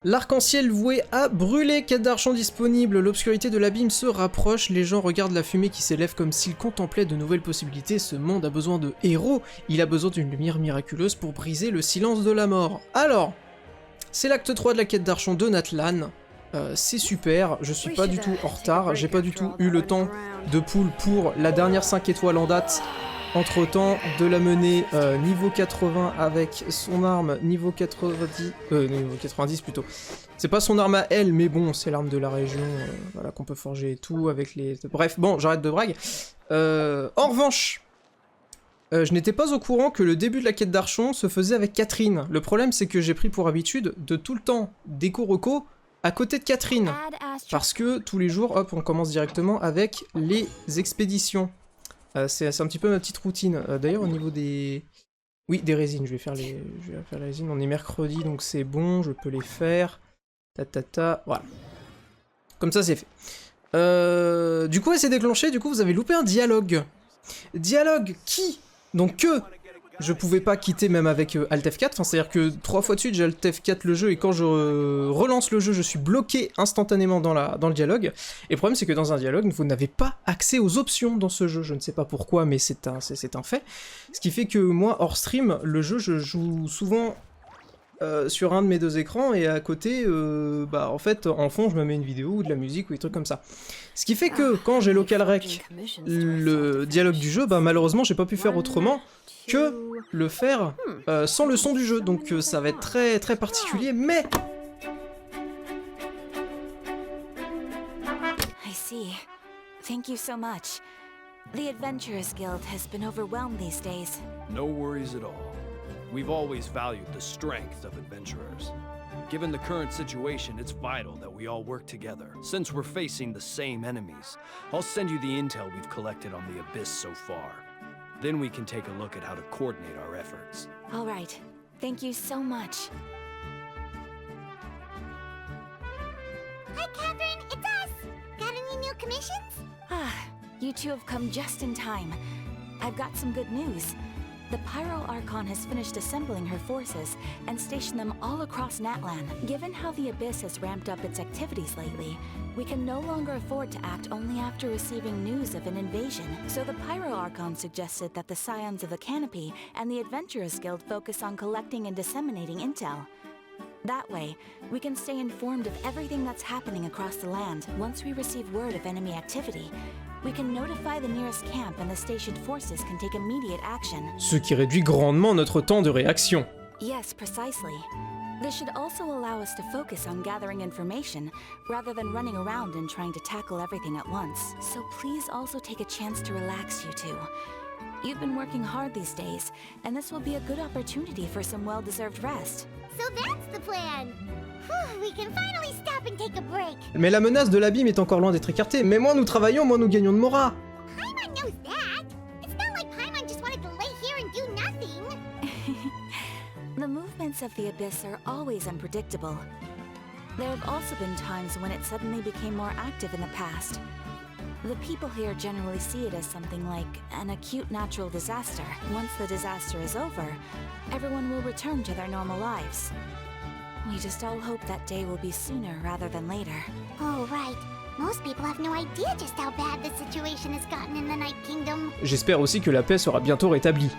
L'arc-en-ciel voué à brûler, quête d'argent disponible, l'obscurité de l'abîme se rapproche, les gens regardent la fumée qui s'élève comme s'ils contemplaient de nouvelles possibilités, ce monde a besoin de héros, il a besoin d'une lumière miraculeuse pour briser le silence de la mort. Alors, c'est l'acte 3 de la quête d'argent de Natlan, c'est super, je suis pas du tout en retard, j'ai pas du tout eu le temps de pull pour la dernière 5 étoiles en date. Entre temps, de la mener niveau 80 avec son arme niveau 90, niveau 90 plutôt. C'est pas son arme à elle, mais bon, c'est l'arme de la région, voilà, qu'on peut forger et tout, avec les... Bref, bon, j'arrête de brague. En revanche, je n'étais pas au courant que le début de la quête d'Archon se faisait avec Catherine. Le problème, c'est que j'ai pris pour habitude de tout le temps déco-reco à côté de Catherine. Parce que tous les jours, hop, on commence directement avec les expéditions. C'est un petit peu ma petite routine. D'ailleurs, au niveau des... Oui, des résines, je vais faire les résines. On est mercredi, donc c'est bon, je peux les faire. Voilà. Comme ça, c'est fait. Du coup, elle s'est déclenchée, du coup, vous avez loupé un dialogue. Dialogue qui, donc que je pouvais pas quitter même avec Alt F4, enfin, c'est-à-dire que 3 fois de suite j'ai Alt F4 le jeu et quand je relance le jeu je suis bloqué instantanément dans le dialogue. Et le problème c'est que dans un dialogue vous n'avez pas accès aux options dans ce jeu, je ne sais pas pourquoi mais c'est un fait. Ce qui fait que moi hors stream, le jeu je joue souvent sur un de mes 2 écrans et à côté, bah en fait en fond je me mets une vidéo ou de la musique ou des trucs comme ça. Ce qui fait que quand j'ai local rec le dialogue du jeu, bah malheureusement j'ai pas pu faire autrement que le faire sans le son du jeu, donc ça va être très très particulier, mais... I see. Thank you so much. The Adventurers Guild has been overwhelmed these days. No worries at all. We've always valued the strength of adventurers. Given the current situation, it's vital that we all work together. Since we're facing the same enemies, I'll send you the intel we've collected on the Abyss so far. Then we can take a look at how to coordinate our efforts. All right. Thank you so much. Hi, Catherine. It's us. Got any new commissions? Ah, you two have come just in time. I've got some good news. The Pyro Archon has finished assembling her forces and stationed them all across Natlan. Given how the Abyss has ramped up its activities lately, we can no longer afford to act only after receiving news of an invasion. So the Pyro Archon suggested that the Scions of the Canopy and the Adventurers Guild focus on collecting and disseminating intel. That way, we can stay informed of everything that's happening across the land. Once we receive word of enemy activity, we can notify the nearest camp and the stationed forces can take immediate action. Ce qui réduit grandement notre temps de réaction. Yes, precisely. This should also allow us to focus on gathering information, rather than running around and trying to tackle everything at once. So please also take a chance to relax, you two. You've been working hard these days, and this will be a good opportunity for some well-deserved rest. So that's the plan. Whew, we can finally stop and take a break. Mais la menace de l'abîme est encore loin d'être écartée, mais moins nous travaillons, moins nous gagnons de Mora. Paimon knows that. It's not like Paimon just wanted to lay here and do nothing. The movements of the Abyss are always unpredictable. There have also been times when it suddenly became more active in the past. The people here generally see it as something like an acute natural disaster. Once the disaster is over, everyone will return to their normal lives. We just all hope that day will be sooner rather than later. Oh, right. Most people have no idea just how bad the situation has gotten in the Night Kingdom. J'espère aussi que la paix sera bientôt rétablie.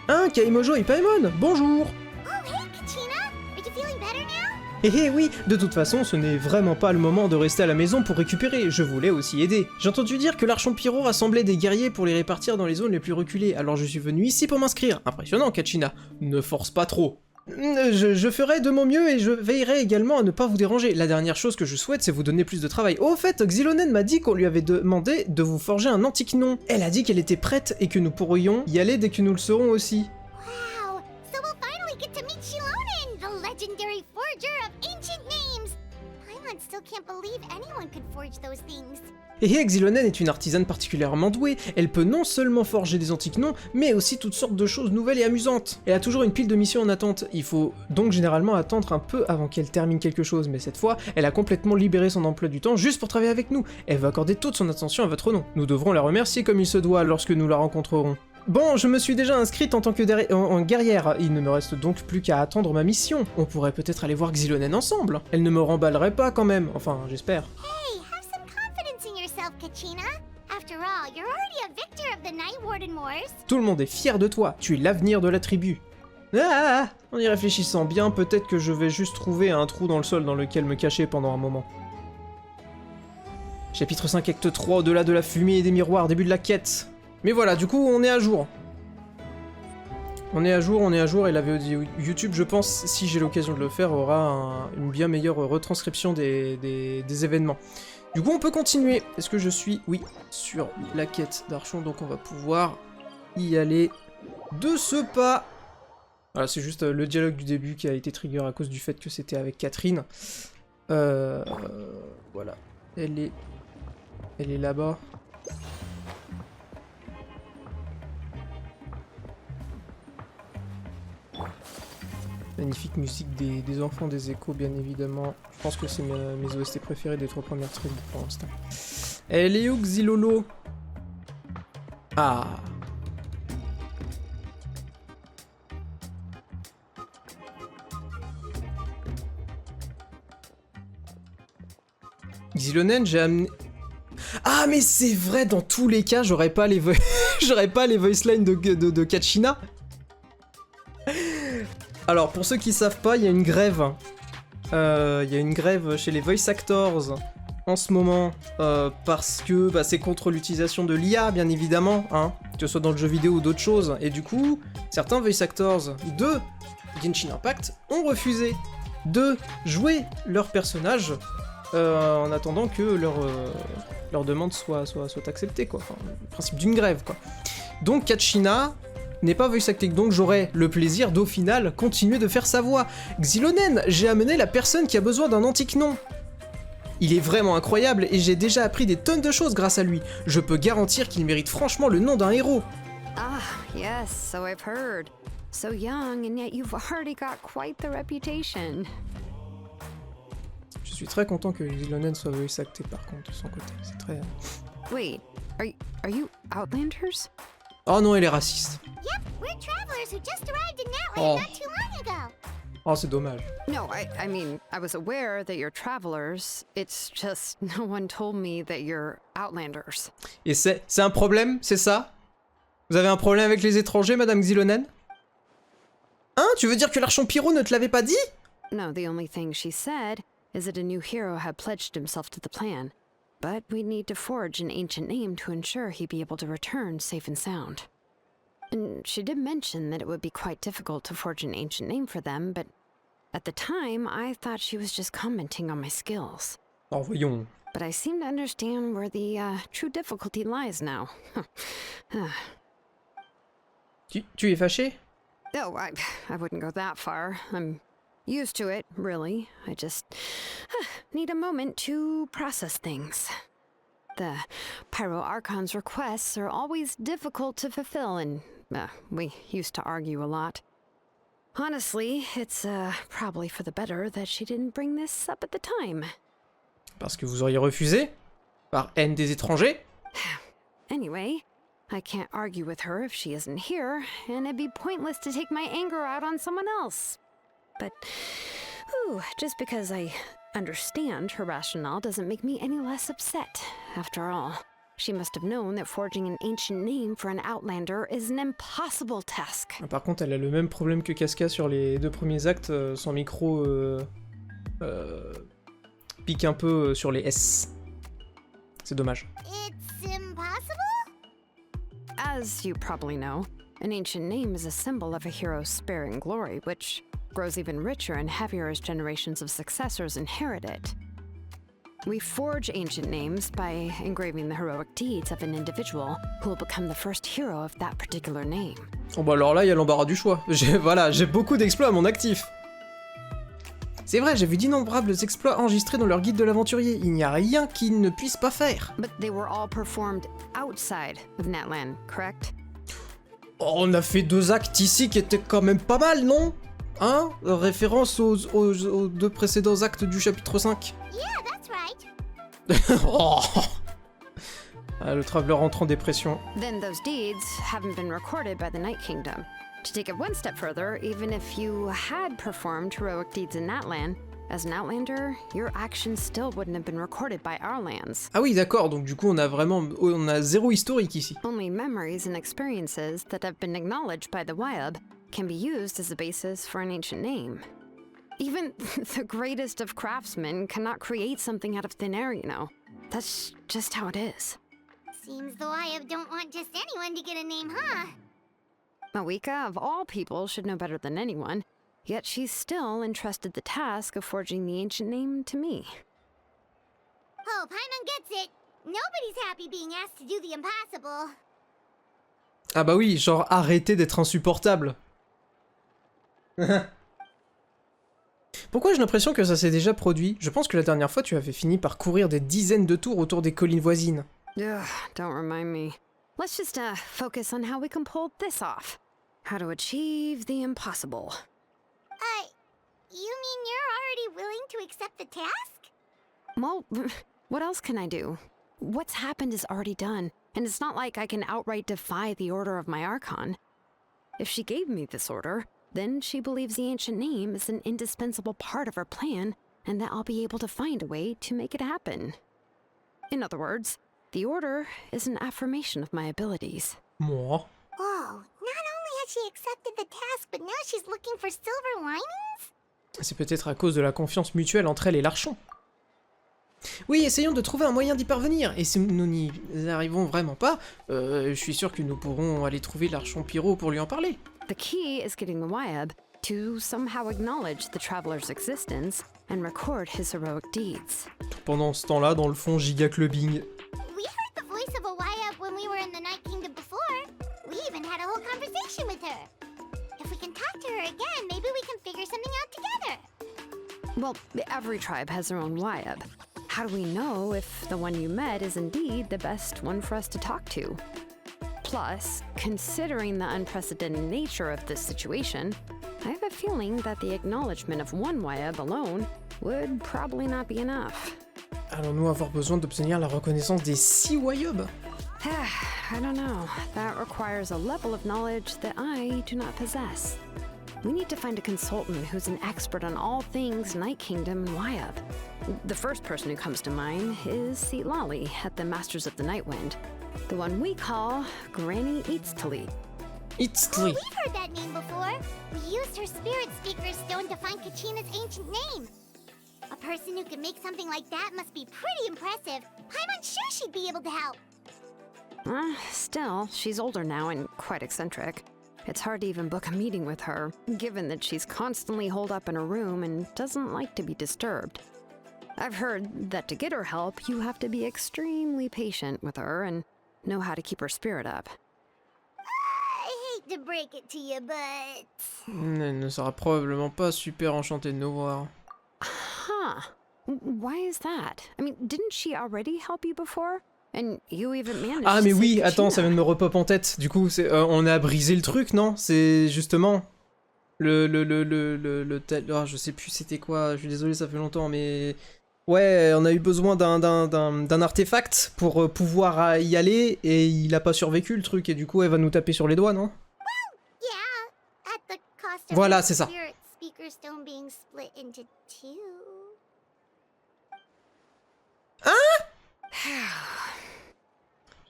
Hein, Kaimojo et Paimon, bonjour. Oh, hey, Kachina. Are you feeling better now? Eh oui, de toute façon, ce n'est vraiment pas le moment de rester à la maison pour récupérer, je voulais aussi aider. J'ai entendu dire que l'Archon Pyro rassemblait des guerriers pour les répartir dans les zones les plus reculées, alors je suis venu ici pour m'inscrire. Impressionnant, Kachina. Ne force pas trop. Je ferai de mon mieux et je veillerai également à ne pas vous déranger. La dernière chose que je souhaite, c'est vous donner plus de travail. Au fait, Xilonen m'a dit qu'on lui avait demandé de vous forger un antique nom. Elle a dit qu'elle était prête et que nous pourrions y aller dès que nous le serons aussi. Wow. So we'll finally get to meet Xilonen, the legendary forger of ancient names. Paimon still can't believe anyone could forge those things. Et Xilonen est une artisane particulièrement douée, elle peut non seulement forger des antiques noms, mais aussi toutes sortes de choses nouvelles et amusantes. Elle a toujours une pile de missions en attente, il faut donc généralement attendre un peu avant qu'elle termine quelque chose, mais cette fois, elle a complètement libéré son emploi du temps juste pour travailler avec nous. Elle va accorder toute son attention à votre nom. Nous devrons la remercier comme il se doit lorsque nous la rencontrerons. Bon, je me suis déjà inscrite en tant que en guerrière. Il ne me reste donc plus qu'à attendre ma mission. On pourrait peut-être aller voir Xilonen ensemble. Elle ne me remballerait pas quand même. Enfin, j'espère. Hey, have some confidence in yourself, Kachina. After all, you're already a victor of the Night Warden Wars. Tout le monde est fier de toi. Tu es l'avenir de la tribu. Ah, en y réfléchissant bien, peut-être que je vais juste trouver un trou dans le sol dans lequel me cacher pendant un moment. Chapitre 5, Acte 3, au-delà de la fumée et des miroirs, début de la quête. Mais voilà, du coup, on est à jour. On est à jour, et la VOD YouTube, je pense, si j'ai l'occasion de le faire, aura une bien meilleure retranscription des événements. Du coup, on peut continuer. Est-ce que je suis, oui, sur la quête d'Archon, donc on va pouvoir y aller de ce pas. Voilà, c'est juste le dialogue du début qui a été trigger à cause du fait que c'était avec Catherine. Voilà. Elle est là-bas. Magnifique musique des enfants des échos, bien évidemment. Je pense que c'est mes OST préférés des 3 premières tribus pour l'instant. Elle est où, Xilolo? Ah. Xilonen, j'ai amené... Ah, mais c'est vrai, dans tous les cas, j'aurais pas les voice lines de Kachina. Alors, pour ceux qui savent pas, il y a une grève. Il y a une grève chez les voice actors en ce moment, parce que bah, c'est contre l'utilisation de l'IA, bien évidemment, hein, que ce soit dans le jeu vidéo ou d'autres choses. Et du coup, certains voice actors de Genshin Impact ont refusé de jouer leur personnage en attendant que leur demande soit acceptée, quoi. Enfin, le principe d'une grève, quoi. Donc Kachina n'est pas voice acting, donc j'aurai le plaisir d'au final continuer de faire sa voix. Xilonen, j'ai amené la personne qui a besoin d'un antique nom. Il est vraiment incroyable et j'ai déjà appris des tonnes de choses grâce à lui. Je peux garantir qu'il mérite franchement le nom d'un héros. Ah, yes, so I've heard. So young and yet you've already got quite the reputation. Je suis très content que Xilonen soit voice acté par contre de son côté, c'est très... Wait, are you Outlanders? Oh non, elle est raciste. Yep, we're travelers who just arrived in Natland not too long ago. Oh, c'est dommage. No, I mean, I was aware that you're travelers. It's just no one told me that you're Outlanders. Et c'est un problème, c'est ça? Vous avez un problème avec les étrangers, Madame Xilonen? Hein? Tu veux dire que l'Archon Pyro ne te l'avait pas dit? No, the only thing she said is that a new hero had pledged himself to the plan. But we'd need to forge an ancient name to ensure he'd be able to return safe and sound. And she did mention that it would be quite difficult to forge an ancient name for them, but at the time, I thought she was just commenting on my skills. Oh, voyons. But I seem to understand where the true difficulty lies now. Tu es fâché? Oh, I wouldn't go that far. I'm used to it, really. I just need a moment to process things. The Pyro Archon's requests are always difficult to fulfill, and we used to argue a lot. Honestly, it's probably for the better that she didn't bring this up at the time. Parce que vous auriez refusé? Par haine des étrangers? Anyway, I can't argue with her if she isn't here, and it'd be pointless to take my anger out on someone else. But, just because I understand her rationale doesn't make me any less upset. After all, she must have known that forging an ancient name for an Outlander is an impossible task. Par contre, elle a le même problème que Casca sur les 2 premiers actes. Son micro pique un peu sur les S. C'est dommage. It's impossible? As you probably know, an ancient name is a symbol of a hero's sparing glory, which grows even richer and heavier as generations of successors inherit it. We forge ancient names by engraving the heroic deeds of an individual who will become the first hero of that particular name. Oh bah alors là, il y a l'embarras du choix. J'ai beaucoup d'exploits à mon actif. C'est vrai, j'ai vu d'innombrables exploits enregistrés dans leur guide de l'aventurier. Il n'y a rien qu'ils ne puissent pas faire. But they were all performed outside of Natland, correct? Oh, on a fait 2 actes ici qui étaient quand même pas mal, non? Hein? Référence aux 2 précédents actes du chapitre 5. Yeah, that's right. Oh. Ah, le traveler rentre en dépression. Then those deeds haven't been recorded by the Night Kingdom. To take it one step further, even if you had performed heroic deeds in Natlan, as an Outlander, your actions still wouldn't have been recorded by our lands. Ah oui, d'accord, donc du coup on a zéro historique ici. Only memories and experiences that have been acknowledged by the Wyab can be used as a basis for an ancient name. Even the greatest of craftsmen cannot create something out of thin air, you know. That's just how it is. Seems the Wyab don't want just anyone to get a name, huh? Mawika, of all people, should know better than anyone, yet she's still entrusted the task of forging the ancient name to me. Oh, Paimon gets it. Nobody's happy being asked to do the impossible. Ah bah oui, genre arrêtez d'être insupportable. Pourquoi j'ai l'impression que ça s'est déjà produit? Je pense que la dernière fois tu avais fini par courir des dizaines de tours autour des collines voisines. Ugh, don't remind me. Let's just focus on how we can pull this off. How to achieve the impossible. You mean you're already willing to accept the task? Well, what else can I do? What's happened is already done, and it's not like I can outright defy the order of my Archon. If she gave me this order, then she believes the ancient name is an indispensable part of her plan, and that I'll be able to find a way to make it happen. In other words, the order is an affirmation of my abilities. Moi. Whoa, not only has she accepted the task, but now she's looking for silver linings? C'est peut-être à cause de la confiance mutuelle entre elle et l'archon. Oui, essayons de trouver un moyen d'y parvenir, et si nous n'y arrivons vraiment pas, je suis sûr que nous pourrons aller trouver l'archon Pyro pour lui en parler. The key is getting the Wyab to somehow acknowledge the traveler's existence and record his heroic deeds. Pendant ce temps-là, dans le fond, giga clubbing. We heard the voice of a Wyab when we were in the Night Kingdom before. We even had a whole conversation with her. If we can talk to her again, maybe we can figure something out together. Well, every tribe has their own Wyab. How do we know if the one you met is indeed the best one for us to talk to? Plus, considering the unprecedented nature of this situation, I have a feeling that the acknowledgement of one Wyab alone would probably not be enough. Allons-nous avoir besoin d'obtenir la reconnaissance des 6 Wyobs? I don't know. That requires a level of knowledge that I do not possess. We need to find a consultant who's an expert on all things Night Kingdom and Wyab. The first person who comes to mind is Lali at the Masters of the Nightwind. The one we call Granny Eatstali. Eatstali. We've heard that name before. We used her Spirit Speaker Stone to find Kachina's ancient name. A person who can make something like that must be pretty impressive. Paimon's sure she'd be able to help. Still, she's older now and quite eccentric. It's hard to even book a meeting with her, given that she's constantly holed up in her room and doesn't like to be disturbed. I've heard that to get her help, you have to be extremely patient with her and know how to keep her spirit up. I hate to break it to you, but... Elle ne sera probablement pas super enchantée de nous voir. Huh. Why is that? I mean, didn't she already help you before? And you even managed Ah mais to oui, save attends, ça Kachina. vient de me repop en tête. Du coup, on a brisé le truc, non? C'est justement le tel. Oh, je sais plus c'était quoi. Je suis désolé, ça fait longtemps, mais ouais, on a eu besoin d'un artefact pour pouvoir y aller et il a pas survécu le truc et du coup, elle va nous taper sur les doigts, non? Yeah, at the cost of Voilà, her c'est ça. Spirit Speaker Stone being split into 2.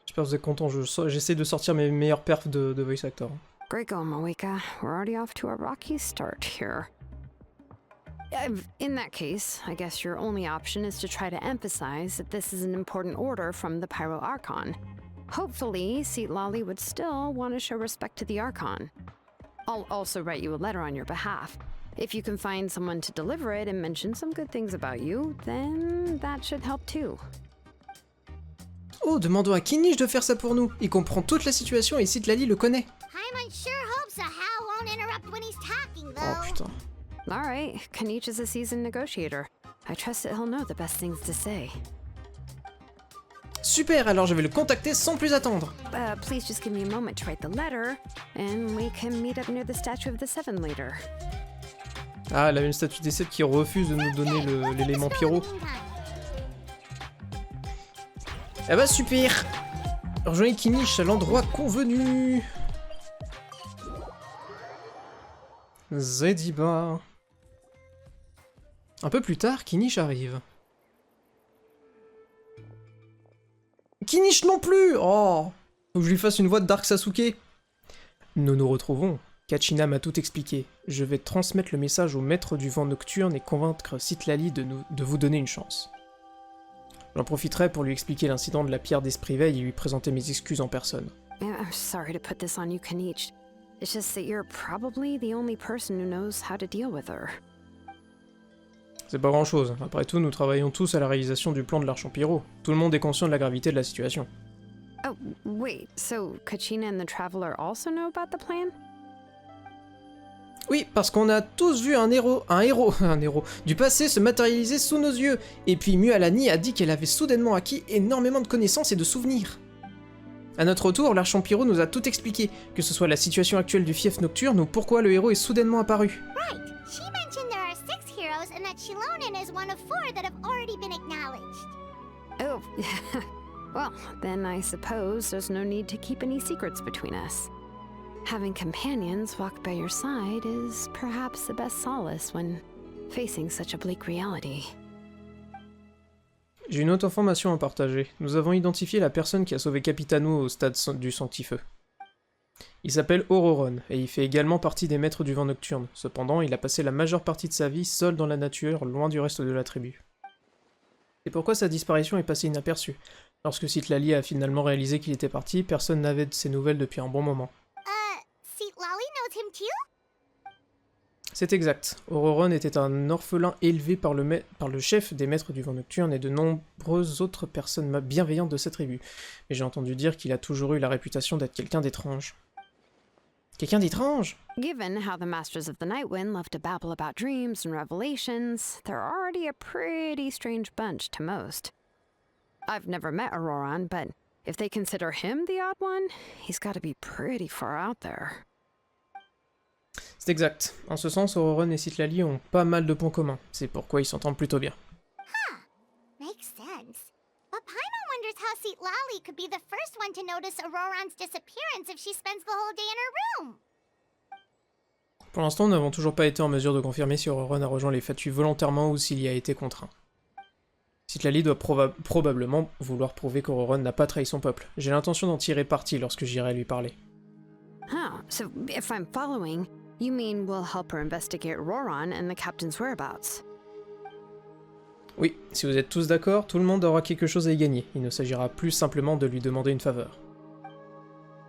J'espère que vous êtes contents. J'essaie de sortir mes meilleurs perfs de voice actor. Great going, Mawika. We're already off to a rocky start here. In that case, I guess your only option is to try to emphasize that this is an important order from the Pyro Archon. Hopefully, Lali would still want to show respect to the Archon. I'll also write you a letter on your behalf. If you can find someone to deliver it and mention some good things about you, then that should help too. Oh, demandons à Kinnish de faire ça pour nous. Il comprend toute la situation et Lali le connaît. Paimon sure hopes a Hal won't interrupt when he's talking, Oh though. putain. Alright, Kanish is a seasoned negotiator. I trust that he'll know the best things to say. Super, alors je vais le contacter sans plus attendre. Please just give me a moment to write the letter, and we can meet up near the statue of the Seven later. Ah, elle a une statue des 7 qui refuse de nous donner l'élément pyro. Eh bah super. Rejoignez Kinish à l'endroit convenu. Zediba. Un peu plus tard, Kinish arrive. Kinish non plus. Oh, faut que je lui fasse une voix de Dark Sasuke. Nous nous retrouvons. Kachina m'a tout expliqué. Je vais transmettre le message au maître du vent nocturne et convaincre Citlali de vous donner une chance. J'en profiterai pour lui expliquer l'incident de la pierre d'esprit veille et lui présenter mes excuses en personne. I'm sorry to put this on you, Kanich. It's just that you're probably the only person who knows how to deal with her. C'est pas grand chose. Après tout, nous travaillons tous à la réalisation du plan de l'Archampyro. Tout le monde est conscient de la gravité de la situation. Oh, wait, so Kachina and the Traveler also know about the plan? Oui, parce qu'on a tous vu un héros du passé se matérialiser sous nos yeux. Et puis Mualani a dit qu'elle avait soudainement acquis énormément de connaissances et de souvenirs. À notre retour, l'Archampyro nous a tout expliqué, que ce soit la situation actuelle du fief nocturne ou pourquoi le héros est soudainement apparu. Right. She mentioned there are 6 heroes and that Shilonen is one of 4 that have already been acknowledged. Oh, well, then I suppose there's no need to keep any secrets between us. Having companions walk by your side is perhaps the best solace when facing such a bleak reality. J'ai une autre information à partager. Nous avons identifié la personne qui a sauvé Capitano au stade du Sanctifeu. Il s'appelle Auroron, et il fait également partie des maîtres du vent nocturne. Cependant, il a passé la majeure partie de sa vie seul dans la nature, loin du reste de la tribu. C'est pourquoi sa disparition est passée inaperçue. Lorsque Citlali a finalement réalisé qu'il était parti, personne n'avait de ses nouvelles depuis un bon moment. Citlali knows him too? C'est exact. Auroron était un orphelin élevé par le chef des maîtres du vent nocturne et de nombreuses autres personnes bienveillantes de sa tribu. Mais j'ai entendu dire qu'il a toujours eu la réputation d'être quelqu'un d'étrange. Quelqu'un d'étrange? Given how the Masters of the Nightwind love to babble about dreams and revelations, they're already a pretty strange bunch to most. I've never met Auroron, but if they consider him the odd one, he's gotta be pretty far out there. C'est exact. En ce sens, Auroron et Citlali ont pas mal de points communs. C'est pourquoi ils s'entendent plutôt bien. Makes sense. But Paimon wonders how Citlali could be the first one to notice Auroron's disappearance if she spends the whole day in her room. Pour l'instant, nous n'avons toujours pas été en mesure de confirmer si Auroron a rejoint les Fatu volontairement ou s'il y a été contraint. Citlali doit probablement vouloir prouver qu'Auroron n'a pas trahi son peuple. J'ai l'intention d'en tirer parti lorsque j'irai lui parler. Huh, so if I'm following, you mean we'll help her investigate Auroron and the captain's whereabouts? Oui, si vous êtes tous d'accord, tout le monde aura quelque chose à y gagner. Il ne s'agira plus simplement de lui demander une faveur.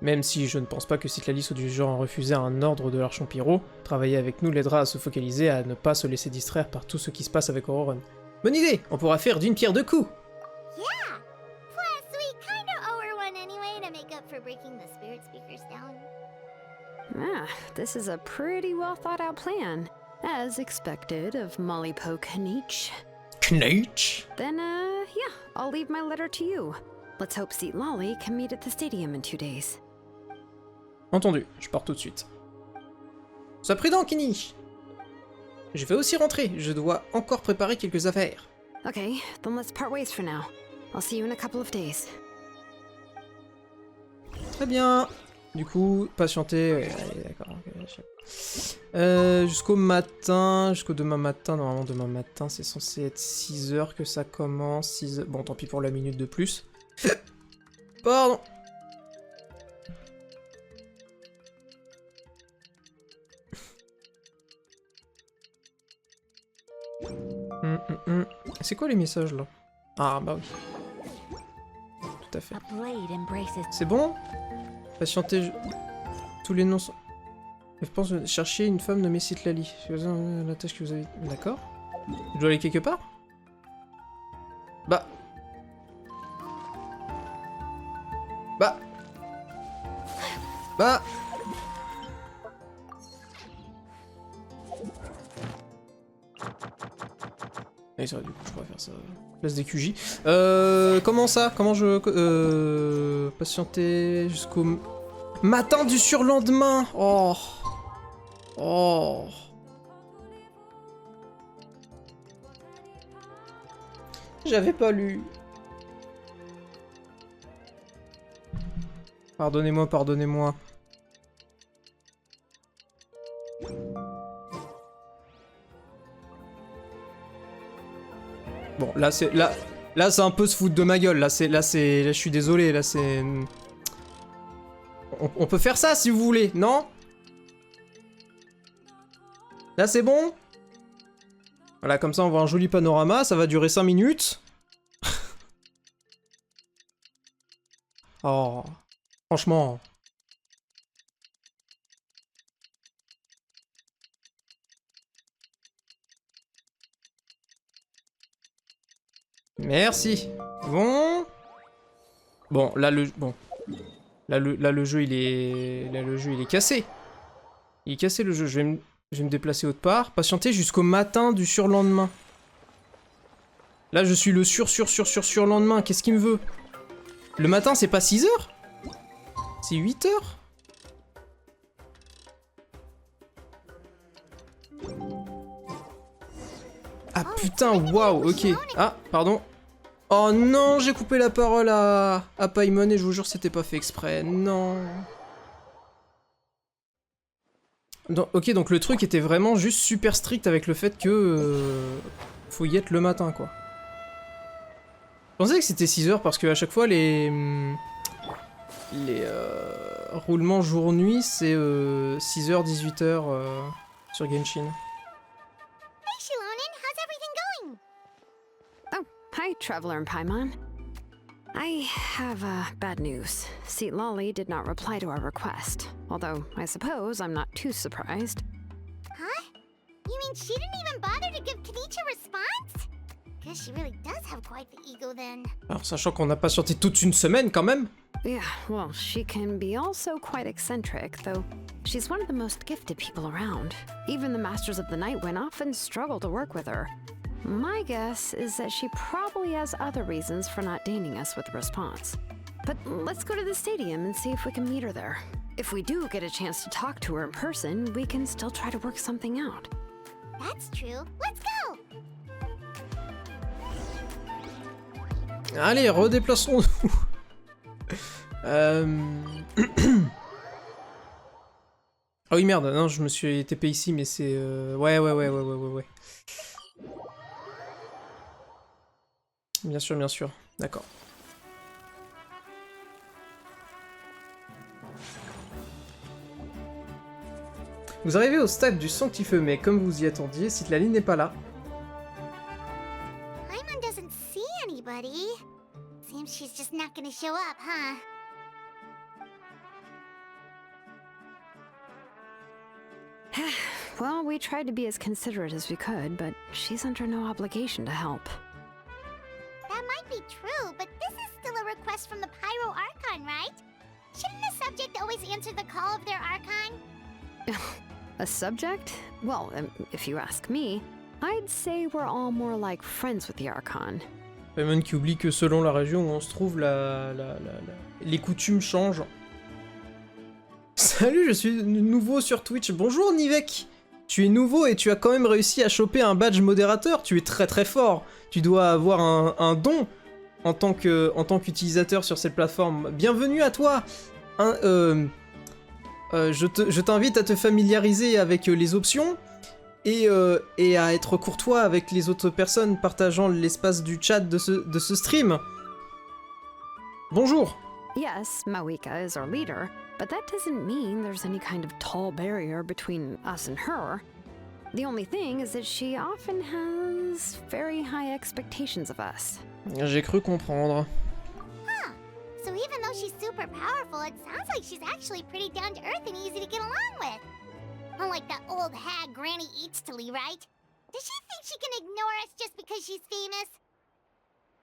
Même si je ne pense pas que Citlali soit du genre à refuser un ordre de l'Archampyro, travailler avec nous l'aidera à se focaliser, à ne pas se laisser distraire par tout ce qui se passe avec Auroron. Bonne idée! On pourra faire d'une pierre deux coups! Yeah! Plus, we kinda owe her one anyway to make up for breaking the spirit speakers down. Ah, this is a pretty well thought out plan, as expected of Molly Poe Kanich. Knatch! Then, yeah, I'll leave my letter to you. Let's hope Citlali can meet at the stadium in 2 days. Entendu, je pars tout de suite. Sois prudent, Kini! Je vais aussi rentrer, je dois encore préparer quelques affaires. Okay, then let's part ways for now. I'll see you in a couple of days. Très bien. Du coup, patienter. Ouais, allez, d'accord. Jusqu'au matin, jusqu'au demain matin. Normalement, demain matin, c'est censé être 6h que ça commence. 6h. Bon, tant pis pour la minute de plus. Pardon. C'est quoi les messages là? Ah bah oui. Tout à fait. C'est bon? Patientez. Tous les noms sont... Je pense chercher une femme nommée Citlali. La tâche que vous avez... D'accord. Je dois aller quelque part? Bah... Et ça, du coup, je pourrais faire ça. Place des QJ. Comment ça? Comment je... patienter jusqu'au... matin du surlendemain! Oh! Oh! J'avais pas lu. Pardonnez-moi, pardonnez-moi. Bon, là c'est c'est un peu se foutre de ma gueule. Là je suis désolé. Là c'est on peut faire ça si vous voulez, non? Là c'est bon? Voilà, comme ça on voit un joli panorama, ça va durer 5 minutes. Oh, franchement. Merci. Bon. Bon, là le jeu il est cassé. Il est cassé le jeu. Je vais me déplacer autre part. Patienter jusqu'au matin du surlendemain. Là je suis le surlendemain. Qu'est-ce qu'il me veut? Le matin c'est pas 6 heures? C'est 8 heures? Ah putain, waouh, ok. Ah, pardon. Oh non, j'ai coupé la parole à Paimon et je vous jure c'était pas fait exprès, non. Ok, donc le truc était vraiment juste super strict avec le fait que... faut y être le matin, quoi. Je pensais que c'était 6 heures parce que à chaque fois les roulements jour-nuit c'est 6h, 18h sur Genshin. Hey, Shilonin, how's everything going? Oh, hi, Traveler and Paimon. I have bad news. Seat Lolly did not reply to our request. Although, I suppose I'm not too surprised. Huh? You mean she didn't even bother to give Kenichi a response? Guess she really does have quite the ego then. Alors sachant qu'on a patienté toute une semaine quand même. Yeah, well, she can be also quite eccentric, though she's one of the most gifted people around. Even the Masters of the Night Wind often struggle to work with her. My guess is that she probably has other reasons for not deigning us with a response. But let's go to the stadium and see if we can meet her there. If we do get a chance to talk to her in person, we can still try to work something out. That's true. Let's go! Allez, redéplaçons-nous. Ah oui merde, non je me suis TP ici mais c'est... Ouais. Bien sûr, d'accord. Vous arrivez au stade du sanctifeu, mais comme vous y attendiez, Citlali n'est pas là. Paimon doesn't see anybody. Seems she's just not gonna show up, huh? Well, we tried to be as considerate as we could, but she's under no obligation to help. That might be true, but this is still a request from the Pyro Archon, right? Shouldn't the subject always answer the call of their Archon? A subject? Well, if you ask me, I'd say we're all more like friends with the Archon. Paimon qui oublie que selon la région où on se trouve, les coutumes changent. Salut, je suis nouveau sur Twitch. Bonjour Nivek. Tu es nouveau et tu as quand même réussi à choper un badge modérateur. Tu es très fort. Tu dois avoir un don en tant qu'utilisateur sur cette plateforme. Bienvenue à toi. Je t'invite à te familiariser avec les options et à être courtois avec les autres personnes partageant l'espace du chat de ce stream. Bonjour. Yes, Mawika is our leader, but that doesn't mean there's any kind of tall barrier between us and her. The only thing is that she often has very high expectations of us. J'ai cru comprendre. Huh. So even though she's super powerful, it sounds like she's actually pretty down to earth and easy to get along with. Unlike that old hag Granny Eatstily, right? Does she think she can ignore us just because she's famous?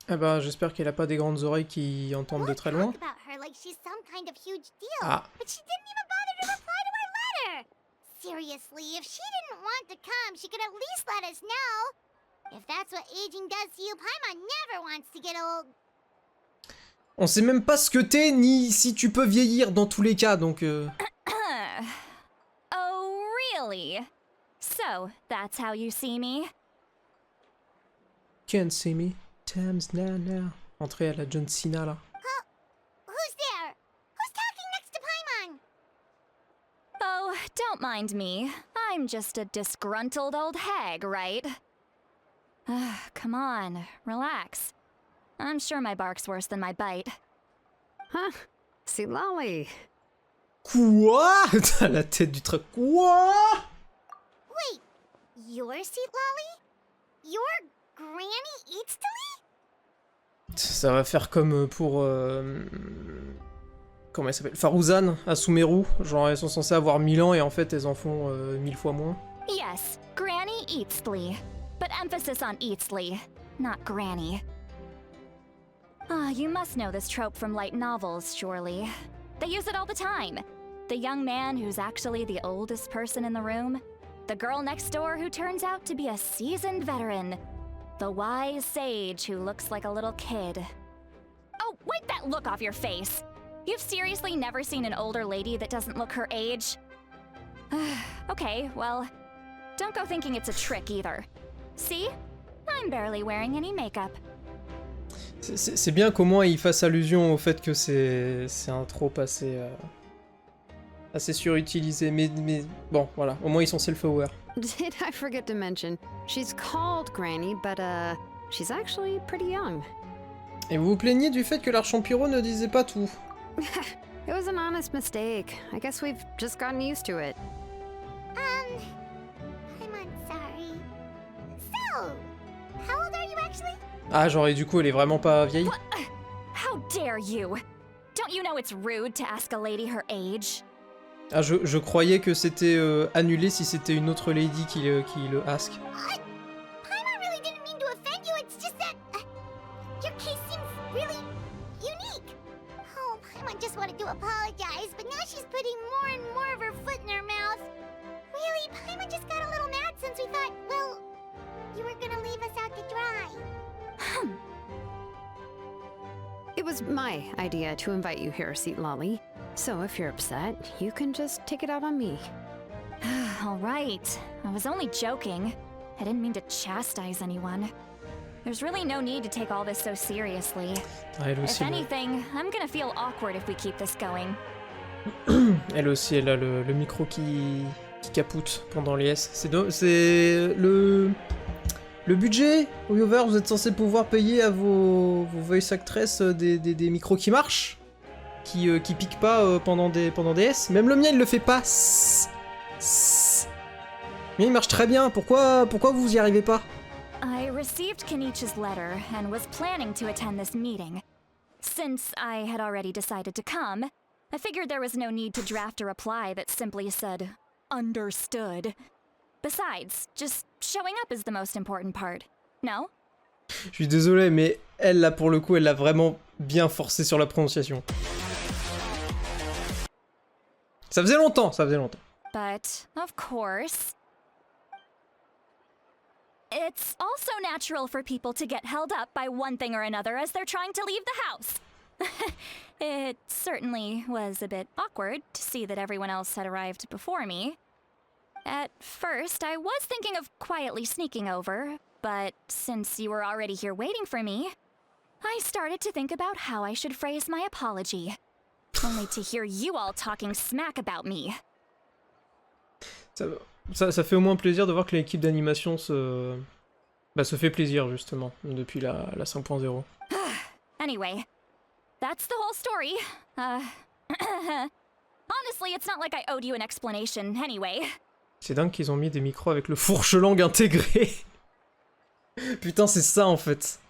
Ah bah j'espère qu'elle a pas des grandes oreilles qui entendent de très loin. Talk about her like she's some kind of huge deal, Ah. but she didn't even bother to reply to our letter. Seriously, if she didn't want to come, she could at least let us know. If that's what aging does to you, Paimon never wants to get old. On sait même pas ce que t'es, ni si tu peux vieillir dans tous les cas, donc Oh, really? So, that's how you see me? Can't see me. Times now. Entrée à la John Cena là. Who's there? Who's talking mind me. I'm just a disgruntled old hag, right? Come on, relax. I'm sure my bark's worse than my bite. Huh? See, Lolly. Quoi? T'as la tête du truc. Quoi? Wait, your seat lolly? Your Granny eats to leave? Ça va faire comme pour... comment elle s'appelle? Farouzan à Sumeru. Genre elles sont censées avoir 1000 ans et en fait elles en font 1000 fois moins. Yes, Granny Eatsley. But emphasis on Eatsley, not Granny. Ah, you must know this trope from light novels, surely. They use it all the time. The young man who's actually the oldest person in the room. The girl next door who turns out to be a seasoned veteran. The wise sage who looks like a little kid. Oh, wipe that look off your face! You've seriously never seen an older lady that doesn't look her age? Okay, well, don't go thinking it's a trick either. See? I'm barely wearing any makeup. C'est bien qu'au moins il fasse allusion au fait que c'est un trope assez... assez surutilisé, mais bon, voilà, au moins ils sont self-aware. Did I forget to mention? She's called Granny, but she's actually pretty young. Et vous vous plaignez du fait que l'Archampyro ne disait pas tout. It was an honest mistake. I guess we've just gotten used to it. I'm sorry. So, how old are you actually? Ah, genre, et du coup, elle est vraiment pas vieille? How dare you? Don't you know it's rude to ask a lady her age? Ah, je croyais que c'était annulé si c'était une autre lady qui le ask. Paimon really didn't mean to offend you, it's just that your case seems really unique. Oh, Paimon just wanted to apologize, but now she's putting more and more of her foot in her mouth. Really, Paimon just got a little mad since we thought, well, you were gonna leave us out to dry. It was my idea to invite you here, Seat Lolly. So if you're upset, you can just take it out on me. All right. I was only joking. I didn't mean to chastise anyone. There's really no need to take all this so seriously. Ah, elle If aussi, anything, I'm gonna feel awkward if we keep this going. elle aussi, elle a le micro qui capoute pendant les S. C'est le budget, Weaver, vous êtes censé pouvoir payer à vos voice actresses des micros qui marchent, qui piquent pas pendant des S. Même le mien, il le fait pas. Mais il marche très bien. Pourquoi vous y arrivez pas? I received Kenichi's letter and was planning to attend this meeting. Since I had already decided to come, I figured there was no need to draft a reply that simply said, understood. Besides, just showing up is the most important part. No? Je suis désolé, mais elle, là, pour le coup, elle l'a vraiment bien forcé sur la prononciation. Ça faisait longtemps. But, of course, it's also natural for people to get held up by one thing or another as they're trying to leave the house. It certainly was a bit awkward to see that everyone else had arrived before me. At first, I was thinking of quietly sneaking over, but since you were already here waiting for me, I started to think about how I should phrase my apology. Only to hear you all talking smack about me. Ça fait au moins plaisir de voir que l'équipe d'animation se fait plaisir, justement, depuis la 5.0. Anyway, that's the whole story. Honestly, it's not like I owed you an explanation anyway. C'est dingue qu'ils ont mis des micros avec le fourche-langue intégré. Putain, c'est ça en fait.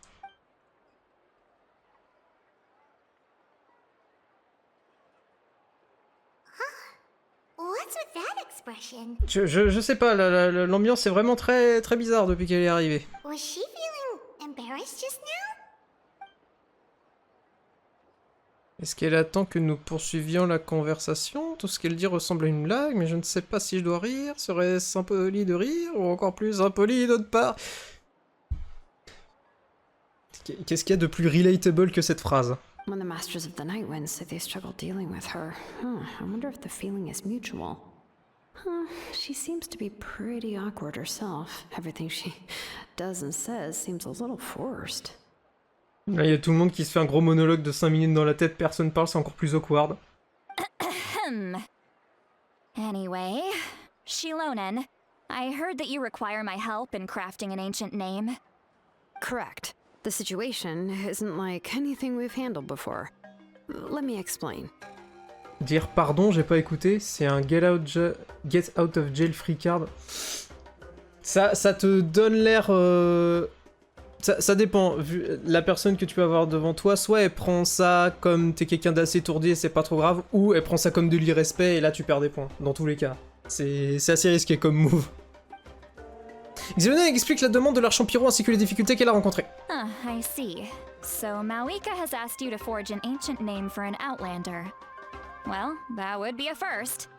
What's with that expression? Je sais pas, l'ambiance est vraiment très très bizarre depuis qu'elle est arrivée. Was she feeling embarrassed just now? Est-ce qu'elle attend que nous poursuivions la conversation? Tout ce qu'elle dit ressemble à une blague, mais je ne sais pas si je dois rire. Serait-ce impoli de rire, ou encore plus impoli d'autre part? Qu'est-ce qu'il y a de plus relatable que cette phrase? When the Masters of the Night Winds say they struggle dealing with her, I wonder if the feeling is mutual. She seems to be pretty awkward herself. Everything she does and says seems a little forced. Là, il y a tout le monde qui se fait un gros monologue de 5 minutes dans la tête, personne parle, c'est encore plus awkward. Anyway, Shilonen, I heard that you require my help in crafting an ancient name. Correct. The situation isn't like anything we've handled before. Let me explain. Dire pardon, j'ai pas écouté, c'est un get out of jail free card. Ça te donne l'air... Ça dépend, vu la personne que tu peux avoir devant toi, soit elle prend ça comme t'es quelqu'un d'assez étourdi et c'est pas trop grave, ou elle prend ça comme de l'irrespect et là tu perds des points, dans tous les cas. C'est assez risqué comme move. Xenonen explique la demande de l'archampyro ainsi que les difficultés qu'elle a rencontrées. Ah, I see. So Mawika has asked you to forge an ancient name for an outlander. Well, that would be a first.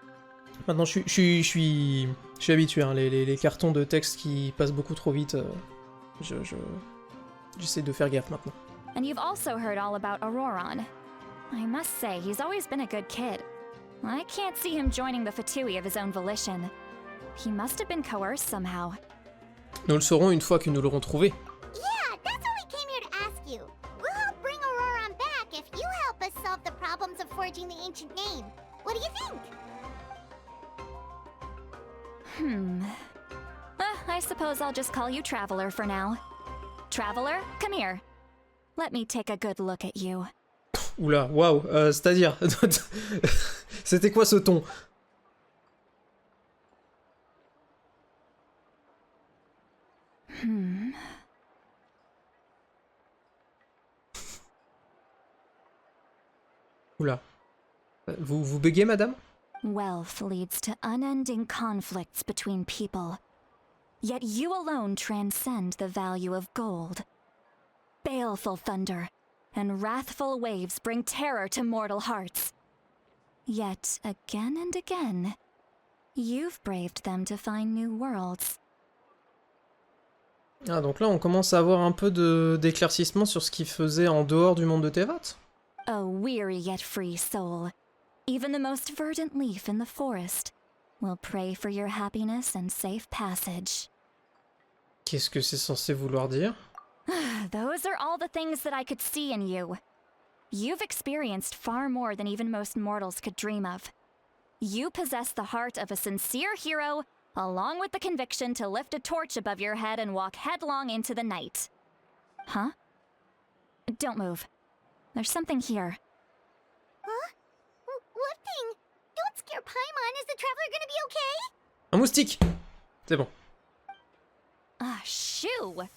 Maintenant je suis habitué, hein, les cartons de texte qui passent beaucoup trop vite, j'essaie de faire gaffe maintenant. And you've also heard all about Auroron. I must say, he's always been a good kid. I can't see him joining the Fatui of his own volition. He must have been coerced somehow. Nous le saurons une fois que nous l'aurons trouvé. Yeah, that's what we came here to ask you. We'll help bring Auroron back if you help us solve the problems of forging the ancient name. What do you think? I suppose I'll just call you Traveler for now. Traveler, come here. Let me take a good look at you. Oula, waouh, c'est-à-dire... C'était quoi ce ton? Oula. Vous buguez, madame? Wealth leads to unending conflicts between people. Yet you alone transcend the value of gold. Baleful thunder and wrathful waves bring terror to mortal hearts. Yet again and again, you've braved them to find new worlds. Ah, donc là on commence à avoir un peu d'éclaircissement sur ce qu'il faisait en dehors du monde de Teyvat. A weary yet free soul. Even the most verdant leaf in the forest will pray for your happiness and safe passage. Qu'est-ce que c'est censé vouloir dire? Those are all the things that I could see in you. You've experienced far more than even most mortals could dream of. You possess the heart of a sincere hero, along with the conviction to lift a torch above your head and walk headlong into the night. Huh? Don't move. There's something here. Huh? What thing? Don't scare Paimon. Is the traveler gonna be okay? Un moustique! C'est bon. Ah, shoo!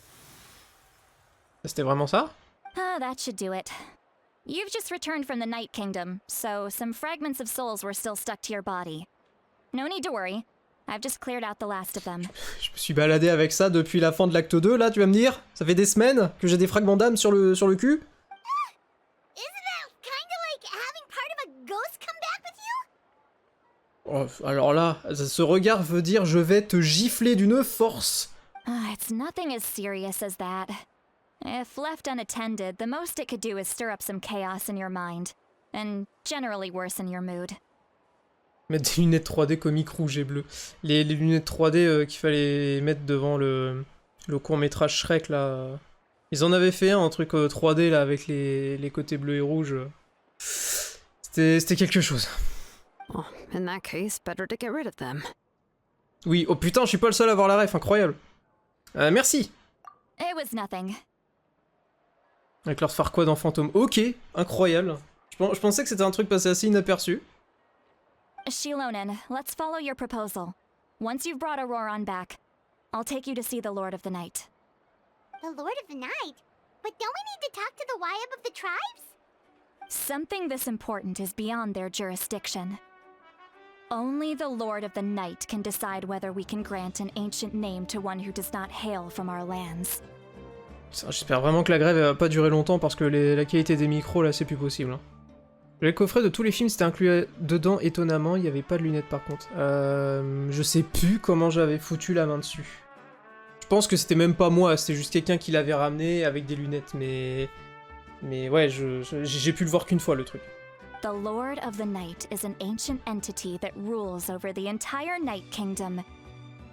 C'était vraiment ça? Ah, that should do it. You've just returned from the Night Kingdom, so some fragments of souls were still stuck to your body. No need to worry. I've just cleared out the last of them. Je me suis baladé avec ça depuis la fin de l'acte 2, là, tu vas me dire? Ça fait des semaines que j'ai des fragments d'âme sur le cul? Isn't that kinda like having part of a ghost come back with you? Oh, alors là, ce regard veut dire je vais te gifler d'une force. It's nothing as serious as that. If left unattended, the most it could do is stir up some chaos in your mind, and generally worsen your mood. Mettre des lunettes 3D comiques rouges et bleues. Les lunettes 3D qu'il fallait mettre devant le court-métrage Shrek, là. Ils en avaient fait un truc 3D, là, avec les côtés bleus et rouges. C'était quelque chose. Oh, in that case, better to get rid of them. Oui, oh putain, je suis pas le seul à avoir la ref, incroyable. Merci. It was nothing. Avec leur Farquaad en fantôme. Ok, incroyable. Je pensais que c'était un truc passé assez inaperçu. Shilonen, let's follow your proposal. Once you've brought Auroron back, I'll take you to see the Lord of the Night. The Lord of the Night? But don't we need to talk to the Wyab of the tribes? Something this important is beyond their jurisdiction. Only the Lord of the Night can decide whether we can grant an ancient name to one who does not hail from our lands. J'espère vraiment que la grève va pas durer longtemps parce que la qualité des micros là c'est plus possible. Hein. Le coffret de tous les films c'était inclus dedans étonnamment, il n'y avait pas de lunettes par contre. Je sais plus comment j'avais foutu la main dessus. Je pense que c'était même pas moi, c'était juste quelqu'un qui l'avait ramené avec des lunettes mais ouais, j'ai pu le voir qu'une fois le truc. The Lord of the Night is an ancient entity that rules over the entire Night Kingdom,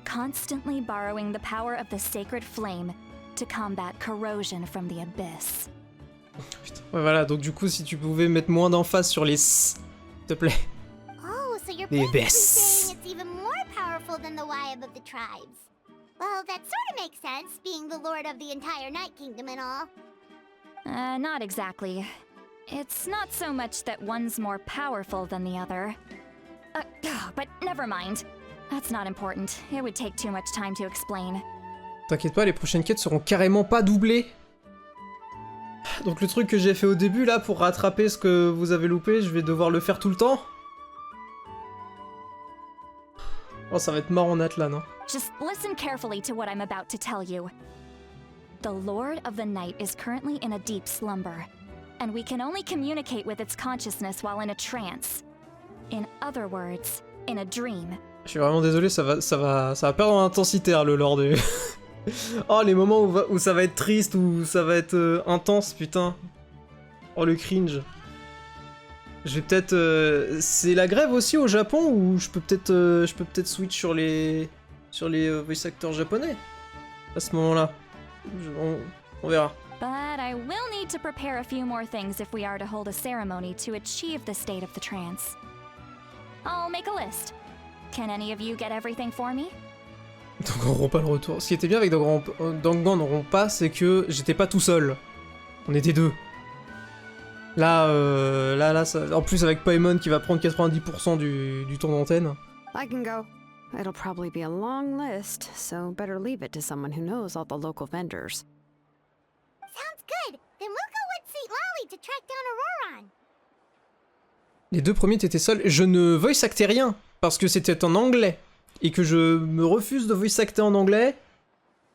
constantly borrowing the power of the sacred flame to combat corrosion from the abyss. Putain. Ouais, voilà, donc du coup, si tu pouvais mettre moins d'emphase sur les s, s'il te plaît. Oh, so you're Les basically abyss. saying it's even more powerful powerful than the Wyab of the tribes. Well, that sort of makes sense, being the lord of the entire Night Kingdom and all. Not exactly. It's not so much that one's more powerful than the other. But never mind. That's not important. It would take too much time to explain. T'inquiète pas, les prochaines quêtes seront carrément pas doublées. Donc le truc que j'ai fait au début, là, pour rattraper ce que vous avez loupé, je vais devoir le faire tout le temps. Oh, ça va être marrant, Natlan, hein. Just listen carefully to what I'm about to tell you. The Lord of the Night is currently in a deep slumber, and we can only communicate with its consciousness while in a trance. In other words, in a dream. Je suis vraiment désolé, ça va perdre en intensité, hein, le lore du... Oh, les moments où ça va être triste, où ça va être intense, putain. Oh, le cringe. Je vais peut-être... C'est la grève aussi au Japon, ou je peux peut-être switch sur les voice actors japonais à ce moment-là. On verra. But I will need to prepare a few more things if we are to hold a ceremony to achieve the state of the trance. I'll make a list. Can any of you get everything for me? Danganronpa le retour. Ce qui était bien avec Danganronpa, c'est que j'étais pas tout seul. On était deux. Là, ça... en plus avec Paimon qui va prendre 90% du temps d'antenne. I can go. It'll probably be a long list, so better leave it to someone who knows all the local vendors. Sounds good. Then we'll go with St. Lolly to track down Auroron. Les deux premiers t'étais seul. Je ne voice actais rien parce que c'était en anglais et que je me refuse de voice acter en anglais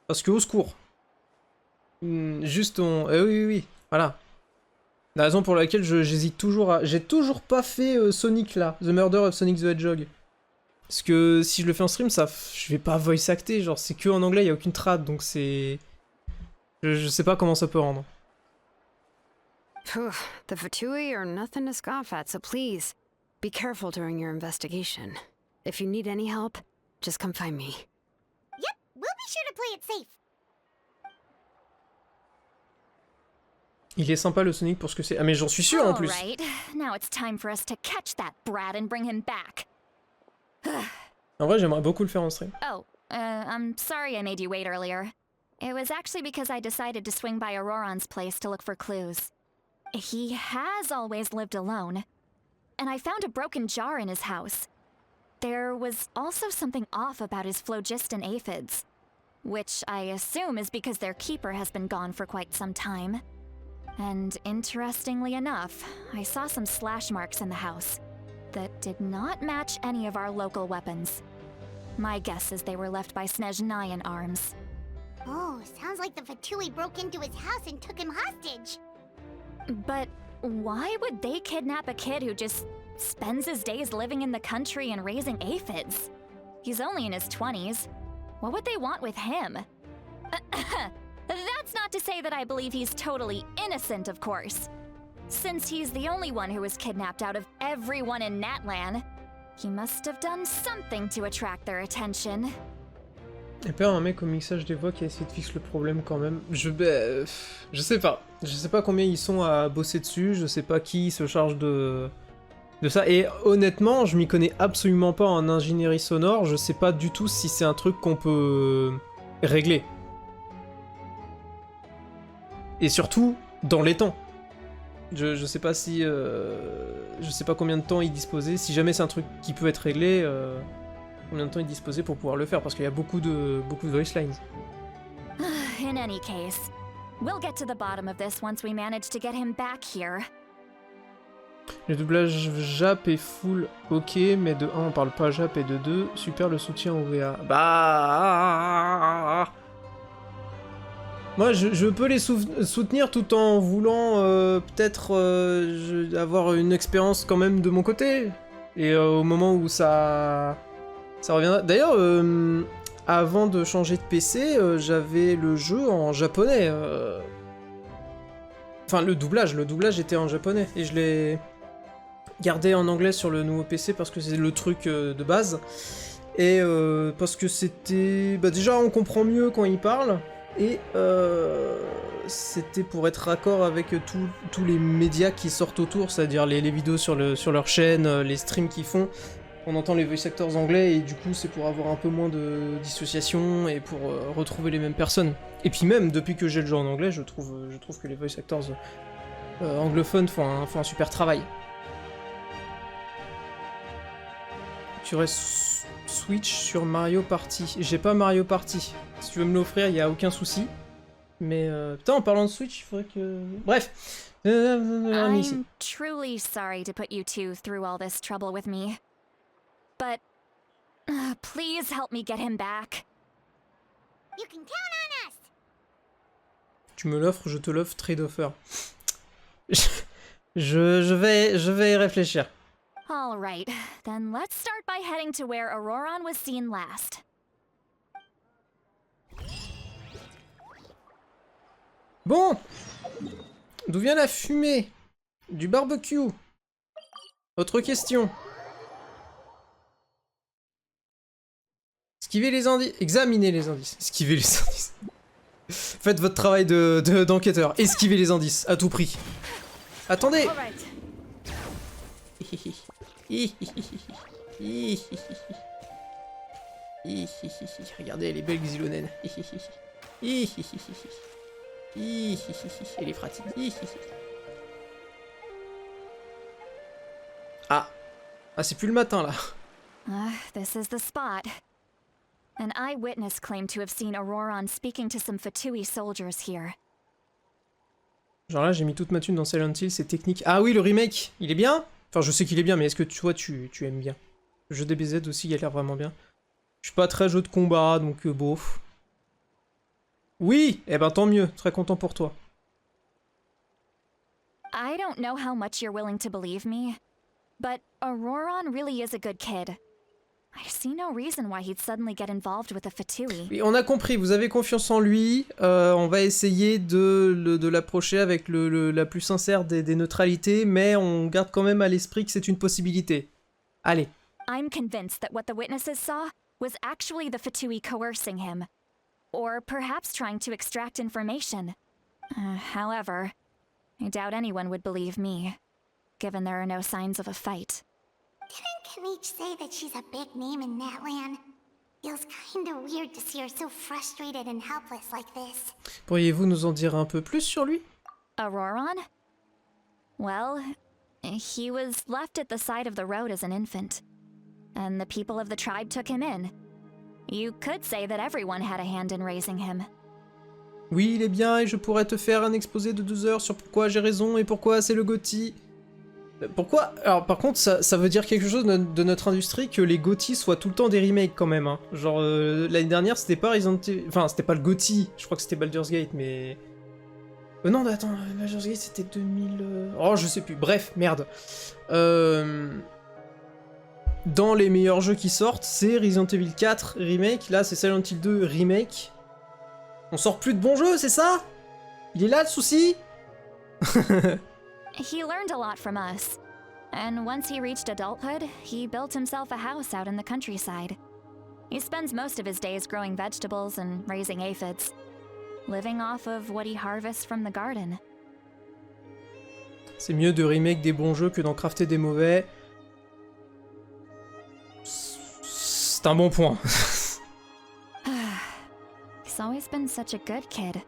parce que au secours. Juste on... oui, voilà. La raison pour laquelle j'hésite toujours à... J'ai toujours pas fait Sonic là, The Murder of Sonic the Hedgehog. Parce que si je le fais en stream, je vais pas voice acter, genre c'est que en anglais, y a aucune trad, donc c'est... Je sais pas comment ça peut rendre. Phew, the Fatui are nothing to scoff at, so please, be careful during your investigation. If you need any help, just come find me. Yep, we'll be sure to play it safe. Il est sympa le Sonic pour ce que c'est. Ah mais j'en suis sûr en plus. Alright, now it's time for us to catch that brat and bring him back. En vrai, j'aimerais beaucoup le faire en stream. Oh, I'm sorry I made you wait earlier. It was actually because I decided to swing by Auroron's place to look for clues. He has always lived alone, and I found a broken jar in his house. There was also something off about his phlogiston aphids, which I assume is because their keeper has been gone for quite some time. And interestingly enough, I saw some slash marks in the house that did not match any of our local weapons. My guess is they were left by Snezhnayan arms. Oh, sounds like the Fatui broke into his house and took him hostage. But why would they kidnap a kid who just spends his days living in the country and raising aphids? He's only in his 20s. What would they want with him? That's not to say that I believe he's totally innocent, of course. Since he's the only one who was kidnapped out of everyone in Natlan, he must have done something to attract their attention. Et puis un mec au mixage des voix qui a essayé de fixer le problème quand même. Je sais pas. Je sais pas combien ils sont à bosser dessus, je sais pas qui se charge de ça. Et honnêtement, je m'y connais absolument pas en ingénierie sonore, je sais pas du tout si c'est un truc qu'on peut régler. Et surtout, dans les temps. Je sais pas si... je sais pas combien de temps il disposait, si jamais c'est un truc qui peut être réglé... combien de temps il disposait pour pouvoir le faire, parce qu'il y a beaucoup de voice lines. In any case, we'll get to the bottom of this once we manage to get him back here. Le doublage Jap est full ok, mais de 1 on parle pas Jap et de 2, super le soutien au VA. Bah... Moi je peux les soutenir tout en voulant peut-être avoir une expérience quand même de mon côté. Et au moment où ça reviendra... D'ailleurs, avant de changer de PC, j'avais le jeu en japonais. Enfin, le doublage était en japonais. Et je l'ai gardé en anglais sur le nouveau PC parce que c'est le truc de base. Et parce que c'était... Bah déjà, on comprend mieux quand il parle. Et c'était pour être raccord avec tous les médias qui sortent autour, c'est-à-dire les vidéos sur leur chaîne, les streams qu'ils font. On entend les voice actors anglais et du coup c'est pour avoir un peu moins de dissociation et pour retrouver les mêmes personnes. Et puis même, depuis que j'ai le jeu en anglais, je trouve que les voice actors anglophones font un super travail. Tu restes Switch sur Mario Party. J'ai pas Mario Party. Si tu veux me l'offrir, il y a aucun souci. Mais putain, en parlant de Switch, il faudrait que... Bref. I'm truly sorry to put you two through all this trouble with me. But please help me get him back. You can count on us. Tu me l'offres, je te l'offre, trade offer. je vais y réfléchir. All right, then let's start by heading to where Auroron was seen last. Bon, d'où vient la fumée? Du barbecue. Autre question. Esquivez les indices. Examinez les indices. Esquivez les indices. Faites votre travail d'enquêteur. Esquivez les indices, à tout prix. Attendez. Regardez, elle est belle, Xylonène. Elle est pratique. Ah, c'est plus le matin là. This is the spot. An eyewitness claimed to have seen Auroron speaking to some Fatui soldiers here. Genre là, j'ai mis toute ma thune dans Silent Hill, c'est technique. Ah oui, le remake, il est bien? Enfin, je sais qu'il est bien, mais est-ce que toi, tu aimes bien? Le jeu DBZ aussi, il a l'air vraiment bien. Je suis pas très jeu de combat, donc bof. Oui, eh ben tant mieux, très content pour toi. I don't know how much you're willing to believe me, but Auroron really is a good kid. I see no reason why he'd suddenly get involved with the Fatui. Oui, on a compris, vous avez confiance en lui, on va essayer de l'approcher avec la plus sincère des neutralités, mais on garde quand même à l'esprit que c'est une possibilité. Allez. I'm convinced that what the witnesses saw was actually the Fatui coercing him. Or perhaps trying to extract information. However, I doubt anyone would believe me, given there are no signs of a fight. Didn't Kanich say that she's a big name in Natlan? Feels kinda weird to see her so frustrated and helpless like this. Pourriez-vous nous en dire un peu plus sur lui? Auroron? Well, he was left at the side of the road as an infant, and the people of the tribe took him in. You could say that everyone had a hand in raising him. Oui, il est bien et je pourrais te faire un exposé de 2 heures sur pourquoi j'ai raison et pourquoi c'est le GOTY. Pourquoi? Alors par contre, ça veut dire quelque chose de notre industrie que les GOTY soient tout le temps des remakes quand même. Hein. Genre l'année dernière, c'était pas Resident Evil... Enfin, c'était pas le GOTY, je crois que c'était Baldur's Gate, mais... non, attends, Baldur's Gate c'était 2000... Oh, je sais plus, bref, merde. Dans les meilleurs jeux qui sortent, c'est Resident Evil 4 Remake, là c'est Silent Hill 2 Remake. On sort plus de bons jeux, c'est ça? Il est là le souci? He learned a lot from us. And once he reached adulthood, he built himself a house out in the countryside. He spends most of his days growing vegetables and raising aphids, living off of what he harvests from the garden. C'est mieux de remake des bons jeux que d'en crafter des mauvais. C'est un bon point. He's always been such a good kid.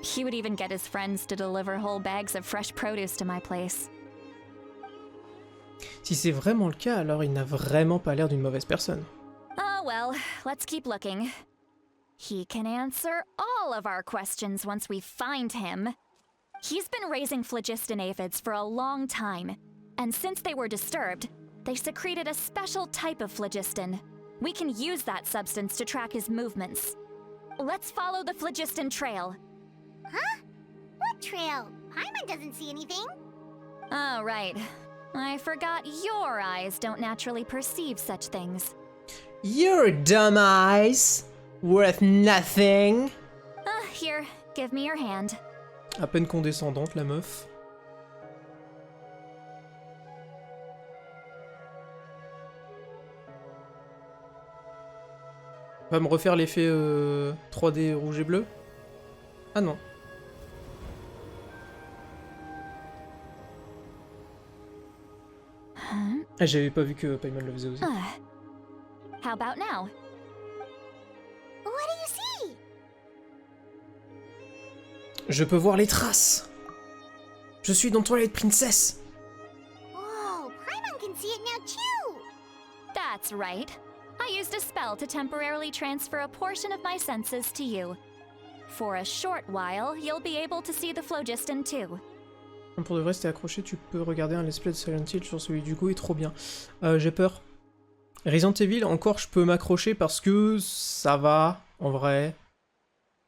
He would even get his friends to deliver whole bags of fresh produce to my place. Si c'est vraiment le cas, alors il n'a vraiment pas l'air d'une mauvaise personne. Oh well, let's keep looking. He can answer all of our questions once we find him. He's been raising phlogiston aphids for a long time, and since they were disturbed, they secreted a special type of phlogiston. We can use that substance to track his movements. Let's follow the phlogiston trail. Huh? What trail? Paimon doesn't see anything. Oh, right. I forgot your eyes don't naturally perceive such things. Your dumb eyes, worth nothing. Here, give me your hand. À peine condescendante, la meuf. Va me refaire l'effet 3D rouge et bleu? Ah non. Huh? Ah, j'avais pas vu que Paimon le faisait aussi. How about now? What do you see? Je peux voir les traces. Je suis dans Twilight Princess. Whoa, Paimon can see it now too! That's right. I used a spell to temporarily transfer a portion of my senses to you. For a short while, you'll be able to see the phlogiston too. Pour de vrai, si t'es accroché, tu peux regarder un let's play de Silent Hill sur celui du Go, il est trop bien. J'ai peur. Resident Evil, encore, je peux m'accrocher parce que ça va, en vrai.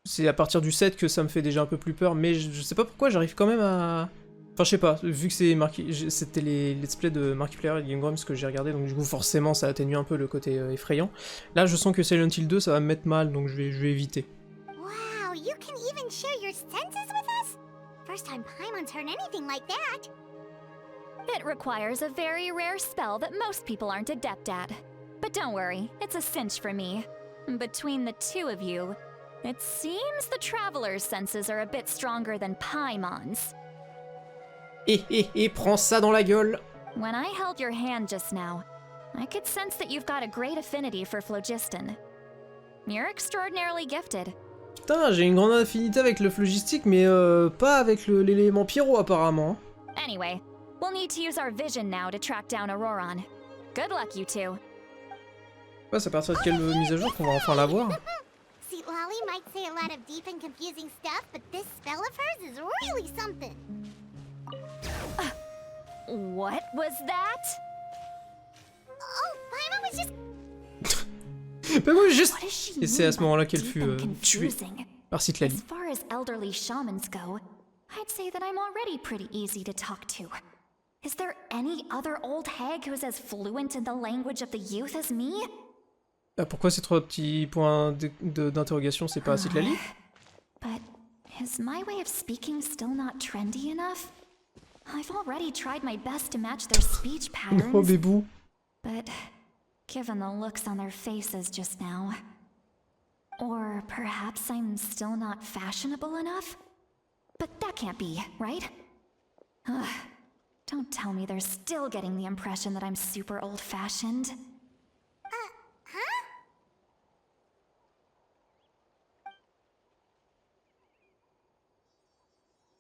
C'est à partir du 7 que ça me fait déjà un peu plus peur, mais je sais pas pourquoi, j'arrive quand même à... Enfin, je sais pas, vu que c'était les let's play de Markiplier et Game Grumps que j'ai regardé, donc du coup, forcément, ça atténue un peu le côté effrayant. Là, je sens que Silent Hill 2, ça va me mettre mal, donc je vais éviter. Wow, you can even share your senses with us? First time Paimon's heard anything like that. It requires a very rare spell that most people aren't adept at. But don't worry, it's a cinch for me. Between the two of you, it seems the Traveler's senses are a bit stronger than Paimon's. Prends ça dans la gueule! When I held your hand just now, I could sense that you've got a great affinity for phlogiston. You're extraordinarily gifted. Putain, j'ai une grande affinité avec le phlogistique, mais pas avec l'élément pyro, apparemment. Anyway, we'll need to use our vision now to track down Auroron. Good luck, you two. Ouais, c'est à partir de quelle mise à jour qu'on va enfin la voir? Sweet Lolly might say a lot of deep and confusing stuff, but this spell of hers is really something. What was that? Oh, Paimon was just... Bah moi, juste... What is she Et c'est à ce mean by moment-là qu'elle deep fut and tuée confusing? par Citlali. As far as elderly shamans go, I'd say that I'm already pretty easy to talk to. Is there any other old hag who's as fluent in the language of the youth as me? Ah, pourquoi ces trois petits points d'interrogation, c'est pas Citlali? But is my way of speaking still not trendy enough? I've already tried my best to match their speech patterns. Oh, bébou. But given the looks on their faces just now... Or perhaps I'm still not fashionable enough? But that can't be, right? Ugh. Don't tell me they're still getting the impression that I'm super old-fashioned.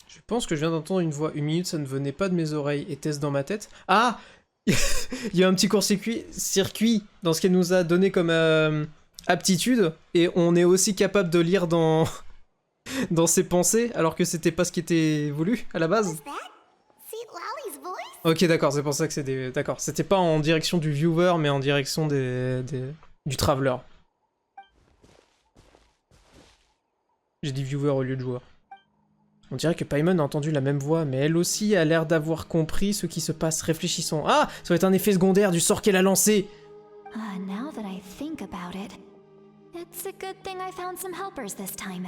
Je pense que je viens d'entendre une voix. Une minute, ça ne venait pas de mes oreilles. Était-ce dans ma tête? Ah! Il y a un petit court-circuit dans ce qu'elle nous a donné comme aptitude. Et on est aussi capable de lire dans ses pensées, alors que c'était pas ce qui était voulu à la base. Was that Sweet Lolly's voice? Ok, d'accord, c'est pour ça que c'est des... D'accord, c'était pas en direction du viewer, mais en direction du traveler. J'ai dit viewer au lieu de joueur. On dirait que Paimon a entendu la même voix, mais elle aussi a l'air d'avoir compris ce qui se passe. Réfléchissons. Ah, ça va être un effet secondaire du sort qu'elle a lancé. Now that I think about it, it's a good thing I found some helpers this time.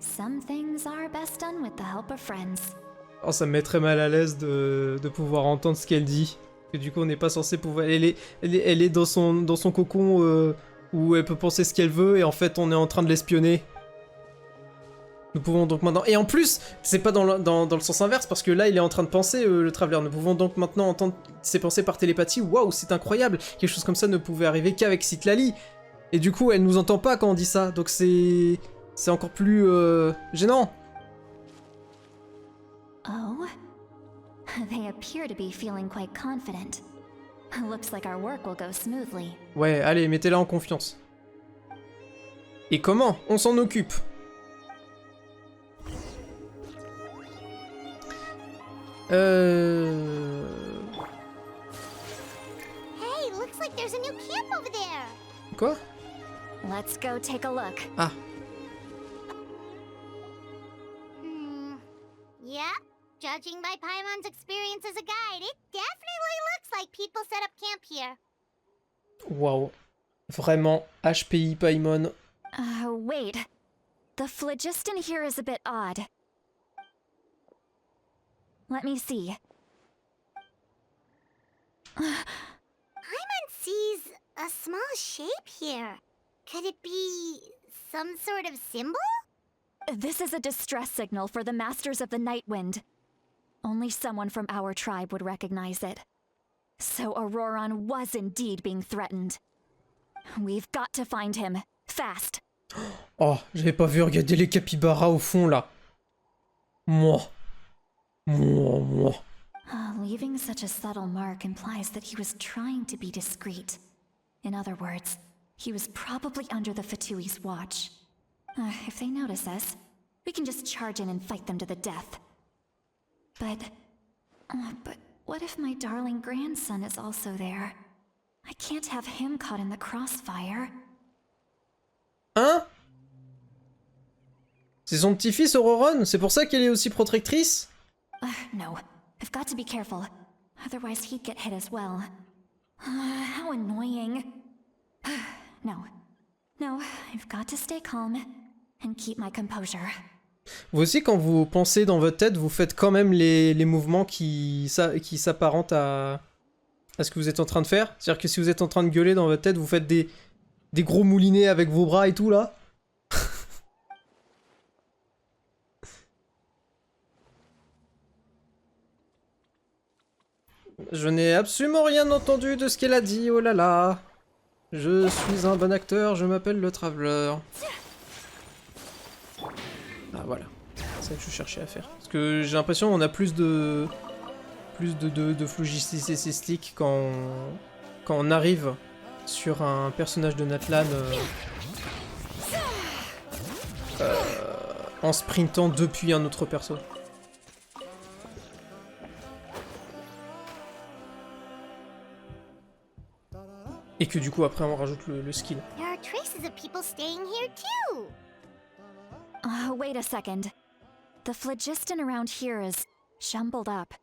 Some things are best done with the help of friends. Oh, ça me met très mal à l'aise de pouvoir entendre ce qu'elle dit. Que du coup, on n'est pas censé pouvoir... Elle est dans son cocon où elle peut penser ce qu'elle veut, et en fait, on est en train de l'espionner. Nous pouvons donc maintenant... Et en plus, c'est pas dans le sens inverse, parce que là, il est en train de penser, le Traveler. Nous pouvons donc maintenant entendre ses pensées par télépathie. Waouh, c'est incroyable. Quelque chose comme ça ne pouvait arriver qu'avec Citlali. Et du coup, elle nous entend pas quand on dit ça. Donc c'est encore plus gênant. Oh? They appear to be feeling quite confident. Looks like our work will go smoothly. Ouais, allez, mettez-la en confiance. Et comment on s'en occupe? Hey, looks like there's a new camp over there. Quoi? Let's go take a look. Ah. Yep. Judging by Paimon's experience as a guide, it definitely looks like people set up camp here. Waouh. Vraiment, HPI Paimon. Wait. The phlogiston here is a bit odd. Let me see. Paimon sees a small shape here. Could it be some sort of symbol? This is a distress signal for the Masters of the Night Wind. Only someone from our tribe would recognize it. So Auroron was indeed being threatened. We've got to find him. Fast. Oh, j'avais pas vu, regardez les capybaras au fond, là. Moi. Leaving such a subtle mark implies that he was trying to be discreet. In other words, he was probably under the Fatui's watch. If they notice us, we can just charge in and fight them to the death. But what if my darling grandson is also there? I can't have him caught in the crossfire. Hein? C'est son petit-fils, Auroron? C'est pour ça qu'elle est aussi protectrice? No, I've got to be careful. Otherwise he'd get hit as well. How annoying. No, I've got to stay calm and keep my composure. Vous aussi, quand vous pensez dans votre tête, vous faites quand même les mouvements qui s'apparentent à ce que vous êtes en train de faire. C'est-à-dire que si vous êtes en train de gueuler dans votre tête, vous faites des gros moulinets avec vos bras et tout, là. Je n'ai absolument rien entendu de ce qu'elle a dit, oh là là. Je suis un bon acteur, je m'appelle le Traveler. Ah voilà, c'est ça que je cherchais à faire. Parce que j'ai l'impression qu'on a plus de phlogistique quand on arrive sur un personnage de Natlan en sprintant depuis un autre perso. Et que du coup après on rajoute le skill. There are traces of people staying here too. Wait a second. The phlogiston around here is jumbled up.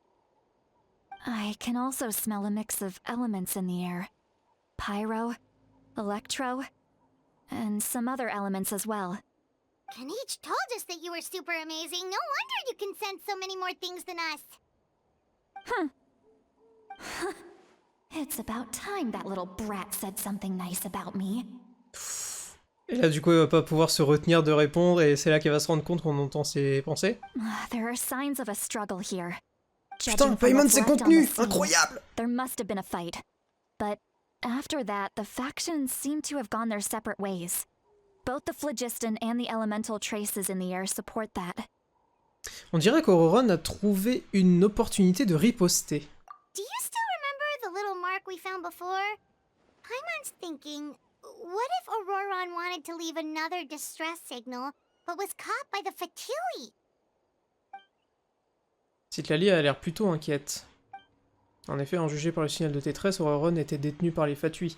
I can also smell a mix of elements in the air. Pyro, electro, and some other elements as well. Kanich told us that you were super amazing. No wonder you can sense so many more things than us. It's about time that little brat said something nice about me. Et là du coup elle va pas pouvoir se retenir de répondre et c'est là qu'elle va se rendre compte qu'on entend ses pensées. There are signs of a struggle here. Putain, Paimon s'est contenu! Incroyable! There must have been a fight. But after that, the factions seem to have gone their separate ways. Both the phlogiston and the elemental traces in the air support that. On dirait qu'Auroron a trouvé une opportunité de riposter. Do you still remember the little mark we found before? Paimon's thinking, what if Auroron wanted to leave another distress signal, but was caught by the Fatui? Citlali a l'air plutôt inquiète. En effet, en jugé par le signal de détresse, Auroron était détenu par les Fatui.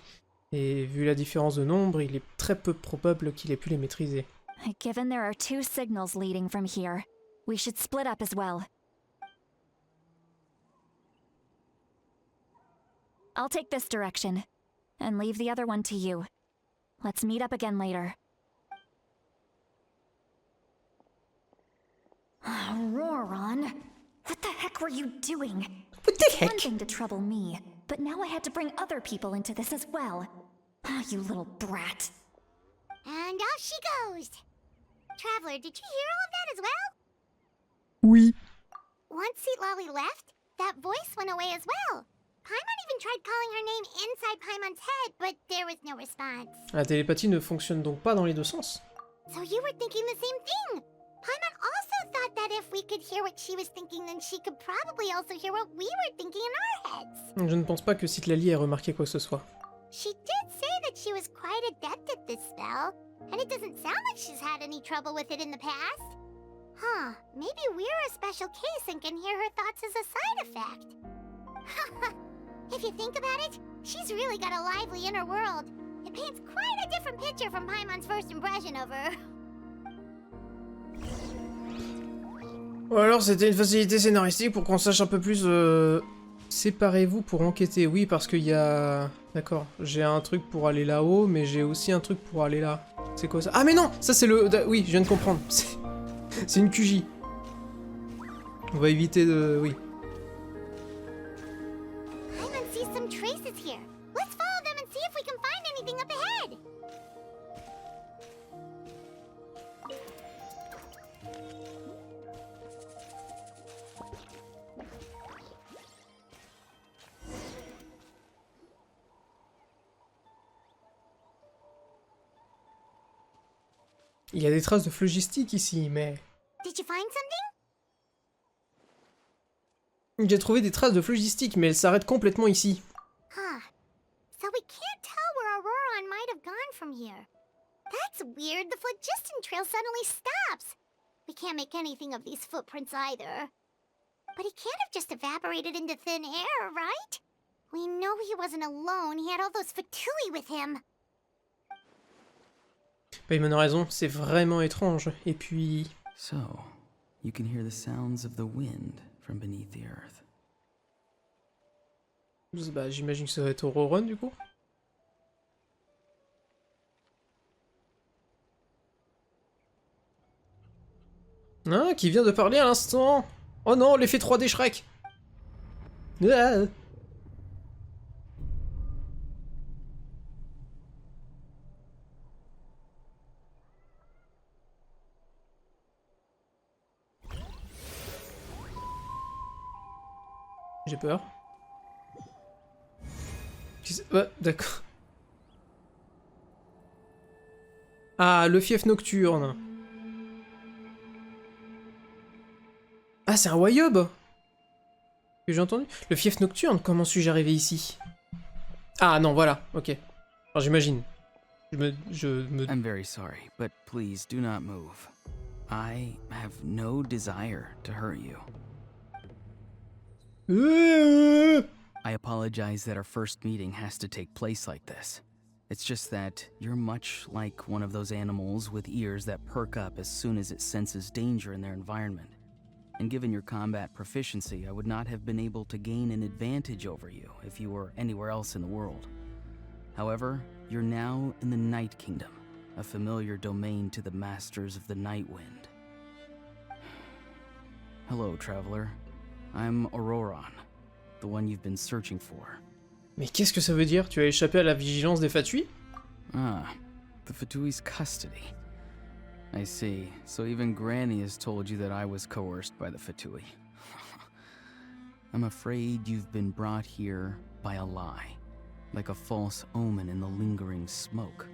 Et vu la différence de nombre, il est très peu probable qu'il ait pu les maîtriser. Given there are two signals leading from here, we should split up as well. I'll take this direction, and leave the other one to you. Let's meet up again later. Auroron, what the heck were you doing? What the It's one heck? thing to trouble me, but now I had to bring other people into this as well. You little brat. And off she goes. Traveler, did you hear all of that as well? Oui. Once Citlali left, that voice went away as well. Paimon even tried calling her name inside Paimon's head, but there was no response. La télépathie ne fonctionne donc pas dans les deux sens. So you were thinking the same thing. Paimon also thought that if we could hear what she was thinking, then she could probably also hear what we were thinking in our heads. Je ne pense pas que Citlali ait remarqué quoi que ce soit. She did say that she was quite adept at this spell, and it doesn't sound like she's had any trouble with it in the past. Huh, maybe we're a special case and can hear her thoughts as a side effect. If you think about it, she's really got a lively inner world. It paints quite a different picture from Paimon's first impression of her. Ou alors c'était une facilité scénaristique pour qu'on sache un peu plus... Séparez-vous pour enquêter. Oui, parce qu'il y a... D'accord, j'ai un truc pour aller là-haut, mais j'ai aussi un truc pour aller là. C'est quoi ça? Ah mais non! Ça c'est le... Oui, je viens de comprendre. C'est une QJ. On va éviter de... Oui. Paimon sees some traces here. Let's follow them and see if we can find anything up ahead. Il y a des traces de phlogistique ici, mais... Did you find something? J'ai trouvé des traces de phlogistique, mais elles s'arrêtent complètement ici. Huh. So we can't tell where Auroron might have gone from here. That's weird. The phlogiston trail suddenly stops. We can't make anything of these footprints either. But he can't have just evaporated into thin air, right? We know he wasn't alone. He had all those Fatui with him. Paimon a raison, c'est vraiment étrange. Et puis... So, you can hear the sounds of the wind from beneath the earth. Bah, j'imagine que ça va être Auroron, du coup. Hein, qui vient de parler à l'instant. Oh non, l'effet 3D Shrek. Ah. J'ai peur. Ouais, d'accord. Ah, le fief nocturne. Ah, c'est un Wayob que j'ai entendu. Le fief nocturne, comment suis-je arrivé ici? Ah non, voilà, ok. Alors j'imagine. I'm very sorry, but please do not move. I have no desire to hurt you. I apologize that our first meeting has to take place like this. It's just that you're much like one of those animals with ears that perk up as soon as it senses danger in their environment. And given your combat proficiency, I would not have been able to gain an advantage over you if you were anywhere else in the world. However, you're now in the Night Kingdom, a familiar domain to the masters of the Night Wind. Hello, traveler. I'm Auroron, the one you've been searching for. Mais qu'est-ce que ça veut dire? Tu as échappé à la vigilance des Fatui? Ah, the Fatui's custody. I see. So even Granny has told you that I was coerced by the Fatui. I'm afraid you've been brought here by a lie, like a false omen in the lingering smoke.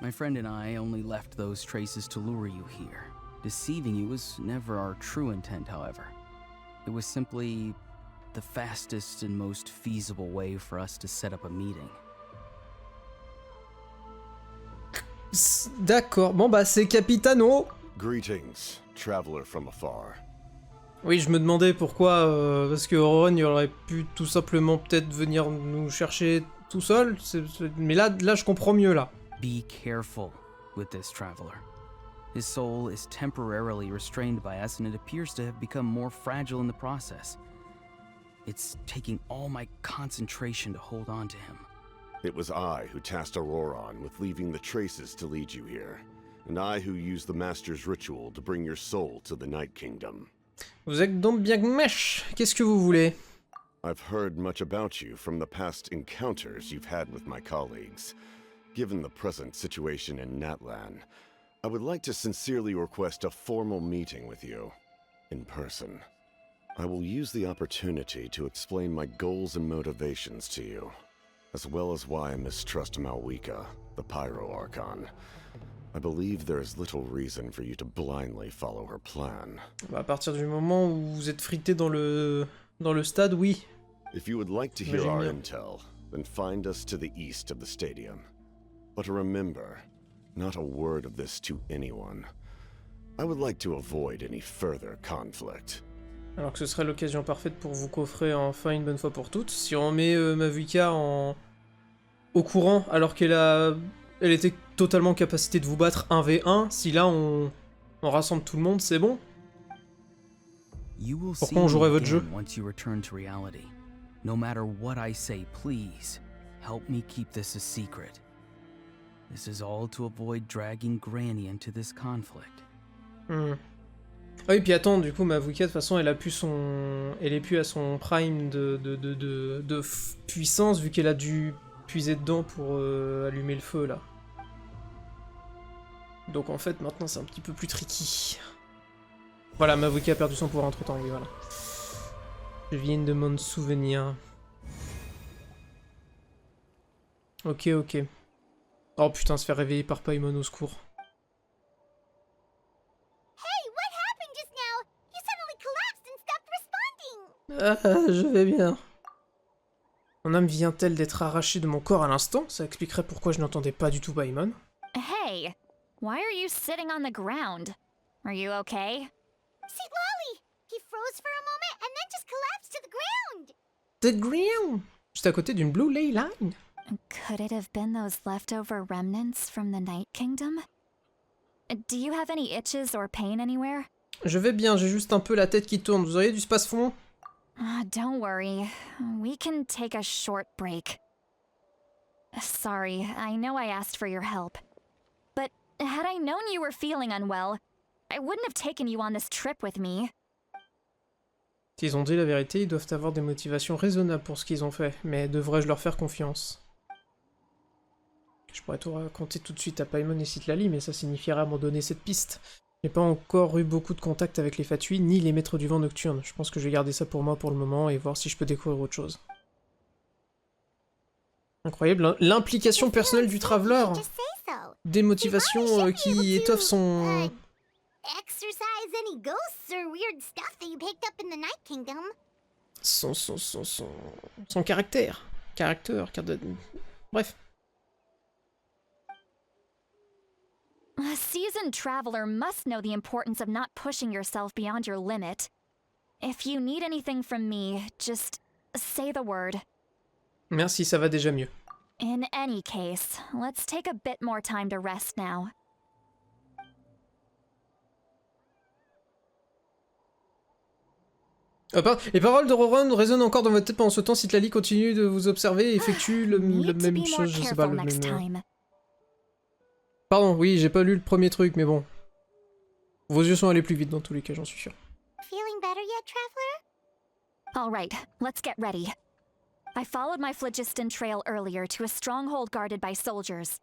My friend and I only left those traces to lure you here. Deceiving you was never our true intent, however. It was simply the fastest and most feasible way for us to set up a meeting. D'accord, bon bah c'est Capitano. Greetings, traveler from afar. Oui, je me demandais pourquoi, parce que Auroron il aurait pu tout simplement peut-être venir nous chercher tout seul, mais là je comprends mieux là. Be careful with this traveler. His soul is temporarily restrained by us and it appears to have become more fragile in the process. It's taking all my concentration to hold on to him. It was I who tasked Auroron with leaving the traces to lead you here, and I who used the Master's ritual to bring your soul to the Night Kingdom. Vous êtes donc bien mèche. Qu'est-ce que vous voulez? I've heard much about you from the past encounters you've had with my colleagues. Given the present situation in Natlan, I would like to sincerely request a formal meeting with you, in person. I will use the opportunity to explain my goals and motivations to you, as well as why I mistrust Malwika, the Pyro Archon. I believe there is little reason for you to blindly follow her plan. Bah, à partir du moment où vous êtes frité dans le stade, oui. If you would like to hear our intel, then find us to the east of the stadium. But remember, not a word of this to anyone. I would like to avoid any further conflict. Alors que ce serait l'occasion parfaite pour vous coffrer enfin une bonne fois pour toutes. Si on met Mavuika au courant alors elle était totalement en capacité de vous battre 1v1, si là on rassemble tout le monde, c'est bon. Pourquoi on jouerait votre jeu? No matter what I say, please help me keep this a secret. This is all to avoid dragging Granny into this conflict. Ah oui, puis attends, du coup, Mavuika, de toute façon, elle est plus à son prime de puissance, vu qu'elle a dû puiser dedans pour allumer le feu, là. Donc en fait, maintenant, c'est un petit peu plus tricky. Voilà, Mavuika a perdu son pouvoir entre-temps, oui, voilà. Je viens de m'en souvenir. Ok, ok. Oh putain, se faire réveiller par Paimon, au secours. Ah, je vais bien. Mon âme vient-elle d'être arrachée de mon corps à l'instant? Ça expliquerait pourquoi je n'entendais pas du tout Paimon. Hey, why are you sitting on the ground? Are you okay? See Lolly! He froze for a moment and then just collapsed to the ground! The ground! Juste à côté d'une blue ley line. Could it have been those leftover remnants from the Night Kingdom? Do you have any itches or pain anywhere? Je vais bien, j'ai juste un peu la tête qui tourne. Vous auriez du space-fond? Don't worry. We can take a short break. Sorry, I know I asked for your help. But had I known you were feeling unwell, I wouldn't have taken you on this trip with me. S'ils ont dit la vérité, ils doivent avoir des motivations raisonnables pour ce qu'ils ont fait, mais devrais-je leur faire confiance? Je pourrais tout raconter tout de suite à Paimon et Citlali, mais ça signifierait abandonner cette piste. J'ai pas encore eu beaucoup de contact avec les Fatui, ni les maîtres du vent nocturne. Je pense que je vais garder ça pour moi pour le moment et voir si je peux découvrir autre chose. Incroyable, l'implication personnelle du Traveler. Des motivations qui étoffent son... Exercise any ghosts or weird stuff that you picked up in the Night Kingdom. Son caractère. Bref. A seasoned traveler must know the importance of not pushing yourself beyond your limit. If you need anything from me, just say the word. Merci, ça va déjà mieux. In any case, let's take a bit more time to rest now. Les paroles de Roran résonnent encore dans votre tête pendant ce temps. Citlali continue de vous observer et effectue la même chose, je sais pas, le même... Pardon, oui, j'ai pas lu le premier truc, mais bon. Vos yeux sont allés plus vite dans tous les cas, j'en suis sûr. Feeling better yet, traveler? All right, let's get ready. I followed my phlogiston trail earlier to a stronghold guarded by soldiers.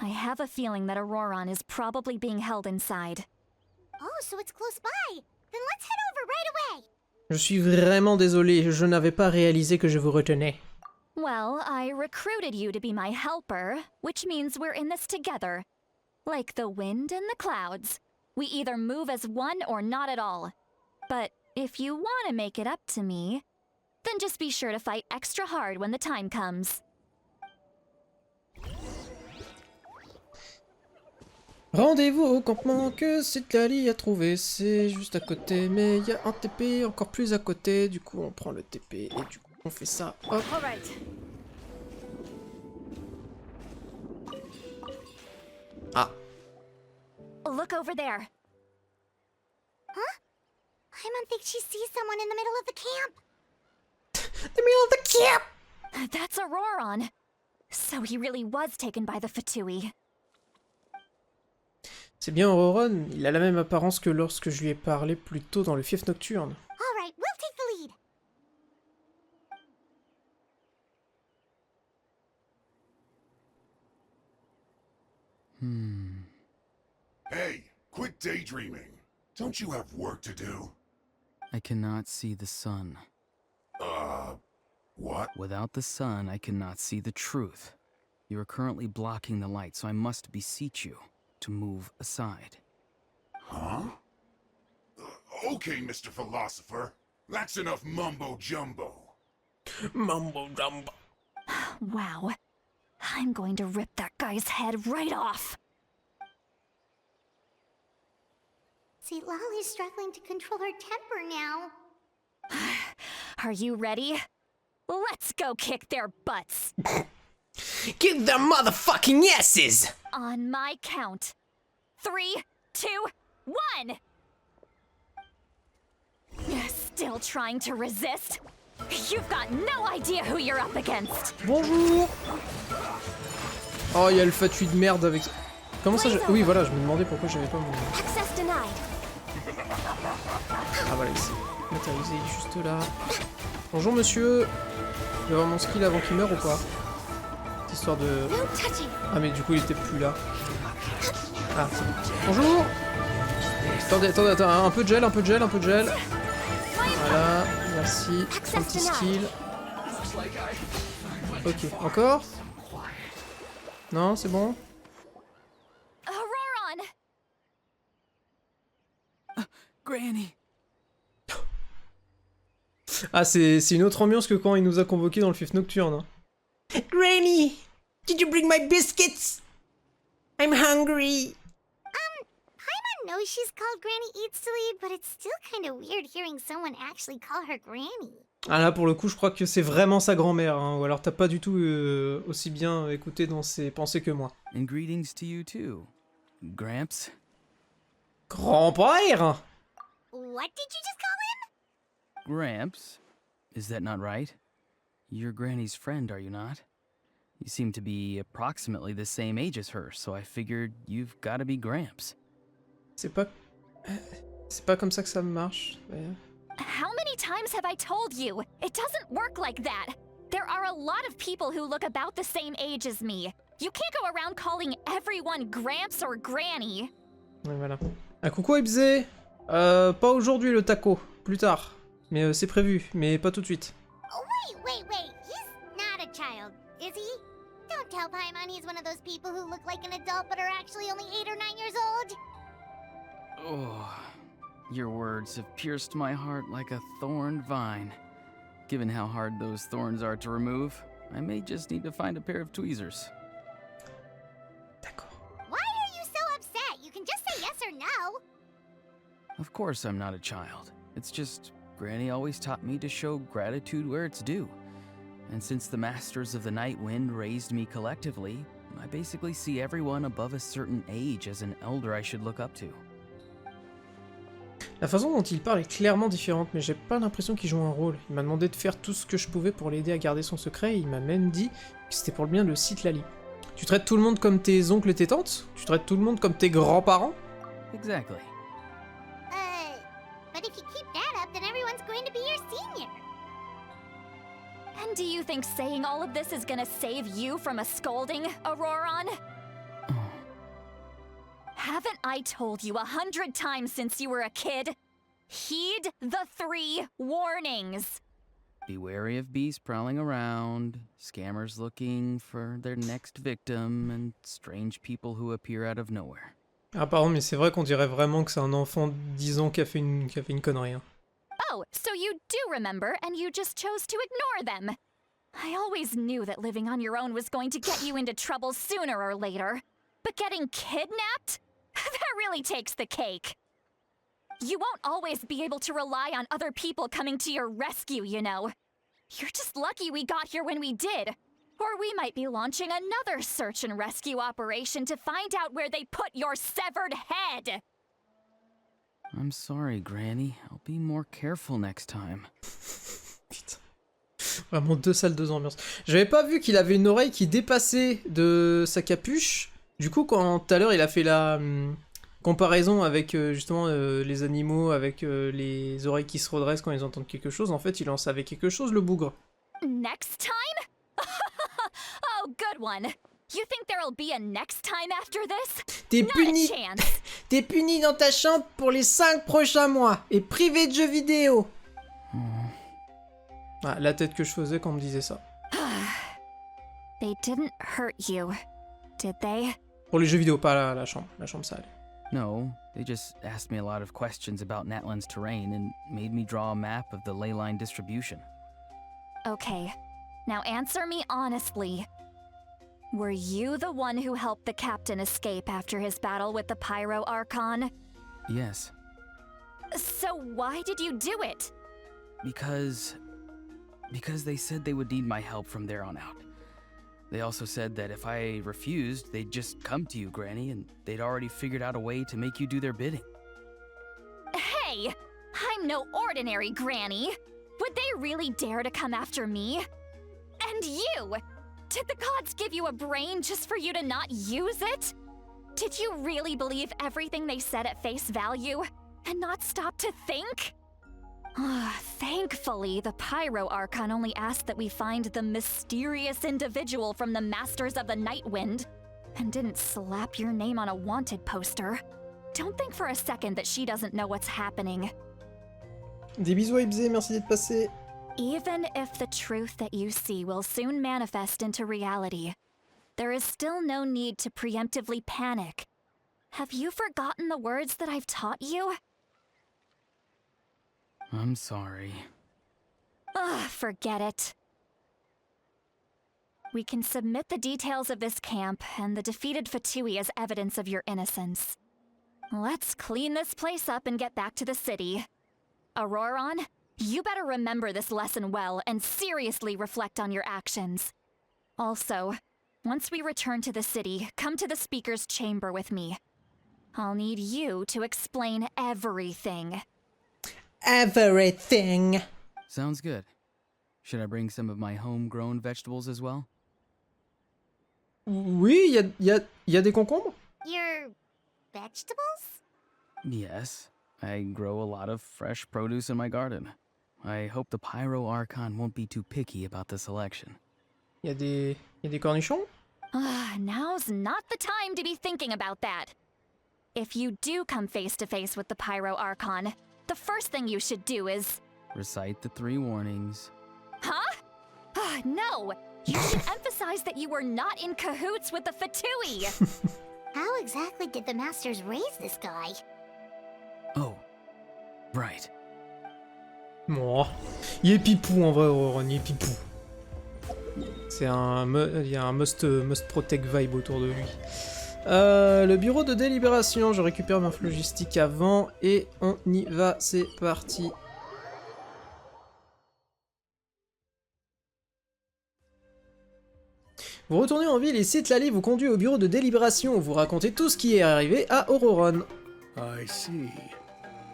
I have a feeling that Auroron is probably being held inside. Oh, so it's close by. Then let's head over right away. Je suis vraiment désolé, je n'avais pas réalisé que je vous retenais. Well, I recruited you to be my helper, which means we're in this together. Like the wind and the clouds. We either move as one or not at all. But if you want to make it up to me, then just be sure to fight extra hard when the time comes. Rendez-vous au campement que Citlali a trouvé. C'est juste à côté, mais il y a un TP encore plus à côté. Du coup, on prend le TP et du coup, on fait ça. Hop. Ah. Look over there. Huh? Paimon thinks she sees someone in the middle of the camp. The middle of the camp! That's Auroron. So he really was taken by the Fatui. C'est bien Auroron, il a la même apparence que lorsque je lui ai parlé plus tôt dans le fief nocturne. All right, we'll take the lead. Hey, quit daydreaming. Don't you have work to do? I cannot see the sun. What? Without the sun, I cannot see the truth. You are currently blocking the light, so I must beseech you to move aside. Huh? Okay, Mr. Philosopher. That's enough mumbo-jumbo. Mumbo jumbo. Wow. I'm going to rip that guy's head right off. See, Lolly's struggling to control her temper now. Are you ready? Let's go kick their butts. Kick their motherfucking asses! On my count. 3, 2, 1! Still trying to resist? You've got no idea who you're up against. Bonjour! Oh, il y a le fatui de merde avec... Comment ça, Oui, voilà, je me demandais pourquoi j'avais pas mon... Access denied. Ah voilà, ici. Matérialisé, il est juste là. Bonjour monsieur. Je vais avoir mon skill avant qu'il meure ou pas? Cette histoire de... Ah mais du coup il était plus là. Ah, c'est bon. Bonjour. Attendez, un peu de gel. Voilà, merci. Un petit skill. Ok, encore? Non, c'est bon? Auroron! Granny! Ah, c'est une autre ambiance que quand il nous a convoqués dans le Fifth Nocturne. Hein. Granny! Did you bring my biscuits? I'm hungry! Paimon knows she's called Granny Eats to Lead, but it's still kind of weird hearing someone actually call her Granny. Ah là, pour le coup, je crois que c'est vraiment sa grand-mère, hein, ou alors t'as pas du tout aussi bien écouté dans ses pensées que moi. And greetings to you too, Gramps. Grand-père! What did you just call him? Gramps? Is that not right? You're Granny's friend, are you not? You seem to be approximately the same age as her, so I figured you've got to be Gramps. C'est pas comme ça que ça marche. Ouais. How many times have I told you? It doesn't work like that. There are a lot of people who look about the same age as me. You can't go around calling everyone Gramps or Granny. Ouais, voilà. Ah, coucou Ibzé. Pas aujourd'hui le taco, plus tard. Mais c'est prévu, mais pas tout de suite. Oh, wait. He's not a child, is he? Don't tell Paimon he's one of those people who look like an adult but are actually only 8 or 9 years old. Oh, your words have pierced my heart like a thorned vine. Given how hard those thorns are to remove, I may just need to find a pair of tweezers. D'accord. Why are you so upset? You can just say yes or no. Of course I'm not a child. It's just Granny always taught me to show gratitude where it's due. And since the Masters of the Night Wind raised me collectively, I basically see everyone above a certain age as an elder I should look up to. La façon dont il parle est clairement différente, mais j'ai pas l'impression qu'il joue un rôle. Il m'a demandé de faire tout ce que je pouvais pour l'aider à garder son secret, et il m'a même dit que c'était pour le bien de Citlali. Tu traites tout le monde comme tes oncles et tes tantes? Tu traites tout le monde comme tes grands-parents? Exactly. But if you keep that up, then everyone's going to be your senior. And do you think saying all of this is gonna save you from a scolding, Auroron? Haven't I told you 100 times since you were a kid? Heed the 3 warnings. Be wary of beasts prowling around, scammers looking for their next victim, and strange people who appear out of nowhere. Ah pardon, mais c'est vrai qu'on dirait vraiment que c'est un enfant de 10 ans qui a fait une connerie. Hein. Oh, so you do remember, and you just chose to ignore them. I always knew that living on your own was going to get you into trouble sooner or later. But getting kidnapped? That really takes the cake. You won't always be able to rely on other people coming to your rescue, you know. You're just lucky we got here when we did. Or we might be launching another search and rescue operation to find out where they put your severed head. I'm sorry, Granny. I'll be more careful next time. Putain. Vraiment 2 salles, 2 ambiances. J'avais pas vu qu'il avait une oreille qui dépassait de sa capuche. Du coup, quand tout à l'heure il a fait la comparaison avec justement les animaux, avec les oreilles qui se redressent quand ils entendent quelque chose, en fait il en savait quelque chose, le bougre. Next time? Oh, good one. You think there'll be a next time after this? T'es Not puni. a chance. T'es puni dans ta chambre pour les 5 prochains mois et privé de jeux vidéo. Ah, la tête que je faisais quand on me disait ça. They didn't hurt you, did they? Pour les jeux vidéo, pas la chambre. La chambre, ça allait. No, they just asked me a lot of questions about Natlan's terrain and made me draw a map of the ley line distribution. Okay, now answer me honestly. Were you the one who helped the captain escape after his battle with the Pyro Archon? Yes. So why did you do it? Because they said they would need my help from there on out. They also said that if I refused, they'd just come to you, Granny, and they'd already figured out a way to make you do their bidding. Hey, I'm no ordinary Granny. Would they really dare to come after me? And you! Did the gods give you a brain just for you to not use it? Did you really believe everything they said at face value and not stop to think? Thankfully, the Pyro Archon only asked that we find the mysterious individual from the Masters of the Night Wind, and didn't slap your name on a wanted poster. Don't think for a second that she doesn't know what's happening. Des bisous à Ibzé, merci d'être passé. Even if the truth that you see will soon manifest into reality, there is still no need to preemptively panic. Have you forgotten the words that I've taught you? I'm sorry. Ugh, forget it. We can submit the details of this camp and the defeated Fatui as evidence of your innocence. Let's clean this place up and get back to the city. Auroron, you better remember this lesson well and seriously reflect on your actions. Also, once we return to the city, come to the speaker's chamber with me. I'll need you to explain everything. Everything. Sounds good. Should I bring some of my homegrown vegetables as well? Oui, y a des concombres? Your vegetables? Yes. I grow a lot of fresh produce in my garden. I hope the Pyro Archon won't be too picky about the selection. Y a des cornichons? Now's not the time to be thinking about that. If you do come face to face with the Pyro Archon, the first thing you should do is... Recite the 3 warnings. Huh? No! You should emphasize that you were not in cahoots with the Fatui! How exactly did the masters raise this guy? Oh, right. Oh, il est pipou en vrai, Auroron, il est pipou. Il y a un must protect vibe autour de lui. Le bureau de délibération, je récupère ma logistique avant et on y va, c'est parti. Vous retournez en ville et Citlali vous conduit au bureau de délibération où vous racontez tout ce qui est arrivé à Auroron. I see.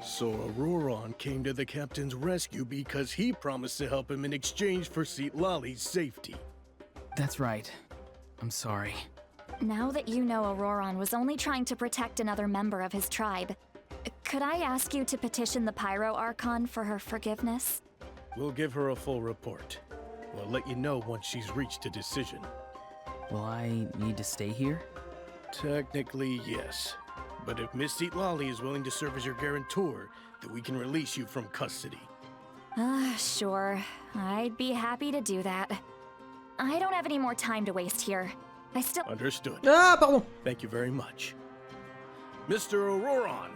So Auroron came to the captain's rescue because he promised to help him in exchange for Citlali's safety. That's right. I'm sorry. Now that you know Auroron was only trying to protect another member of his tribe, could I ask you to petition the Pyro Archon for her forgiveness? We'll give her a full report. We'll let you know once she's reached a decision. Will I need to stay here? Technically, yes. But if Miss Citlali is willing to serve as your guarantor, then we can release you from custody. Sure. I'd be happy to do that. I don't have any more time to waste here. I still... Understood. Ah, pardon. Thank you very much. Mr. Auroron,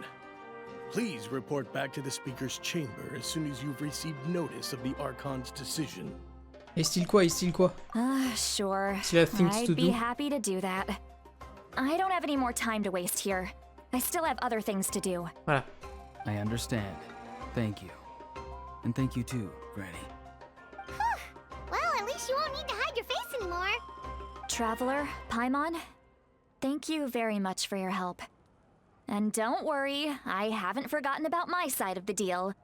please report back to the Speaker's chamber as soon as you've received notice of the Archon's decision. Et style quoi? Sure. S'il a things to I'd be do. happy to do that. I don't have any more time to waste here. I still have other things to do. Voilà. I understand. Thank you. And thank you too, Granny. Well, at least you won't need to hide your face anymore. Traveler, Paimon, thank you very much for your help. And don't worry, I haven't forgotten about my side of the deal.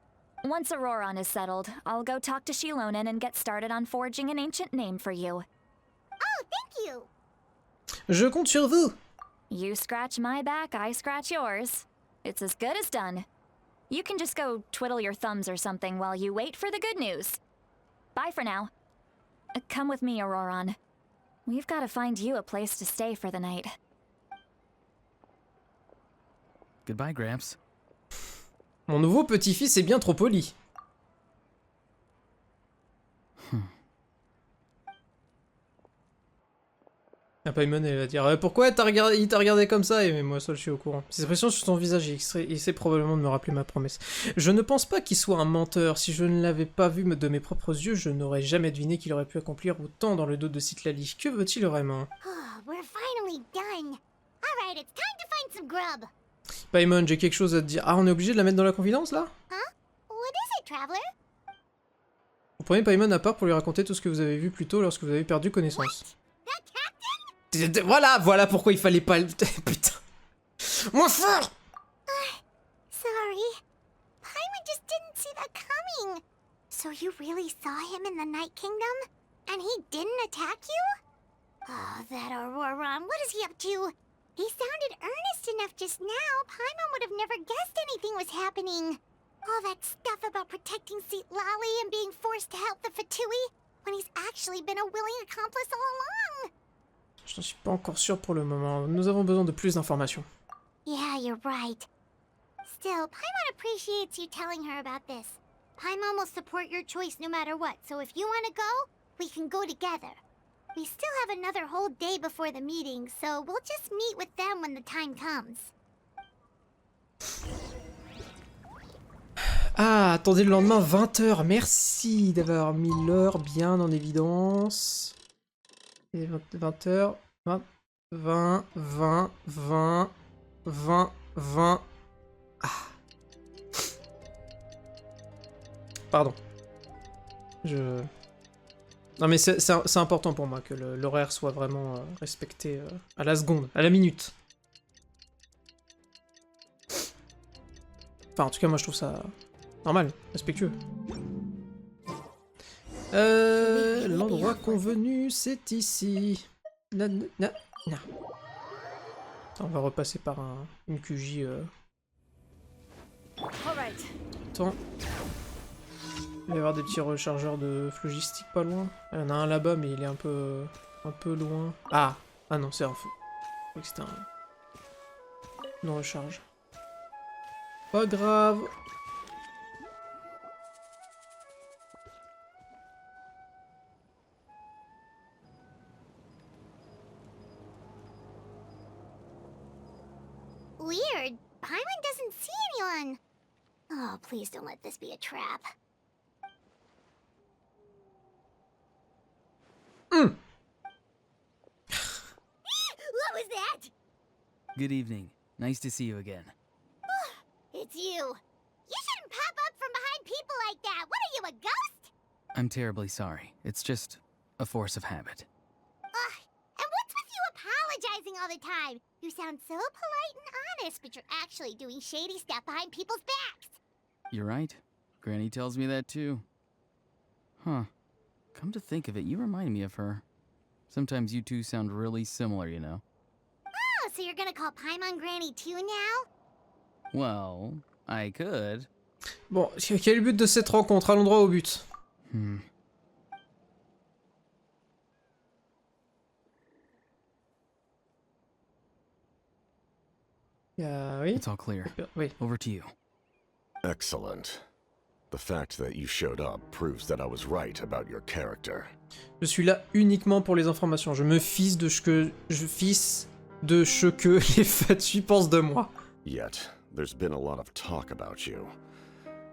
Once Auroron is settled, I'll go talk to Shilonen and get started on forging an ancient name for you. Oh, thank you. Je compte sur vous. You scratch my back, I scratch yours. It's as good as done. You can just go twiddle your thumbs or something while you wait for the good news. Bye for now. Come with me, Auroron. We've got to find you a place to stay for the night. Goodbye, Gramps. Mon nouveau petit-fils est bien trop poli. Ah, Paimon, elle va dire pourquoi il t'a regardé comme ça? Et moi seul je suis au courant. Ces expressions sur son visage, il essaie probablement de me rappeler ma promesse. Je ne pense pas qu'il soit un menteur. Si je ne l'avais pas vu de mes propres yeux, je n'aurais jamais deviné qu'il aurait pu accomplir autant dans le dos de Citlali. Que veut-il vraiment? Oh, we're finally done. All right, it's time to find some grub. Paimon, j'ai quelque chose à te dire. Ah, on est obligé de la mettre dans la confidence là? Huh? What is it, Traveler? Vous prenez Paimon à part pour lui raconter tout ce que vous avez vu plus tôt lorsque vous avez perdu connaissance. That captain? Voilà pourquoi il fallait pas le... Putain. Mon frère! Sorry. Paimon just didn't see that coming. So you really saw him in the Night Kingdom? And he didn't attack you? Oh, that Auroron, what is he up to? He sounded earnest enough just now. Paimon would have never guessed anything was happening. All that stuff about protecting Citlali and being forced to help the Fatui, when he's actually been a willing accomplice all along. Je n'en suis pas encore sûr pour le moment. Nous avons besoin de plus d'informations. Yeah, you're right. Still, Paimon appreciates you telling her about this. Paimon will support your choice no matter what, so if you want to go, we can go together. We still have another whole day before the meeting, so we'll just meet with them when the time comes. Ah, attendez le lendemain, 20h. Merci d'avoir mis l'heure bien en évidence. Et 20h, 20, 20, 20, 20, 20, 20. Ah. Pardon. Non mais c'est important pour moi que l'horaire soit vraiment respecté à la seconde, à la minute. Enfin, en tout cas, moi je trouve ça normal, respectueux. L'endroit convenu, c'est ici. Attends, on va repasser par une QJ. Attends. Il va y avoir des petits rechargeurs de phlogistique pas loin. Il y en a un là-bas, mais il est un peu loin. Ah non, c'est un feu. Je crois que c'était une recharge. Pas grave. Weird. Paimon doesn't see anyone. Oh, please don't let this be a trap. What was that? Good evening. Nice to see you again. It's you. You shouldn't pop up from behind people like that. What are you, a ghost? I'm terribly sorry. It's just a force of habit. And what's with you apologizing all the time? You sound so polite and honest, but you're actually doing shady stuff behind people's backs. You're right. Granny tells me that too. Huh. Come to think of it, you remind me of her. Sometimes you two sound really similar, you know. Oh, so you're gonna call Paimon Granny too now? Well, I could. Bon, quel est le but de cette rencontre? Allons droit au but. Oui. It's all clear. Oui. Over to you. Excellent. The fact that you showed up proves that I was right about your character. Je suis là uniquement pour les informations. Je me fiche de ce que les Fatui pensent de moi. Yet, there's been a lot of talk about you.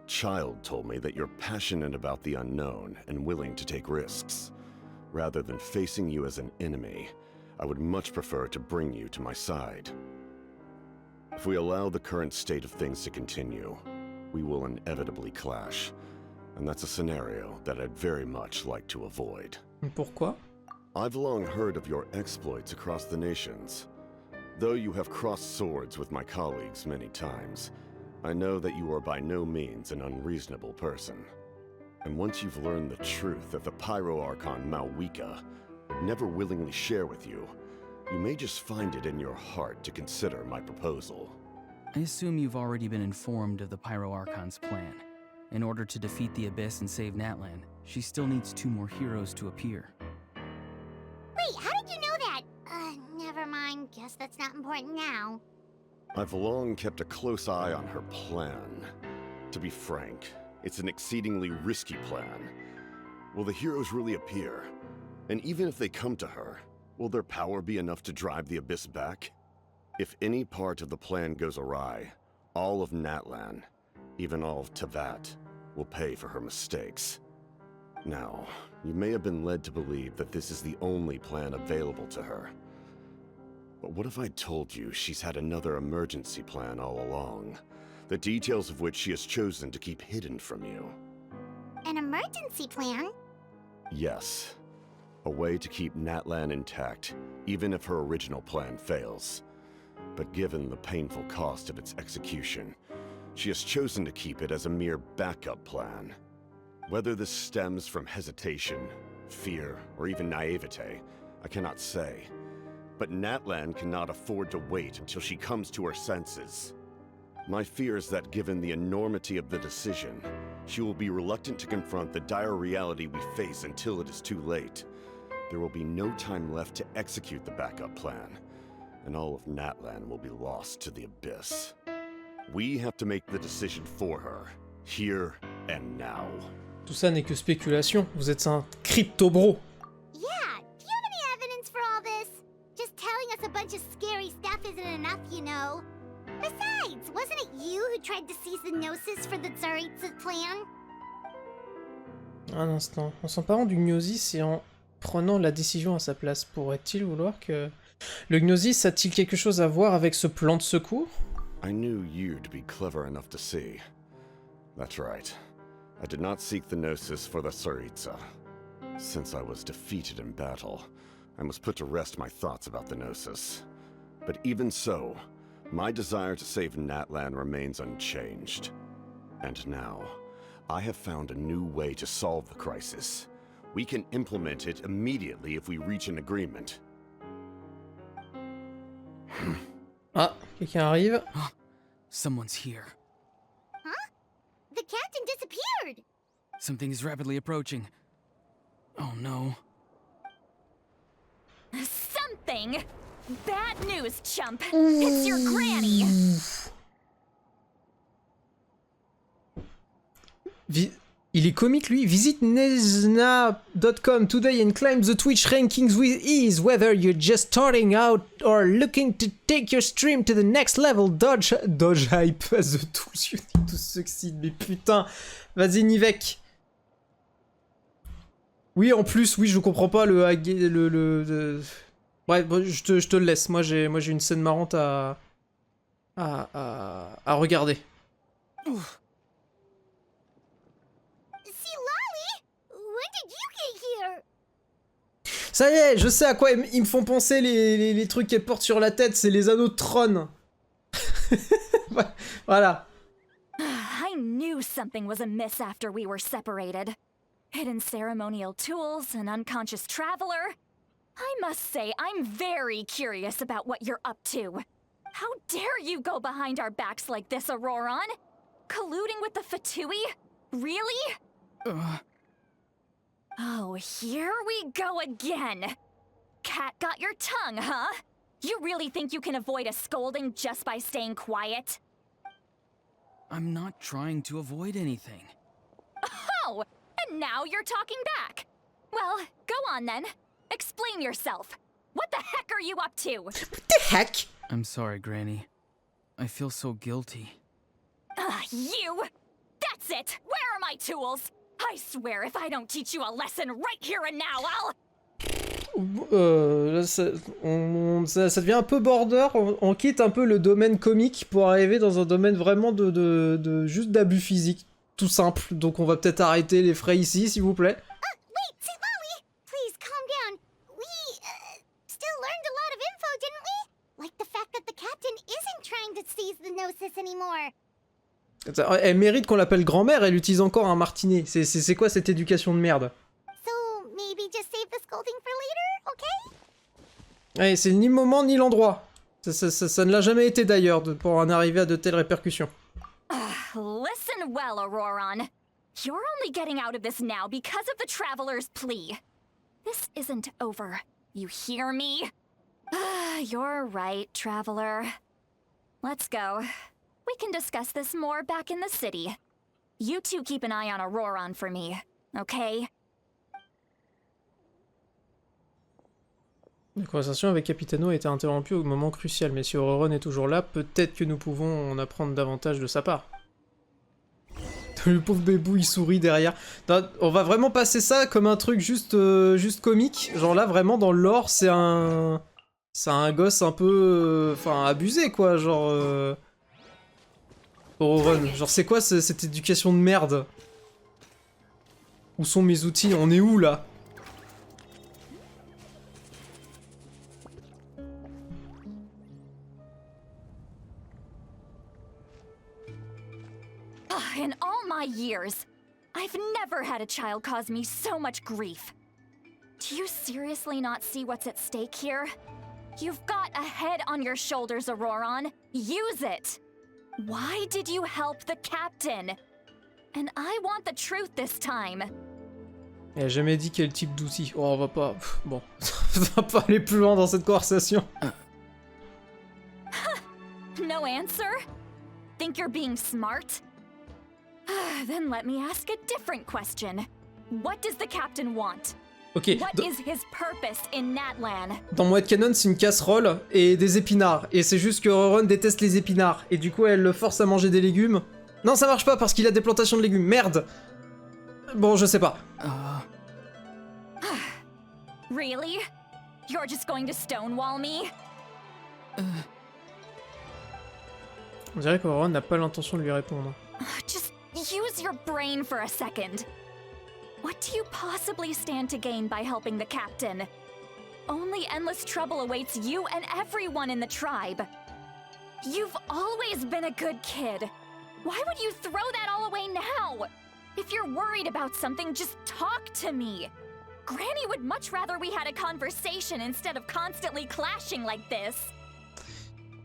Child told me that you're passionate about the unknown and willing to take risks. Rather than facing you as an enemy, I would much prefer to bring you to my side. If we allow the current state of things to continue, we will inevitably clash, and that's a scenario that I'd very much like to avoid. Pourquoi? I've long heard of your exploits across the nations. Though you have crossed swords with my colleagues many times, I know that you are by no means an unreasonable person. And once you've learned the truth that the Pyro Archon Malwika would never willingly share with you, you may just find it in your heart to consider my proposal. I assume you've already been informed of the Pyro Archon's plan. In order to defeat the Abyss and save Natlan, she still needs 2 more heroes to appear. Wait, how did you know that? Never mind. Guess that's not important now. I've long kept a close eye on her plan. To be frank, it's an exceedingly risky plan. Will the heroes really appear? And even if they come to her, will their power be enough to drive the Abyss back? If any part of the plan goes awry, all of Natlan, even all of Tevat, will pay for her mistakes. Now, you may have been led to believe that this is the only plan available to her. But what if I told you she's had another emergency plan all along, the details of which she has chosen to keep hidden from you? An emergency plan? Yes. A way to keep Natlan intact, even if her original plan fails. But given the painful cost of its execution, she has chosen to keep it as a mere backup plan. Whether this stems from hesitation, fear, or even naivete, I cannot say. But Natlan cannot afford to wait until she comes to her senses. My fear is that given the enormity of the decision, she will be reluctant to confront the dire reality we face until it is too late. There will be no time left to execute the backup plan, and all of Natlan will be lost to the Abyss. We have to make the decision for her, here and now. Tout ça n'est que spéculation. Vous êtes un crypto-bro. Yeah, do you have any evidence for all this? Just telling us a bunch of scary stuff isn't enough, you know. Besides, Besides, wasn't it you who tried to seize the Gnosis for the Tsaritsa plan? Un instant. En s'emparant du Gnosis et en prenant la décision à sa place, pourrait-il vouloir que... Le Gnosis a-t-il quelque chose à voir avec ce plan de secours? I knew you to be clever enough to see. That's right. I did not seek the Gnosis for the Tsaritsa. Since I was defeated in battle, I must put to rest my thoughts about the Gnosis. But even so, my desire to save Natlan remains unchanged. And now, I have found a new way to solve the crisis. We can implement it immediately if we reach an agreement. Ah, quelqu'un arrive. Someone's here. Huh? The captain disappeared! Something is rapidly approaching. Oh no. Something? Bad news, chump. It's your granny. Il est comique lui. Visite nezna.com today and climb the Twitch rankings with ease. Whether you're just starting out or looking to take your stream to the next level, dodge hype as the tools you need to succeed. Mais putain, vas-y Nivek. Oui, en plus, oui, je comprends pas Bref, je te le laisse. Moi, j'ai une scène marrante à regarder. Ça y est, je sais à quoi ils me font penser les trucs qu'elle porte sur la tête, c'est les anneaux de trône. Voilà. I knew something was amiss after we were separated. Hidden ceremonial tools, an unconscious traveler. I must say, I'm very curious about what you're up to. How dare you go behind our backs like this, Auroron? Colluding with the Fatui? Really? Oh, here we go again. Cat got your tongue, huh? You really think you can avoid a scolding just by staying quiet? I'm not trying to avoid anything. Oh, and now you're talking back. Well, go on then. Explain yourself. What the heck are you up to? What the heck? I'm sorry, Granny. I feel so guilty. You! That's it! Where are my tools? I swear if I don't teach you a lesson right here and now, I'll... Là, ça devient un peu border, on quitte un peu le domaine comique pour arriver dans un domaine vraiment de juste d'abus physique, tout simple. Donc on va peut-être arrêter les frais ici, s'il vous plaît. Wait, Lolly! Please, calm down. We, still learned a lot of info, didn't we? Like the fact that the captain isn't trying to seize the Gnosis anymore. Elle mérite qu'on l'appelle grand-mère, elle utilise encore un martinet. C'est quoi cette éducation de merde? So, maybe just save the scolding for later, okay? Ouais, c'est ni le moment ni l'endroit. Ça ne l'a jamais été d'ailleurs, pour en arriver à de telles répercussions. Listen well, Auroron. You're only getting out of this now because of the Traveler's plea. This isn't over. You hear me? You're right, Traveler. Let's go. We can discuss this more back in the city. You two keep an eye on Auroron for me, okay? La conversation avec Capitano a été interrompue au moment crucial, mais si Auroron est toujours là, peut-être que nous pouvons en apprendre davantage de sa part. Le pauvre bébou, il sourit derrière. Non, on va vraiment passer ça comme un truc juste comique. Genre là, vraiment, dans le lore, c'est un gosse un peu... Enfin, abusé, quoi, genre... Auroron. Genre, c'est quoi cette éducation de merde? Où sont mes outils? On est où, là? In all my years, I've never had a child cause me so much grief. Do you seriously not see what's at stake here? You've got a head on your shoulders, Auroron. Use it! Why did you help the captain? And I want the truth this time. Elle a jamais dit quel type d'outil. Oh, on va pas... Bon, on va pas aller plus loin dans cette conversation. No answer? Think you're being smart? Then let me ask a different question. What does the captain want? Ok, What is his purpose in Natlan? dans mon headcanon, c'est une casserole et des épinards. Et c'est juste que Ron déteste les épinards. Et du coup, elle le force à manger des légumes. Non, ça marche pas parce qu'il a des plantations de légumes. Merde. Bon, je sais pas. Really? You're just going to stonewall me? On dirait que Ron n'a pas l'intention de lui répondre. Just use your brain for a second. What do you possibly stand to gain by helping the captain? Only endless trouble awaits you and everyone in the tribe. You've always been a good kid. Why would you throw that all away now? If you're worried about something, just talk to me. Granny would much rather we had a conversation instead of constantly clashing like this.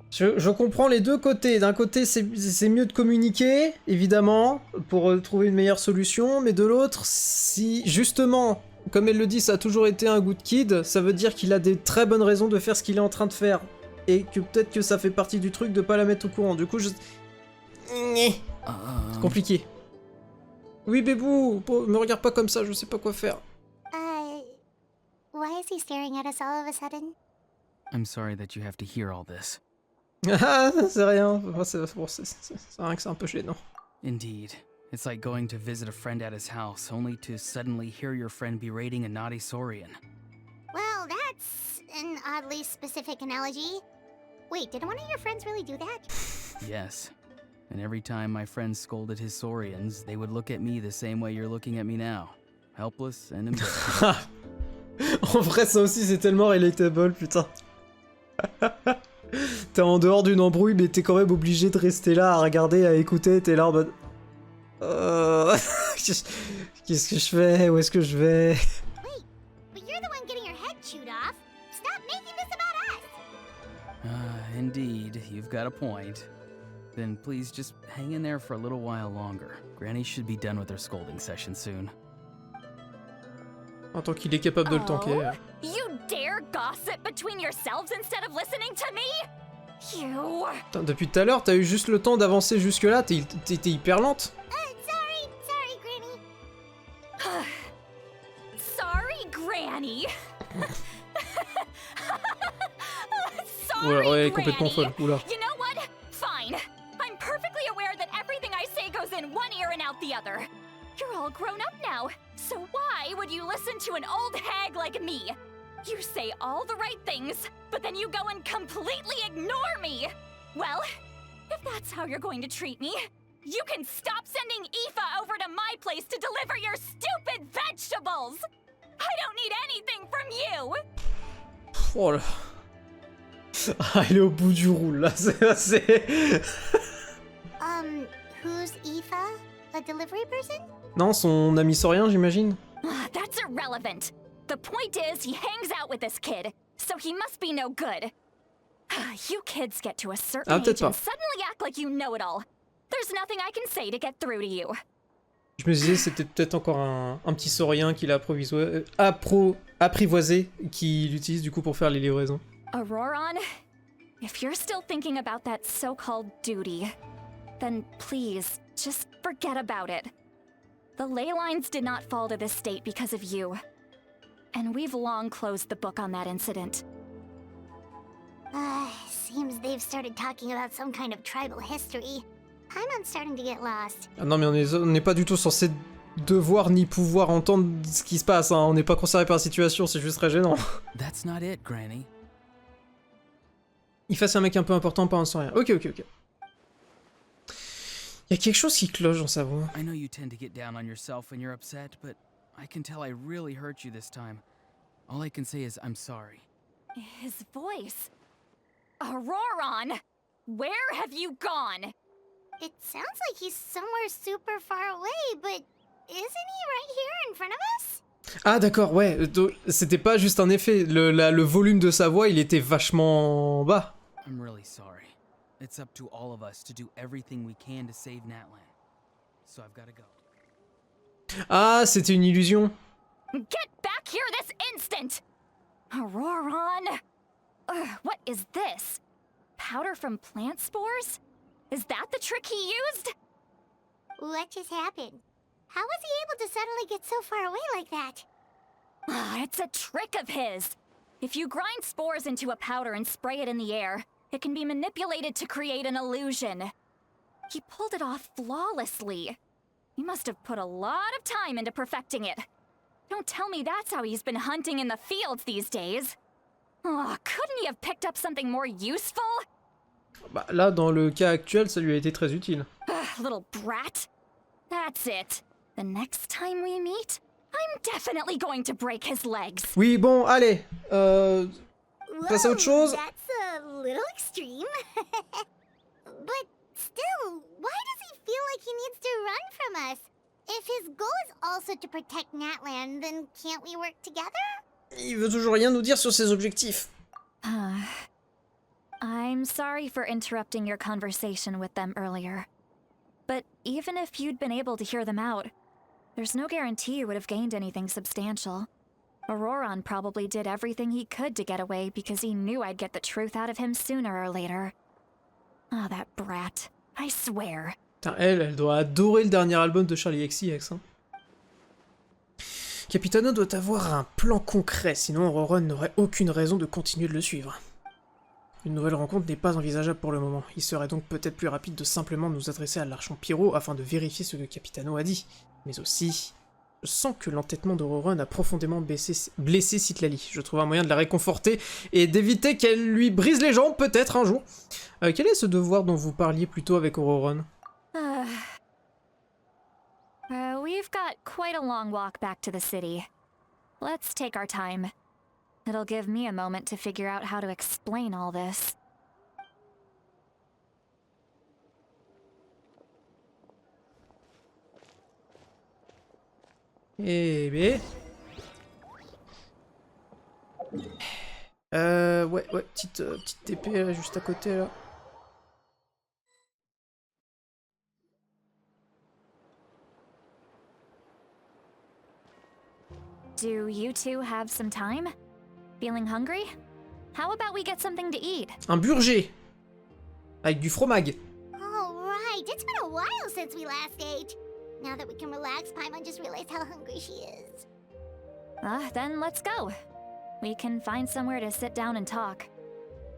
Je comprends les deux côtés. D'un côté, c'est mieux de communiquer, évidemment, pour trouver une meilleure solution, mais de l'autre, si justement, comme elle le dit, ça a toujours été un good kid, ça veut dire qu'il a des très bonnes raisons de faire ce qu'il est en train de faire. Et que peut-être que ça fait partie du truc de pas la mettre au courant. Du coup, c'est compliqué. Oui, bébou, me regarde pas comme ça, je sais pas quoi faire. Why is he staring at us all of a sudden? I'm sorry that you have to hear all this. Ah, c'est rien. C'est rien que c'est un peu gênant. Indeed. It's like going to visit a friend at his house, only to suddenly hear your friend berating a naughty Saurian. Well, that's an oddly specific analogy. Wait, did one of your friends really do that? Yes. And every time my friend scolded his Saurians, they would look at me the same way you're looking at me now. Helpless and embarrassed. En vrai, ça aussi, c'est tellement relatable, putain. T'es en dehors d'une embrouille, mais t'es quand même obligé de rester là à regarder, à écouter, t'es là en mode... Qu'est-ce que je fais? Où est-ce que je vais? Wait, but you're the one getting your head chewed off. Stop making this about us! Indeed, you've got a point. Then please just hang in there for a little while longer. Granny should be done with her scolding session soon. En tant qu'il est capable de le tanker. You dare gossip between yourselves instead of listening to me? You... Putain, depuis tout à l'heure, t'as eu juste le temps d'avancer jusque-là, t'es hyper lente. Sorry, Granny. Sorry, Granny. Oula, ouais, complètement folle. Oula. You know what? Fine. I'm perfectly aware that everything I say goes in one ear and out the other. You're all grown up now, so why would you listen to an old hag like me? You say all the right things, but then you go and completely ignore me! Well, if that's how you're going to treat me, you can stop sending Aoife over to my place to deliver your stupid vegetables! I don't need anything from you! Oh là. Ah, il est au bout du roule, là, c'est... Who's Aoife? A delivery person? Non, son ami saurien, j'imagine. That's irrelevant. The point is, he hangs out with this kid, so he must be no good. You kids get to a certain age and suddenly act like you know it all. There's nothing I can say to get through to you. Je me disais, c'était peut-être encore un petit saurien qu'il a apprivoisé, qui l'utilise du coup pour faire les livraisons. Auroron, if you're still thinking about that so-called duty, then please, just forget about it. The ley lines did not fall to this state because of you. And we've long closed the book on that incident. Seems they've started talking about some kind of tribal history. I'm starting to get lost. Ah non mais on n'est pas du tout censé devoir ni pouvoir entendre ce qui se passe, hein. On n'est pas concerné par la situation, c'est juste très gênant. That's not it, Granny. Il fasse un mec un peu important, pas un saurien. Ok. Il y a quelque chose qui cloche dans sa voix. I know you tend to get down on yourself when you're upset, but I can tell I really hurt you this time. All I can say is I'm sorry. His voice. Auroron! Where have you gone? It sounds like he's somewhere super far away, but isn't he right here in front of us? Ah d'accord, ouais, c'était pas juste un effet, le volume de sa voix, il était vachement bas. I'm really sorry. It's up to all of us to do everything we can to save Natlan. So I've gotta go. Ah, c'était une illusion. Get back here this instant! Auroron! What is this? Powder from plant spores? Is that the trick he used? What just happened? How was he able to suddenly get so far away like that? Ah, it's a trick of his. If you grind spores into a powder and spray it in the air, it can be manipulated to create an illusion. He pulled it off flawlessly. He must have put a lot of time into perfecting it. Don't tell me that's how he's been hunting in the fields these days. Oh, couldn't he have picked up something more useful? Bah, là, dans le cas actuel, ça lui a été très utile. Little brat. That's it. The next time we meet, I'm definitely going to break his legs. Oui, bon, allez. Passe à autre chose. That's a little extreme. But still, why does he feel like he needs to run from us? If his goal is also to protect Natland, then can't we work together? Il veut toujours rien nous dire sur ses objectifs. I'm sorry for interrupting your conversation with them earlier. But even if you'd been able to hear them out, there's no guarantee you would have gained anything substantial. Auroron probably did everything he could to get away because he knew I'd get the truth out of him sooner or later. Ah, that brat. I swear. Putain, elle doit adorer le dernier album de Charlie XCX. Hein. Capitano doit avoir un plan concret, sinon Auroron n'aurait aucune raison de continuer de le suivre. Une nouvelle rencontre n'est pas envisageable pour le moment. Il serait donc peut-être plus rapide de simplement nous adresser à l'Archon Pyro afin de vérifier ce que Capitano a dit. Mais aussi, je sens que l'entêtement d'Auroron a profondément blessé Citlali. Je trouve un moyen de la réconforter et d'éviter qu'elle lui brise les jambes, peut-être un jour. Quel est ce devoir dont vous parliez plus tôt avec Auroron? We've got quite a long walk back to the city. Let's take our time. It'll give me a moment to figure out how to explain all this. Eh bien... ouais, petite épée là, juste à côté là. Do you two have some time? Feeling hungry? How about we get something to eat? Un burger avec du fromage. Oh, right. It's been a while since we last ate. Now that we can relax, Paimon just realized how hungry she is. Then let's go. We can find somewhere to sit down and talk.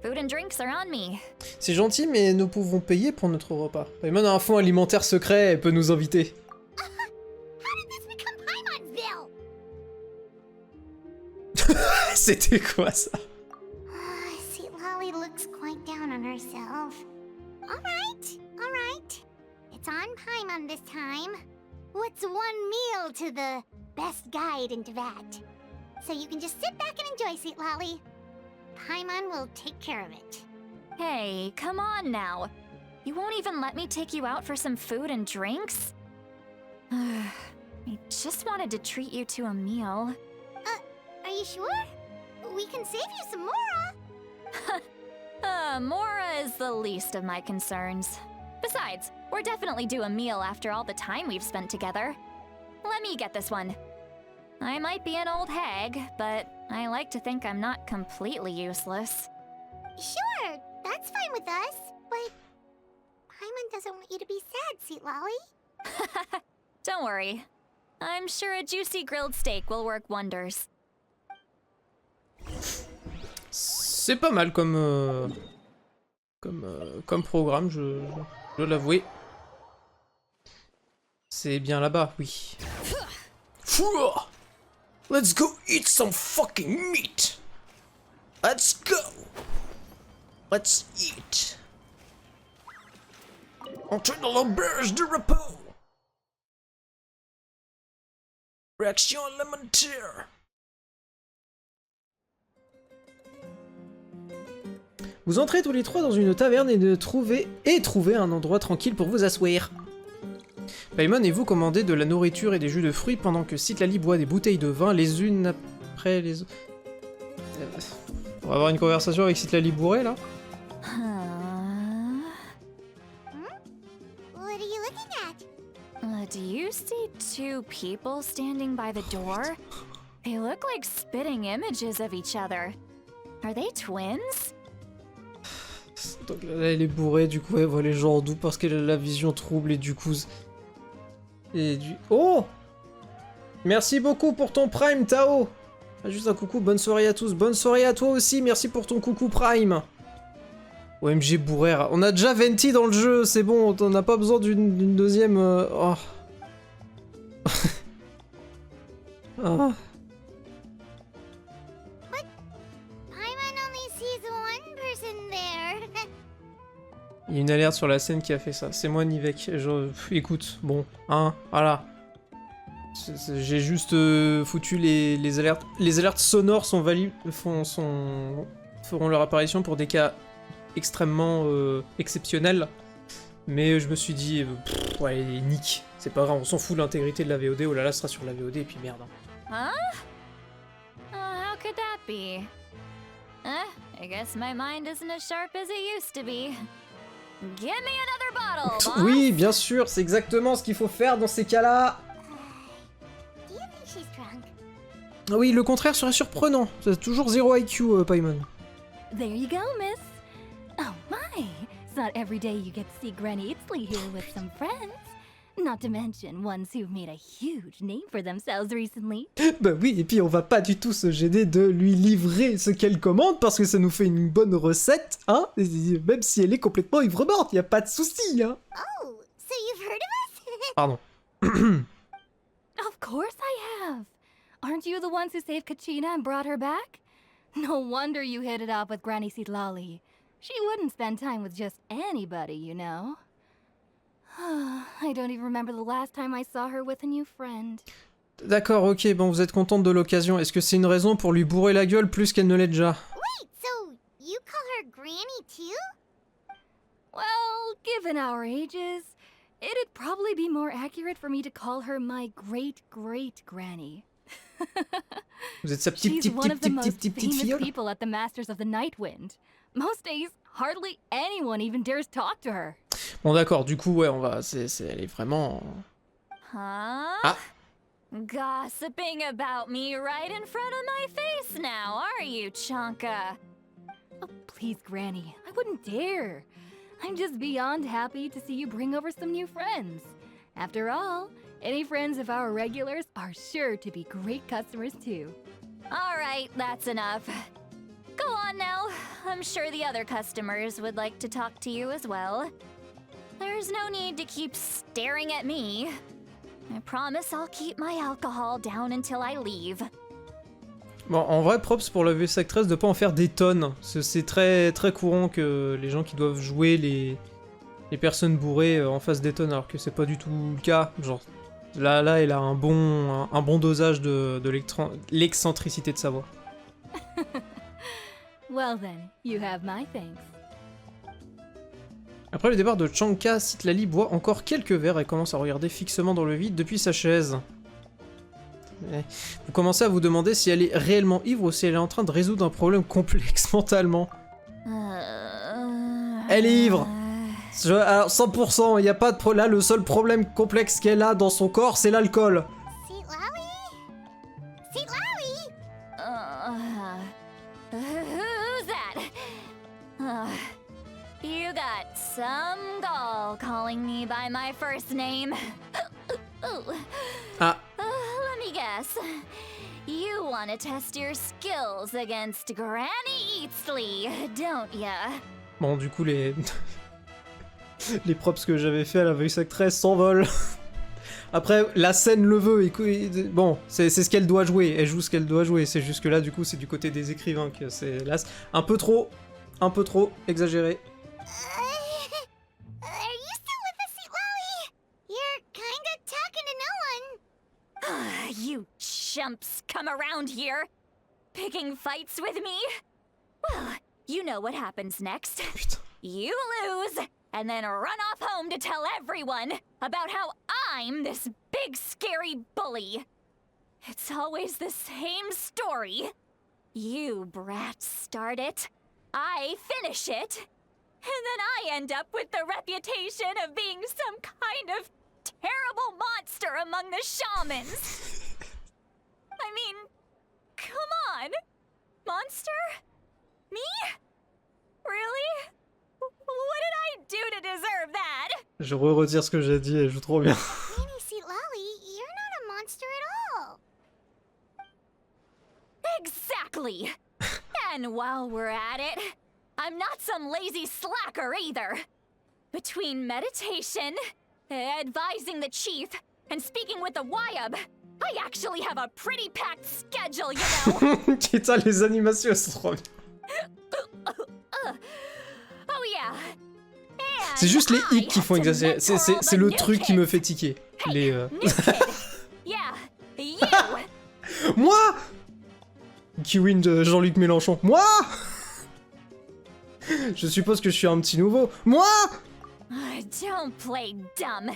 Food and drinks are on me. C'est gentil, mais nous pouvons payer pour notre repas. Paimon a un fonds alimentaire secret, elle peut nous inviter. How did this become Paimon'sville? C'était quoi ça? See, Lolly looks quite down on herself. Alright. It's on Paimon this time. What's one meal to the best guide into that? So you can just sit back and enjoy, Sweet Lolly. Paimon will take care of it. Hey, come on now. You won't even let me take you out for some food and drinks? I just wanted to treat you to a meal. Are you sure? We can save you some Mora. Mora is the least of my concerns. Besides, we're definitely due a meal after all the time we've spent together. Let me get this one. I might be an old hag, but I like to think I'm not completely useless. Sure, that's fine with us, but Paimon doesn't want you to be sad, Sweet Lolly. Don't worry. I'm sure a juicy grilled steak will work wonders. C'est pas mal comme programme, je dois l'avouer. C'est bien là-bas, oui. Let's go eat some fucking meat. Let's go. Let's eat. Entre dans l'auberge de repos. Réaction élémentaire. Vous entrez tous les trois dans une taverne et trouvez un endroit tranquille pour vous asseoir. Paimon et vous commandez de la nourriture et des jus de fruits pendant que Citlali boit des bouteilles de vin les unes après les autres. On va avoir une conversation avec Citlali bourrée là. What are you looking at? Do you see two people standing by the door? They look like spitting images of each other. Are they twins? Donc là, elle est bourrée, du coup elle voit les gens en doux parce qu'elle a la vision trouble et du coup... Oh! Merci beaucoup pour ton Prime, Tao! Ah, juste un coucou, bonne soirée à tous, bonne soirée à toi aussi, merci pour ton coucou Prime. OMG Bourrère, on a déjà Venti dans le jeu, c'est bon, on n'a pas besoin d'une deuxième... Oh. Oh. Paimon only sees one person there. Il y a une alerte sur la scène qui a fait ça, c'est moi Nivek. Écoute, bon, hein, voilà. J'ai juste foutu les alertes. Les alertes sonores sont feront leur apparition pour des cas extrêmement exceptionnels. Mais je me suis dit, ouais, nique, c'est pas grave, on s'en fout de l'intégrité de la VOD. Oh là là, ce sera sur la VOD et puis merde. Huh? How could that be? I guess my mind isn't as sharp as it used to be. Give me another bottle, boss. Oui, bien sûr, c'est exactement ce qu'il faut faire dans ces cas-là. Do you think she's drunk? Ah oui, le contraire serait surprenant. C'est toujours 0 IQ, Paimon. There you go, miss. Oh my, it's not every day you get to see Granny Itzley here with some friends. Not to mention ones who've made a huge name for themselves recently. Bah oui, et puis on va pas du tout se gêner de lui livrer ce qu'elle commande parce que ça nous fait une bonne recette, hein, même si elle est complètement ivre-morte, y a pas de souci, hein. Oh, so you've heard of us? Pardon. Of course I have. Aren't you the ones who saved Kachina and brought her back? No wonder you hit it off with Granny Seedlolly. She wouldn't spend time with just anybody, you know. I don't even remember the last time I saw her with a new friend. D'accord, ok, bon, vous êtes contente de l'occasion. Est-ce que c'est une raison pour lui bourrer la gueule plus qu'elle ne l'est déjà? Wait, so you call her Granny too? Well, given our ages, it'd probably be more accurate for me to call her my great-great-granny. Vous êtes sa petite She's one of the most petite famous fiole? people at the Masters of the Nightwind. Most days, hardly anyone even dares talk to her. Bon d'accord, du coup, ouais, on va... elle est vraiment... Huh? Ah. Gossiping about me right in front of my face now, are you, Chonka? Oh, please, Granny, I wouldn't dare. I'm just beyond happy to see you bring over some new friends. After all, any friends of our regulars are sure to be great customers too. All right, that's enough. Go on now. I'm sure the other customers would like to talk to you as well. There's no need to keep staring at me. I promise I'll keep my alcohol down until I leave. Bon, en vrai, props pour la VS Actress de pas en faire des tonnes. C'est très très courant que les gens qui doivent jouer les personnes bourrées en fassent des tonnes, alors que c'est pas du tout le cas. Genre, là elle a un bon dosage de l'excentricité de sa voix. Well then, you have my thanks. Après le départ de Chanka, Citlali boit encore quelques verres et commence à regarder fixement dans le vide depuis sa chaise. Vous commencez à vous demander si elle est réellement ivre ou si elle est en train de résoudre un problème complexe mentalement. Elle est ivre. Alors 100%, il n'y a pas de problème. Là, le seul problème complexe qu'elle a dans son corps, c'est l'alcool. Who's that? You got some gall calling me by my first name. Ah. Let me guess. You want to test your skills against Granny Eatsley, don't ya? Bon, du coup, les props que j'avais fait à la voice actress s'envolent. Après, la scène le veut, et bon, c'est ce qu'elle doit jouer, elle joue ce qu'elle doit jouer, c'est juste que là, du coup, c'est du côté des écrivains que c'est là, un peu trop exagéré. Are you still with us, Seedlolly? You're kinda talking to no one. You chumps come around here, picking fights with me? Well, you know what happens next. You lose, and then run off home to tell everyone about how I'm this big scary bully. It's always the same story. You brats start it, I finish it, and then I end up with the reputation of being some kind of terrible monster among the shamans. I mean, come on. Monster? Me? Really? What did I do to deserve that? Je retire ce que j'ai dit, elle joue trop bien. Granny Seedlolly, you're not a monster at all. Exactly! And while we're at it, I'm not some lazy slacker either. Between meditation, advising the chief, and speaking with the Wyab, I actually have a pretty packed schedule, you know. Putain, les animations, elles sont trop bien. Oh yeah. C'est juste les hicks qui font exagérer. C'est le truc qui me fait tiquer. Les. Yeah, you. Moi Kiwin de Jean-Luc Mélenchon. Moi Je suppose que je suis un petit nouveau. Moi Don't play dumb.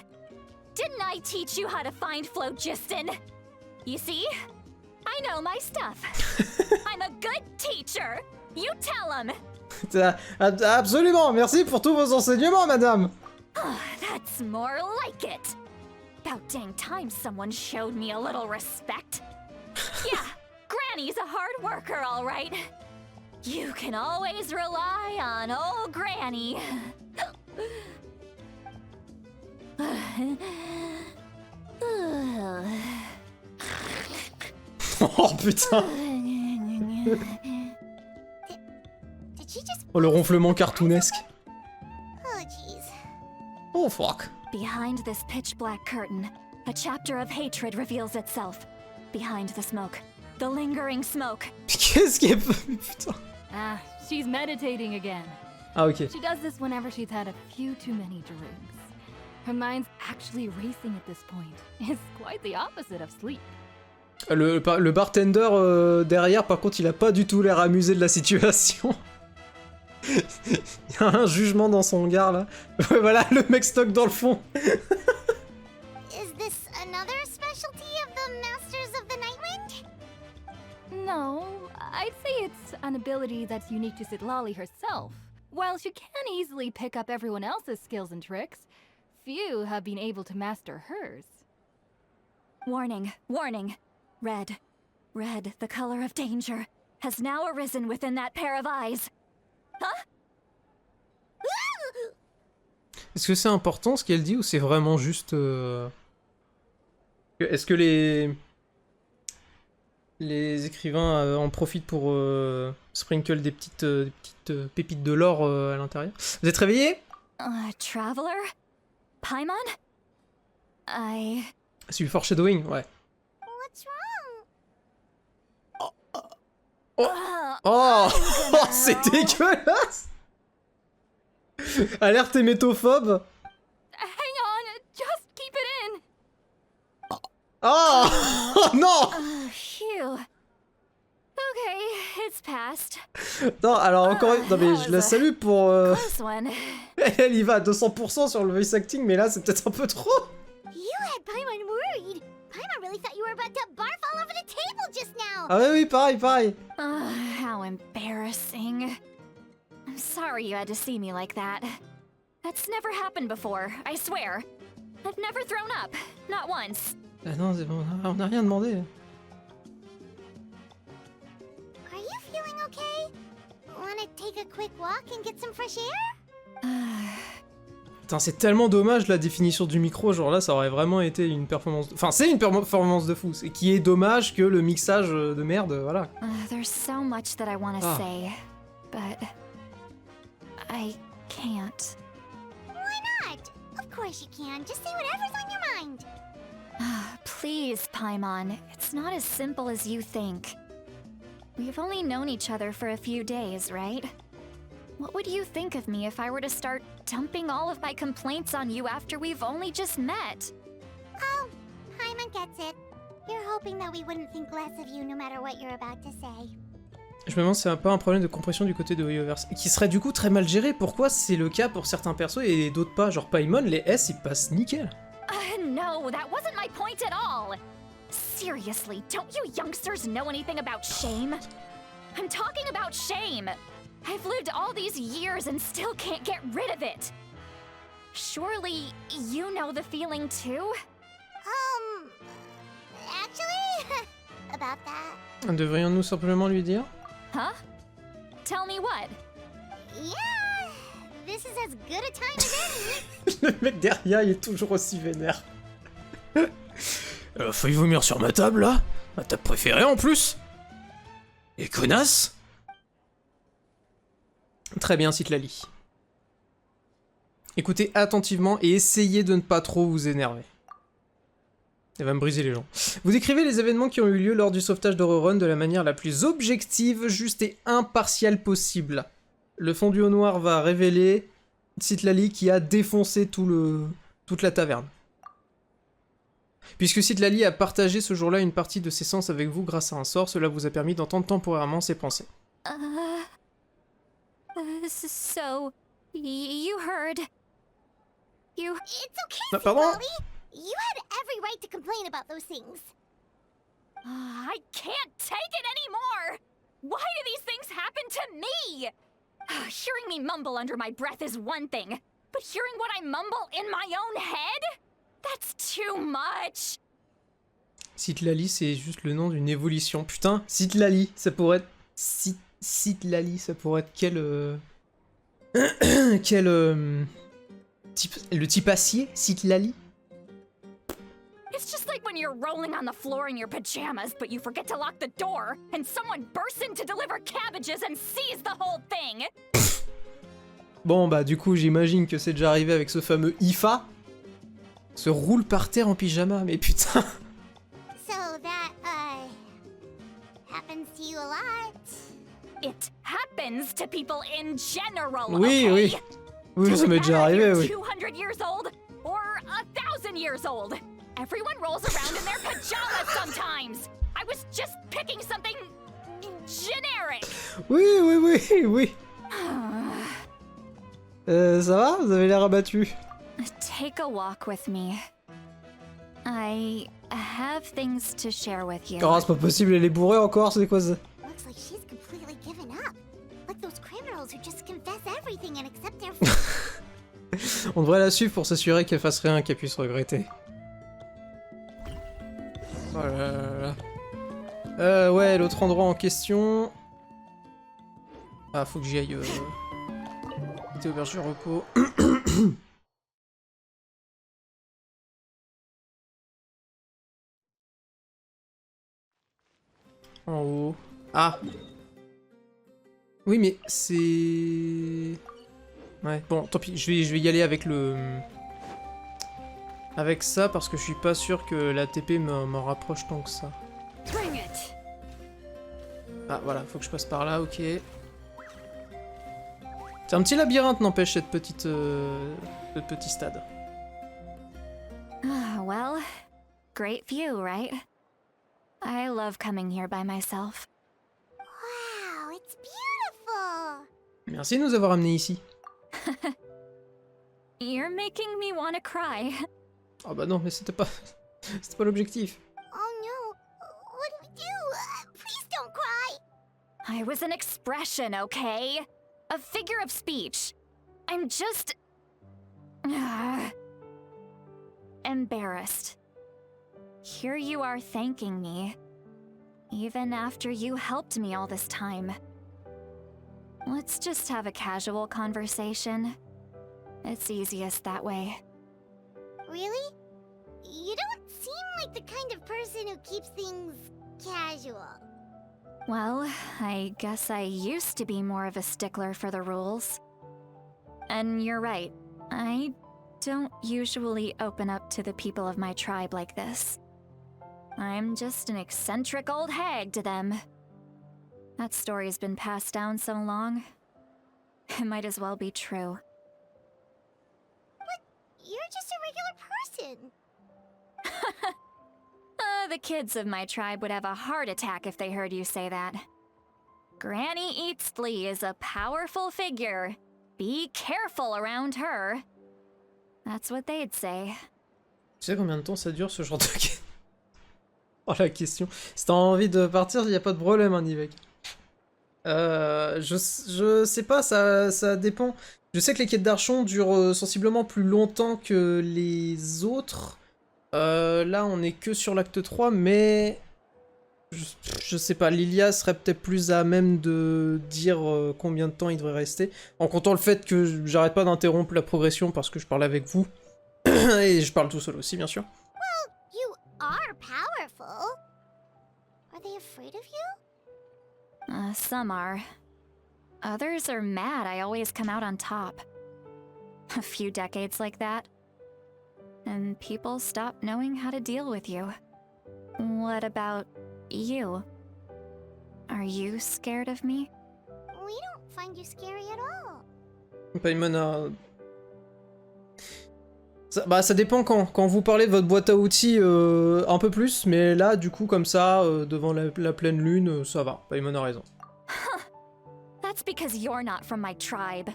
Didn't I teach you how to find phlogiston? You see? I know my stuff. I'm a good teacher. You tell him. Absolument, merci pour tous vos enseignements, madame. That's more like it. About dang time someone showed me a little respect. Yeah, Granny's a hard worker, all right. You can always rely on old Granny. Oh putain. Did she just... Oh, le ronflement cartoonesque. Oh, jeez. Oh fuck. Behind this pitch black curtain, a chapter of hatred reveals itself. Behind the smoke, the lingering smoke. Qu'est-ce qui est... Putain. Ah, she's meditating again. Ah ok. She does this whenever she's had a few too many drinks. Her mind's actually racing at this point. It's quite the opposite of sleep. Le bartender derrière, par contre, il a pas du tout l'air amusé de la situation. Il y a un jugement dans son regard là. Voilà, le mec stock dans le fond. Is this another specialty of the Masters of the Nightwind? No, I'd say it's an ability that's unique to Citlali herself. While she can easily pick up everyone else's skills and tricks, few have been able to master hers. Warning, warning. Red, red, the color of danger, has now arisen within that pair of eyes. Huh? Est-ce que c'est important ce qu'elle dit ou c'est vraiment juste... Est-ce que les écrivains en profitent pour sprinkle des petites pépites de l'or à l'intérieur? Vous êtes réveillés? Traveler? Paimon? C'est du foreshadowing, ouais. What's wrong? Oh, c'est dégueulasse. Alerte hémétophobe. Hang on, just keep it in. Oh, non. Phew. Okay, it's passed. Non, alors encore une... Non mais je la salue pour... Close one. Elle y va à 200% sur le voice acting, mais là c'est peut-être un peu trop. You had Paimon worried. Paimon really thought you were about to barf all over the table just now. Ah oui, pareil. How embarrassing. I'm sorry you had to see me like that. That's never happened before, I swear. I've never thrown up, not once. Ah non, on a rien demandé. Are you feeling okay? Wanna take a quick walk and get some fresh air? Putain, c'est tellement dommage la définition du micro, genre là ça aurait vraiment été une performance... Enfin, c'est une performance de fou, c'est qui est dommage que le mixage de merde, voilà. There's so much that I want to say, but I can't. Why not? Of course you can. Just say whatever's on your mind. Please, Paimon, it's not as simple as you think. We've only known each other for a few days, right? What would you think of me if I were to start dumping all of my complaints on you after we've only just met? Oh, Paimon gets it. You're hoping that we wouldn't think less of you no matter what you're about to say. Je me demande si c'est pas un problème de compression du côté de Weverse, qui serait du coup très mal géré. Pourquoi c'est le cas pour certains persos et d'autres pas? Genre Paimon, les S ils passent nickel. No, that wasn't my point at all! Seriously, don't you youngsters know anything about shame? I'm talking about shame! I've lived all these years and still can't get rid of it! Surely, you know the feeling too? Actually, about that. Devrions-nous simplement lui dire? Huh? Tell me what? Yeah, this is as good a time as any. Le mec derrière il est toujours aussi vénère. Failli vomir sur ma table là? Ma table préférée en plus? Et connasse! Très bien, cite Lali. Écoutez attentivement et essayez de ne pas trop vous énerver. Elle va me briser les jambes. Vous décrivez les événements qui ont eu lieu lors du sauvetage d'Aurorun de la manière la plus objective, juste et impartiale possible. Le fondu au noir va révéler Citlali qui a défoncé toute la taverne. Puisque Citlali a partagé ce jour-là une partie de ses sens avec vous grâce à un sort, cela vous a permis d'entendre temporairement ses pensées. So, you heard. You. It's okay, Ah, pardon? Lolly. You had every right to complain about those things. I can't take it anymore! Why do these things happen to me? Hearing me mumble under my breath is one thing, but hearing what I mumble in my own head? That's too much! Citlali, c'est juste le nom d'une évolution. Putain, Citlali, ça pourrait être... Citlali, ça pourrait être quel... Le type acier, Citlali? It's just like when you're rolling on the floor in your pajamas, but you forget to lock the door, and someone bursts in to deliver cabbages and sees the whole thing! Bon, bah du coup, j'imagine que c'est déjà arrivé avec ce fameux IFA. Se roule par terre en pyjama, mais putain. So that, happens to you a lot. It happens to people in general, Oui, okay? oui. Oui, ça m'est déjà arrivé, oui. 200 years old or 1,000 years old. Everyone rolls around in their pajamas sometimes. I was just picking something generic. Oui, oui, oui, oui. Ça va? Vous avez l'air abattu. Take a walk with me. I have things to share with you. Oh, c'est pas possible, elle est bourrée encore, c'est quoi ça? Looks like she's completely given up. Like those criminals who just confess everything and accept their... On devrait la suivre pour s'assurer qu'elle fasse rien qu'elle puisse regretter. Oh là là là. Ouais, l'autre endroit en question... Ah, faut que j'y aille... C'était auberge du repos. En haut. Ah! Oui, mais c'est... Ouais, bon, tant pis, je vais y aller avec le... Avec ça, parce que je suis pas sûr que la TP me rapproche tant que ça. Ah, voilà, faut que je passe par là, ok. C'est un petit labyrinthe, n'empêche, ce petit stade. Ah, well, great view, right? I love coming here by myself. Wow, it's beautiful. Merci de nous avoir amenés ici. You're making me want to cry. Oh bah non, mais c'était pas... c'était pas l'objectif. Oh no, what do we do? Please don't cry. I was an expression, okay? A figure of speech. I'm just... embarrassed. Here you are thanking me, even after you helped me all this time. Let's just have a casual conversation. It's easiest that way. Really? You don't seem like the kind of person who keeps things casual. Well, I guess I used to be more of a stickler for the rules. And you're right, I don't usually open up to the people of my tribe like this. I'm just an eccentric old hag to them. That story's been passed down so long, it might as well be true. But you're just a regular person. The kids of my tribe would have a heart attack if they heard you say that. Granny Eatsley is a powerful figure. Be careful around her. That's what they'd say. Tu sais combien de temps ça dure ce genre de... Oh la question. Si t'as envie de partir, y a pas de problème, hein, Nivek. Je sais pas, ça dépend. Je sais que les quêtes d'Archon durent sensiblement plus longtemps que les autres. Là, on est que sur l'acte 3, mais... Je sais pas, Lilia serait peut-être plus à même de dire combien de temps il devrait rester. En comptant le fait que j'arrête pas d'interrompre la progression parce que je parle avec vous. Et je parle tout seul aussi, bien sûr. Well, you are powerful. Are they afraid of you? Some are. Others are mad I always come out on top. A few decades like that, and people stop knowing how to deal with you. What about you? Are you scared of me? We don't find you scary at all. Paimon a... Ça dépend quand vous parlez de votre boîte à outils un peu plus, mais là, du coup, comme ça, devant la pleine lune, ça va. Paimon a raison. That's because you're not from my tribe.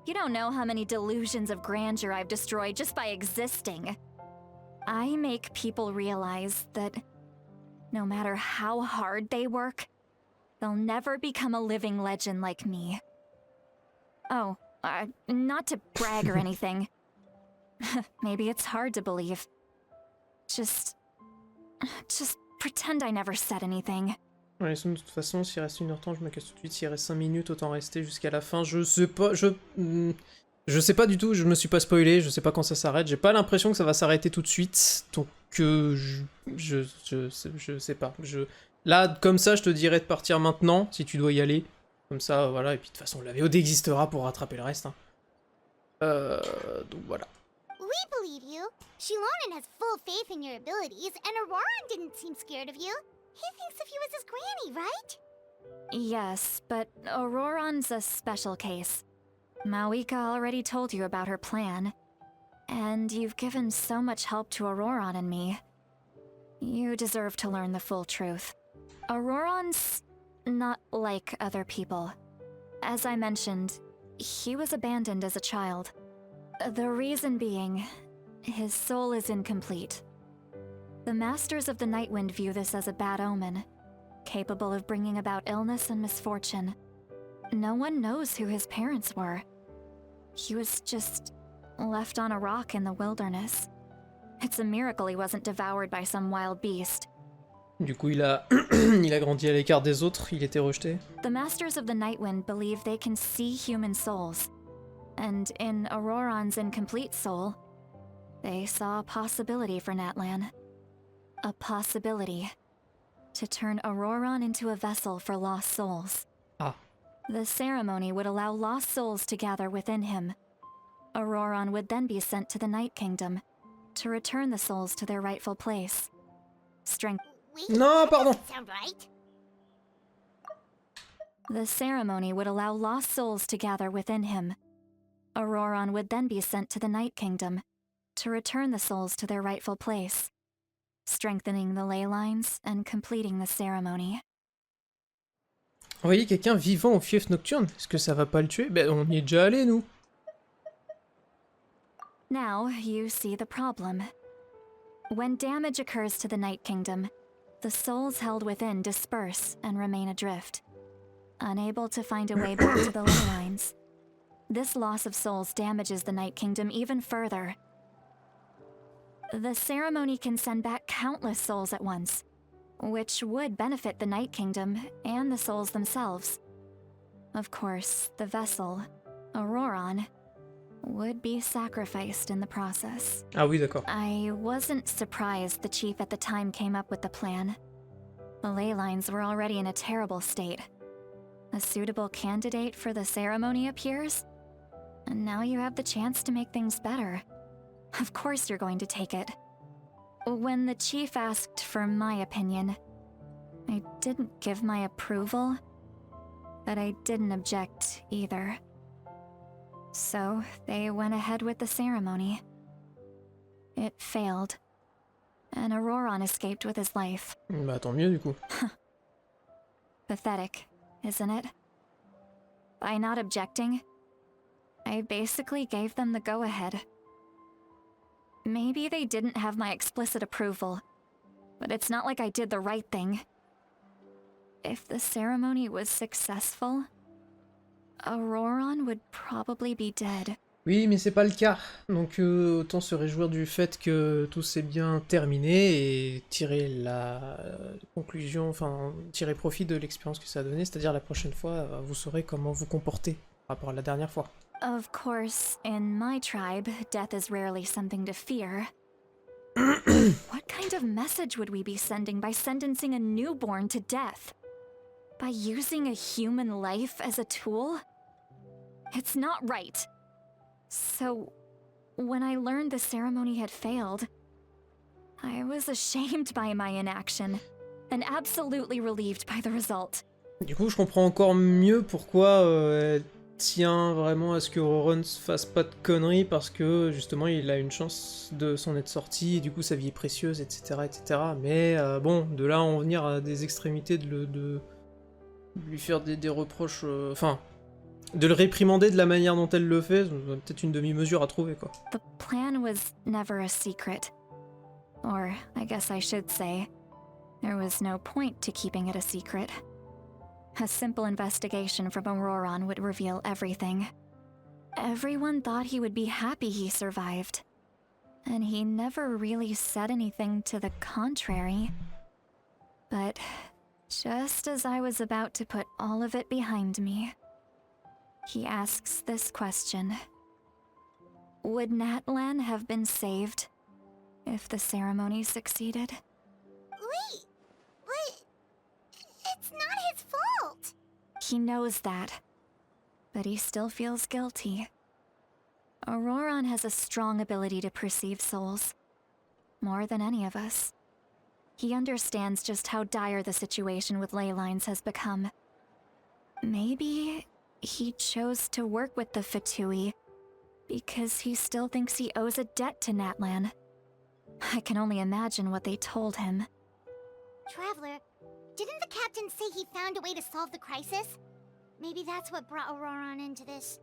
You don't know how many delusions of grandeur I've destroyed just by existing. I make people realize that no matter how hard they work, they'll never become a living legend like me. Oh, not to brag or anything. Maybe it's hard to believe. Just pretend I never said anything. Ouais, de toute façon, s'il reste 1h30, je me casse tout de suite. S'il reste 5 minutes, autant rester jusqu'à la fin. Je sais pas, je sais pas du tout, je me suis pas spoilé, je sais pas quand ça s'arrête. J'ai pas l'impression que ça va s'arrêter tout de suite. Donc, je sais pas. Là, comme ça, je te dirais de partir maintenant, si tu dois y aller. Comme ça, voilà. Et puis, de toute façon, la VOD existera pour rattraper le reste. Hein. Donc, voilà. We believe you. Shilonen has full faith in your abilities, and Auroran didn't seem scared of you. He thinks of you as his granny, right? Yes, but Auroran's a special case. Mawika already told you about her plan. And you've given so much help to Auroran and me. You deserve to learn the full truth. Auroran's not like other people. As I mentioned, he was abandoned as a child. The reason being, his soul is incomplete. The Masters of the Nightwind view this as a bad omen, capable of bringing about illness and misfortune. No one knows who his parents were. He was just left on a rock in the wilderness. It's a miracle he wasn't devoured by some wild beast. Du coup, il a grandi à l'écart des autres, il était rejeté. The Masters of the Nightwind believe they can see human souls. And in Auroran's incomplete soul, they saw a possibility for Natlan. A possibility to turn Auroran into a vessel for lost souls. Ah. The ceremony would allow lost souls to gather within him. Auroran would then be sent to the Night Kingdom to return the souls to their rightful place. Wait, No, that pardon. doesn't sound right. The ceremony would allow lost souls to gather within him. Auroran would then be sent to the Night Kingdom to return the souls to their rightful place, strengthening the ley lines and completing the ceremony. Envoyer quelqu'un vivant au fief nocturne, est-ce que ça va pas le tuer? Ben, on y est déjà allé, nous. Now you see the problem. When damage occurs to the Night Kingdom, the souls held within disperse and remain adrift, unable to find a way back to the ley lines. This loss of souls damages the Night Kingdom even further. The ceremony can send back countless souls at once, which would benefit the Night Kingdom and the souls themselves. Of course, the vessel, Auroran, would be sacrificed in the process. Ah oui, d'accord. I wasn't surprised the chief at the time came up with the plan. The ley lines were already in a terrible state. A suitable candidate for the ceremony appears, and now you have the chance to make things better. Of course you're going to take it. When the chief asked for my opinion, I didn't give my approval, but I didn't object either. So they went ahead with the ceremony. It failed, and Auroran escaped with his life. Bah tant mieux du coup. Pathetic, isn't it? By not objecting, I basically gave them the go-ahead. Maybe they didn't have my explicit approval, but it's not like I did the right thing. If the ceremony was successful, Auroran would probably be dead. Oui, mais c'est pas le cas. Donc autant se réjouir du fait que tout s'est bien terminé et tirer la conclusion, enfin tirer profit de l'expérience que ça a donné, c'est-à-dire la prochaine fois, vous saurez comment vous comporter par rapport à la dernière fois. Of course, in my tribe, death is rarely something to fear. What kind of message would we be sending by sentencing a newborn to death? by using a human life as a tool? It's not right. So, when I learned the ceremony had failed, I was ashamed by my inaction, and absolutely relieved by the result. Du coup, je comprends encore mieux pourquoi elle tient vraiment à ce que Auron se fasse pas de conneries, parce que justement il a une chance de s'en être sorti, et du coup sa vie est précieuse, etc. etc. Mais bon, de là à en venir à des extrémités de lui faire des reproches, enfin, de le réprimander de la manière dont elle le fait, peut-être une demi-mesure à trouver, quoi. The plan was never a secret. Or, I guess I should say, there was no point to keeping it a secret. A simple investigation from Auroron would reveal everything. Everyone thought he would be happy he survived. And he never really said anything to the contrary. But just as I was about to put all of it behind me, he asks this question. Would Natlan have been saved if the ceremony succeeded? Wait, but it's not his fault. He knows that, but he still feels guilty. Auroron has a strong ability to perceive souls, more than any of us. He understands just how dire the situation with ley lines has become. Maybe he chose to work with the Fatui because he still thinks he owes a debt to Natlan. I can only imagine what they told him. Traveler, didn't the captain say he found a way to solve the crisis? Maybe that's what brought Auroron into this.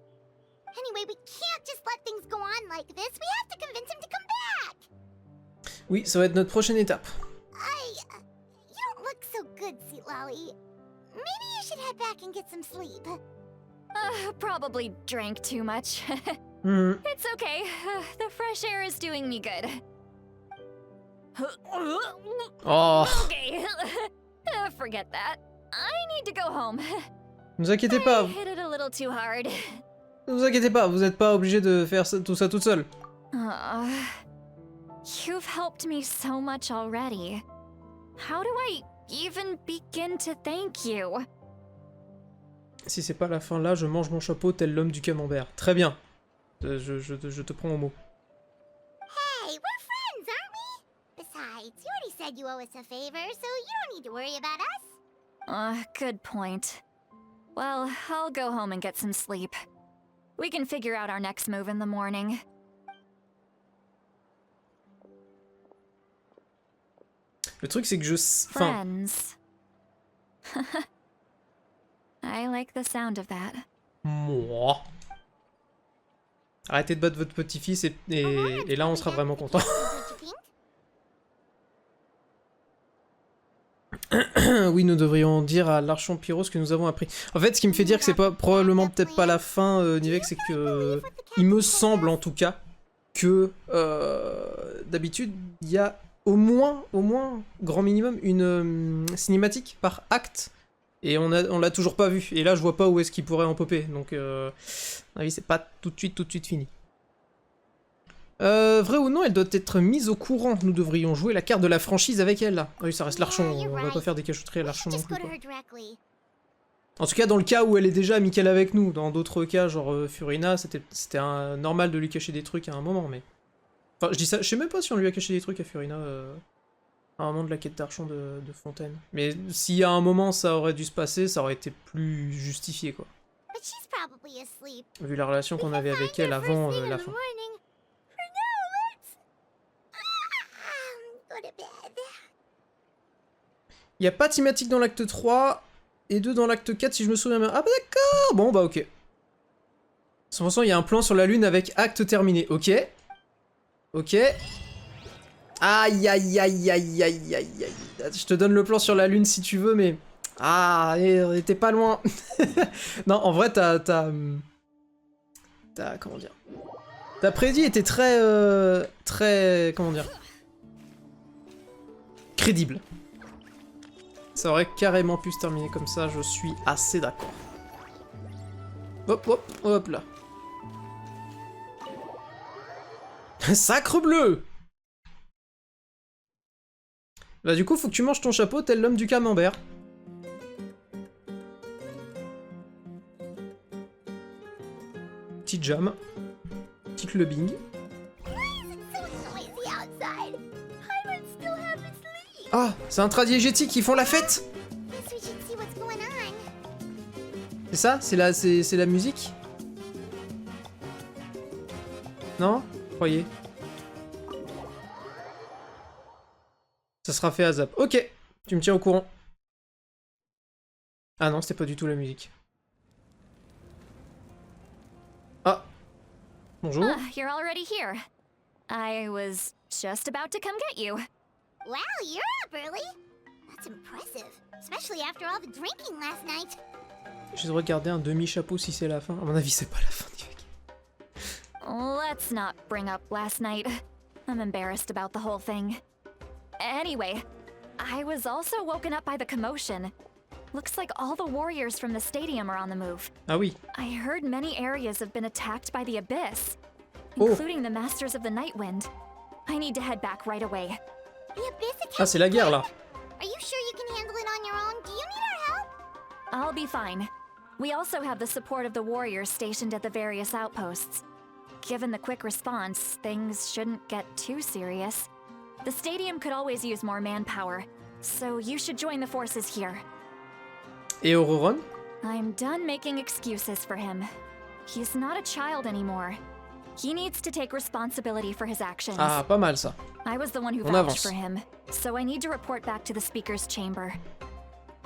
Anyway, we can't just let things go on like this. We have to convince him to come back. Oui, ça va être notre prochaine étape. You don't look so good, Sweet Lolly. Maybe you should head back and get some sleep. Probably drank too much. It's okay. The fresh air is doing me good. Oh. Okay. Forget that. I need to go home. Ne vous inquiétez pas. I hit it a little too hard. Ne vous inquiétez pas, vous n'êtes pas obligé de faire tout ça toute seule. You've helped me so much already. How do I even begin to thank you? Si c'est pas la fin là, je mange mon chapeau tel l'homme du camembert. Très bien. Je te prends au mot. Hey, we're friends, aren't we? Besides, you already said you owe us a favor, so you don't need to worry about us. Good point. Well, I'll go home and get some sleep. We can figure out our next move in the morning. Le truc c'est que je... Friends. I like the sound of that. Moi. Arrêtez de battre votre petit-fils et là on sera vraiment content. Oui, nous devrions dire à l'archon Pyro ce que nous avons appris. En fait, ce qui me fait dire que c'est pas probablement peut-être pas la fin, Nivek, c'est que il me semble en tout cas que d'habitude il y a au moins grand minimum une cinématique par acte et on l'a toujours pas vu. Et là, je vois pas où est-ce qu'il pourrait en popper. Donc, à mon avis, c'est pas tout de suite fini. Vrai ou non, elle doit être mise au courant. Nous devrions jouer la carte de la franchise avec elle, là. Oui, ça reste l'archon, on va pas faire des cachotteries à l'archon non plus, quoi. En tout cas, dans le cas où elle est déjà amicale avec nous. Dans d'autres cas, genre Furina, c'était normal de lui cacher des trucs à un moment, mais... Enfin, je dis ça, je sais même pas si on lui a caché des trucs à Furina à un moment de la quête d'archon de Fontaine. Mais si à un moment ça aurait dû se passer, ça aurait été plus justifié, quoi. Vu la relation qu'on avait avec elle avant la fin. Il n'y a pas thématique dans l'acte 3 et 2 dans l'acte 4 si je me souviens bien. Ah bah d'accord. Bon bah ok. De toute façon il y a un plan sur la lune avec acte terminé. Ok. Ok. Aïe aïe aïe aïe aïe aïe aïe. Je te donne le plan sur la lune si tu veux mais... Ah, t'es pas loin. Non, en vrai t'as... Comment dire? Ta prédit était très... Comment dire? Crédible. Ça aurait carrément pu se terminer comme ça, je suis assez d'accord. Hop, hop, hop là. Sacre bleu! Bah du coup, faut que tu manges ton chapeau tel l'homme du camembert. Petite jam. Petit clubbing. Ah, c'est un tradiégétique, ils font la fête. C'est ça? C'est la musique? Non? Croyez. Ça sera fait à zap. Ok, tu me tiens au courant. Ah non, c'était pas du tout la musique. Ah. Bonjour. You're already here. I was just about to come get you. Wow, you're up early. That's impressive, especially after all the drinking last night. J'ai regardé un demi-chapeau si c'est la fin. À mon avis, c'est pas la fin du mec. Let's not bring up last night. I'm embarrassed about the whole thing. Anyway, I was also woken up by the commotion. Looks like all the warriors from the stadium are on the move. Ah oui. I heard many areas have been attacked by the Abyss, Oh. including the Masters of the Nightwind. I need to head back right away. The Abyss attacked. Ah, c'est la guerre là. Are you sure you can handle it on your own? Do you need our help? I'll be fine. We also have the support of the warriors stationed at the various outposts. Given the quick response, things shouldn't get too serious. The stadium could always use more manpower, so you should join the forces here. Et Auroron? I'm done making excuses for him. He's not a child anymore. He needs to take responsibility for his actions. Ah, pas mal ça. I was the one who On vouched avance. for him, so I need to report back to the speaker's chamber.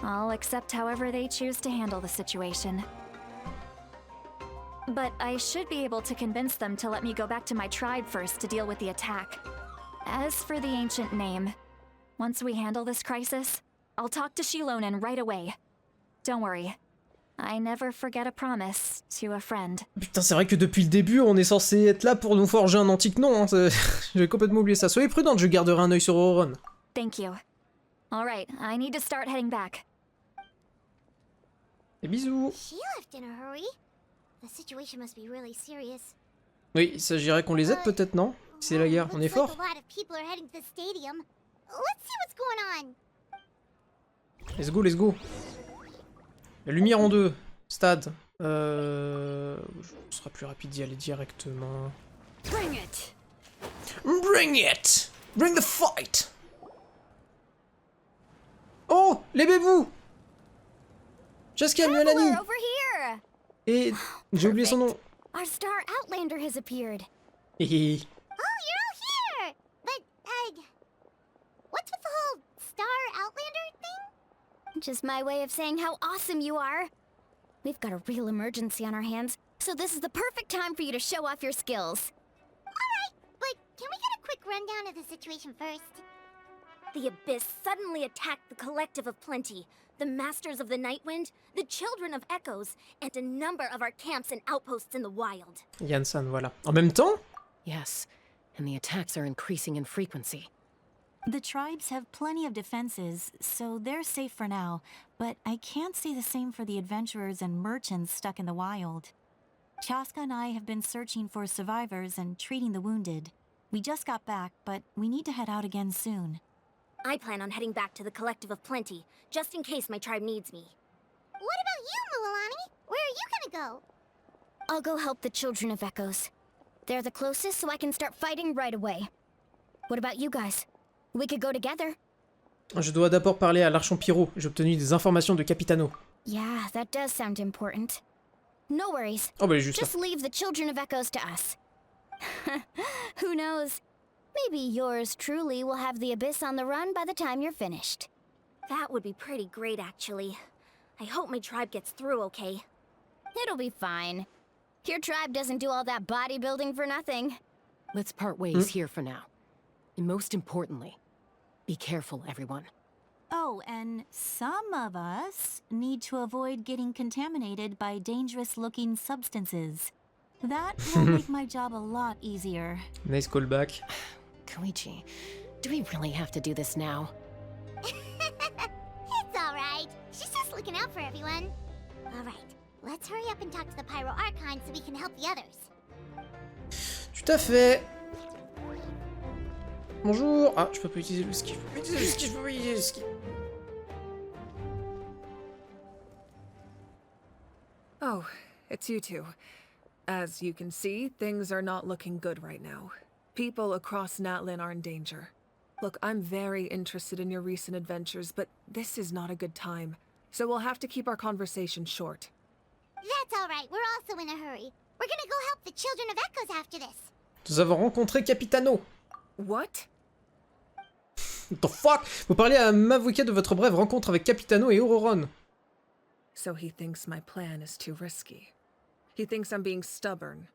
I'll accept however they choose to handle the situation. But I should be able to convince them to let me go back to my tribe first to deal with the attack. As for the ancient name, once we handle this crisis, I'll talk to Shilonen right away. Don't worry. I never forget a promise to a friend. Putain, c'est vrai que depuis le début, on est censé être là pour nous forger un antique nom. Hein. J'ai complètement oublié ça. Soyez prudente, je garderai un œil sur Auroron. Thank you. Alright, I need to start heading back. Et bisous. She left in a hurry. The situation must be really serious. Oui, il s'agirait qu'on les aide peut-être, non? C'est la guerre, on est fort. Looks like a lot of people are heading to the stadium. Let's see what's going on. Let's go, let's go. La lumière en deux. Stade. Ce sera plus rapide d'y aller directement. Bring it! Bring it! Bring the fight! Oh! Les bébous! Jessica, Mélanie! Over here! Et j'ai oublié son nom. Our star outlander has appeared. Hihi. Oh, you're all here! But, what's with the whole Star Outlander thing? Just my way of saying how awesome you are. We've got a real emergency on our hands, so this is the perfect time for you to show off your skills. Alright, but can we get a quick rundown of the situation first? The Abyss suddenly attacked the Collective of Plenty, the Masters of the Nightwind, the Children of Echoes, and a number of our camps and outposts in the wild. Yansan, voilà. En même temps? Yes, and the attacks are increasing in frequency. The tribes have plenty of defenses, so they're safe for now, but I can't say the same for the adventurers and merchants stuck in the wild. Chaska and I have been searching for survivors and treating the wounded. We just got back, but we need to head out again soon. I plan on heading back to the Collective of Plenty, just in case my tribe needs me. What about you, Mualani? Where are you gonna go? I'll go help the Children of Echoes. They're the closest, so I can start fighting right away. What about you guys? We could go together. Je dois d'abord parler à l'Archon Pyro. J'ai obtenu des informations de Capitano. Yeah, that does sound important. No worries. Oh bah il est juste là. Just leave the Children of Echoes to us. Who knows? Maybe yours truly will have the Abyss on the run by the time you're finished. That would be pretty great, actually. I hope my tribe gets through okay. It'll be fine. Your tribe doesn't do all that bodybuilding for nothing. Let's part ways here for now. And most importantly, be careful, everyone. Oh, and some of us need to avoid getting contaminated by dangerous-looking substances. That will make my job a lot easier. Nice callback. Koichi, do we really have to do this now? It's alright. She's just looking out for everyone. Alright, let's hurry up and talk to the Pyro Archon so we can help the others. Tout à fait. Bonjour. Ah, je peux pas utiliser le ski. Je peux pas utiliser le ski, je peux pas utiliser le ski. Oh, it's you two. As you can see, things are not looking good right now. People across Natlan are in danger. Look, I'm very interested in your recent adventures, but this is not a good time. So we'll have to keep our conversation short. That's alright, we're also in a hurry. We're gonna go help the Children of Echoes after this. Nous avons rencontré Capitano. What? What the fuck? Vous parlez à Mavuka de votre brève rencontre avec Capitano et Auroron. So he thinks my plan is too risky. He thinks I'm being stubborn.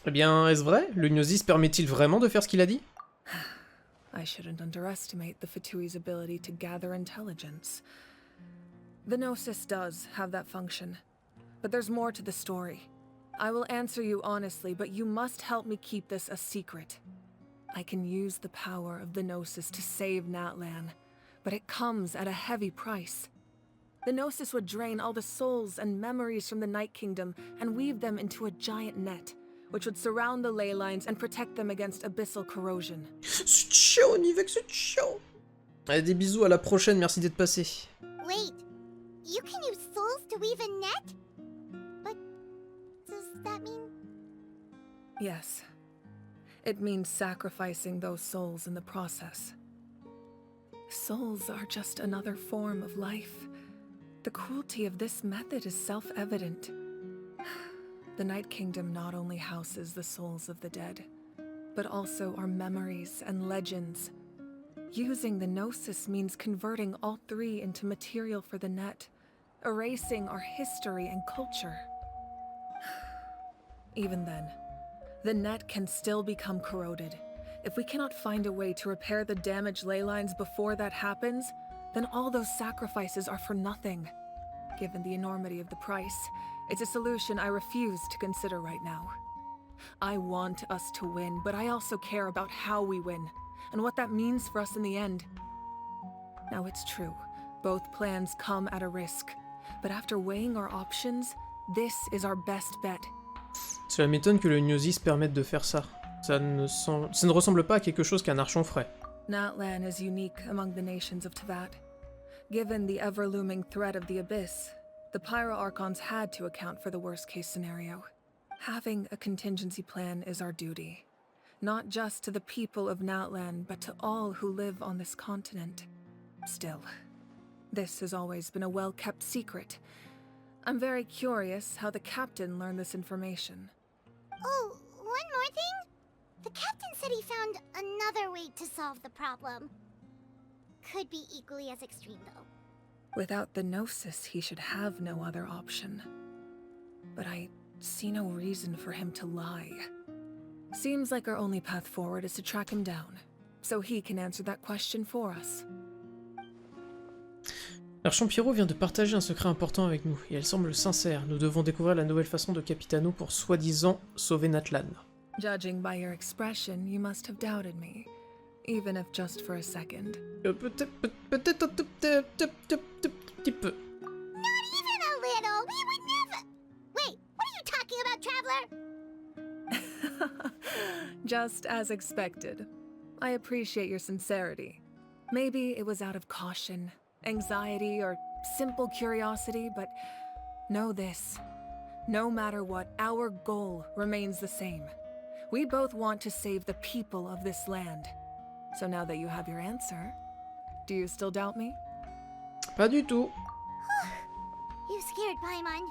Eh bien, est-ce vrai? Le Gnosis permet-il vraiment de faire ce qu'il a dit? I shouldn't underestimate the Fatui's ability to gather intelligence. The Gnosis does have that function. But there's more to the story. I will answer you honestly, but you must help me keep this a secret. I can use the power of the Gnosis to save Natlan, but it comes at a heavy price. The Gnosis would drain all the souls and memories from the Night Kingdom and weave them into a giant net, which would surround the ley lines and protect them against abyssal corrosion. C'est chaud, on y va que c'est chaud. Allez, des bisous, à la prochaine, merci d'être passé. Wait, you can use souls to weave a net? But does that mean... Yes. It means sacrificing those souls in the process. Souls are just another form of life. The cruelty of this method is self-evident. The Night Kingdom not only houses the souls of the dead, but also our memories and legends. Using the Gnosis means converting all three into material for the net, erasing our history and culture. Even then, the net can still become corroded. If we cannot find a way to repair the damaged ley lines before that happens, then all those sacrifices are for nothing. Given the enormity of the price, it's a solution I refuse to consider right now. I want us to win, but I also care about how we win, and what that means for us in the end. Now it's true, both plans come at a risk, but after weighing our options, this is our best bet. Cela m'étonne que le Gnosis permette de faire ça. Ça ne ressemble pas à quelque chose qu'un archon ferait. Natlan is unique among the nations of Teyvat. Given the ever-looming threat of the Abyss, the Pyro-Archons had to account for the worst-case scenario. Having a contingency plan is our duty. Not just to the people of Natlan, but to all who live on this continent. Still, this has always been a well-kept secret. I'm very curious how the captain learned this information. Oh, one more thing? The captain said he found another way to solve the problem. Could be equally as extreme, though. Without the Gnosis, he should have no other option. But I see no reason for him to lie. Seems like our only path forward is to track him down, so he can answer that question for us. L'archon Pierrot vient de partager un secret important avec nous, et elle semble sincère. Nous devons découvrir la nouvelle façon de Capitano pour soi-disant sauver Natlan. Judging by your expression, you must have doubted me. Even if just for a second. Peut-être un petit peu. Not even a little! We would never... Wait, what are you talking about, Traveler? Just as expected. I appreciate your sincerity. Maybe it was out of caution, anxiety, or simple curiosity, but know this. No matter what, our goal remains the same. We both want to save the people of this land. So now that you have your answer, do you still doubt me? Pas du tout. You scared Paimon.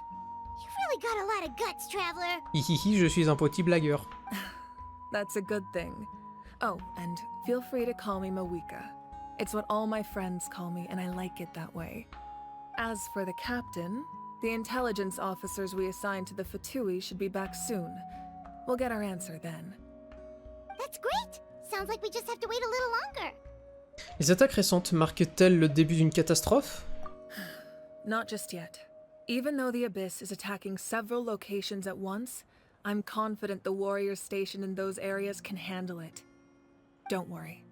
You've really got a lot of guts, Traveler. Hihihi, je suis un petit blagueur. That's a good thing. Oh, and feel free to call me Mawika. It's what all my friends call me, and I like it that way. As for the captain, the intelligence officers we assigned to the Fatui should be back soon. We'll get our answer then. That's great! Sounds like we just have to wait a little longer. Les attaques récentes marquent-elles le début d'une catastrophe? Not just yet. Even though the Abyss is attacking several locations at once, I'm confident the warriors stationed in those areas can handle it. Don't worry.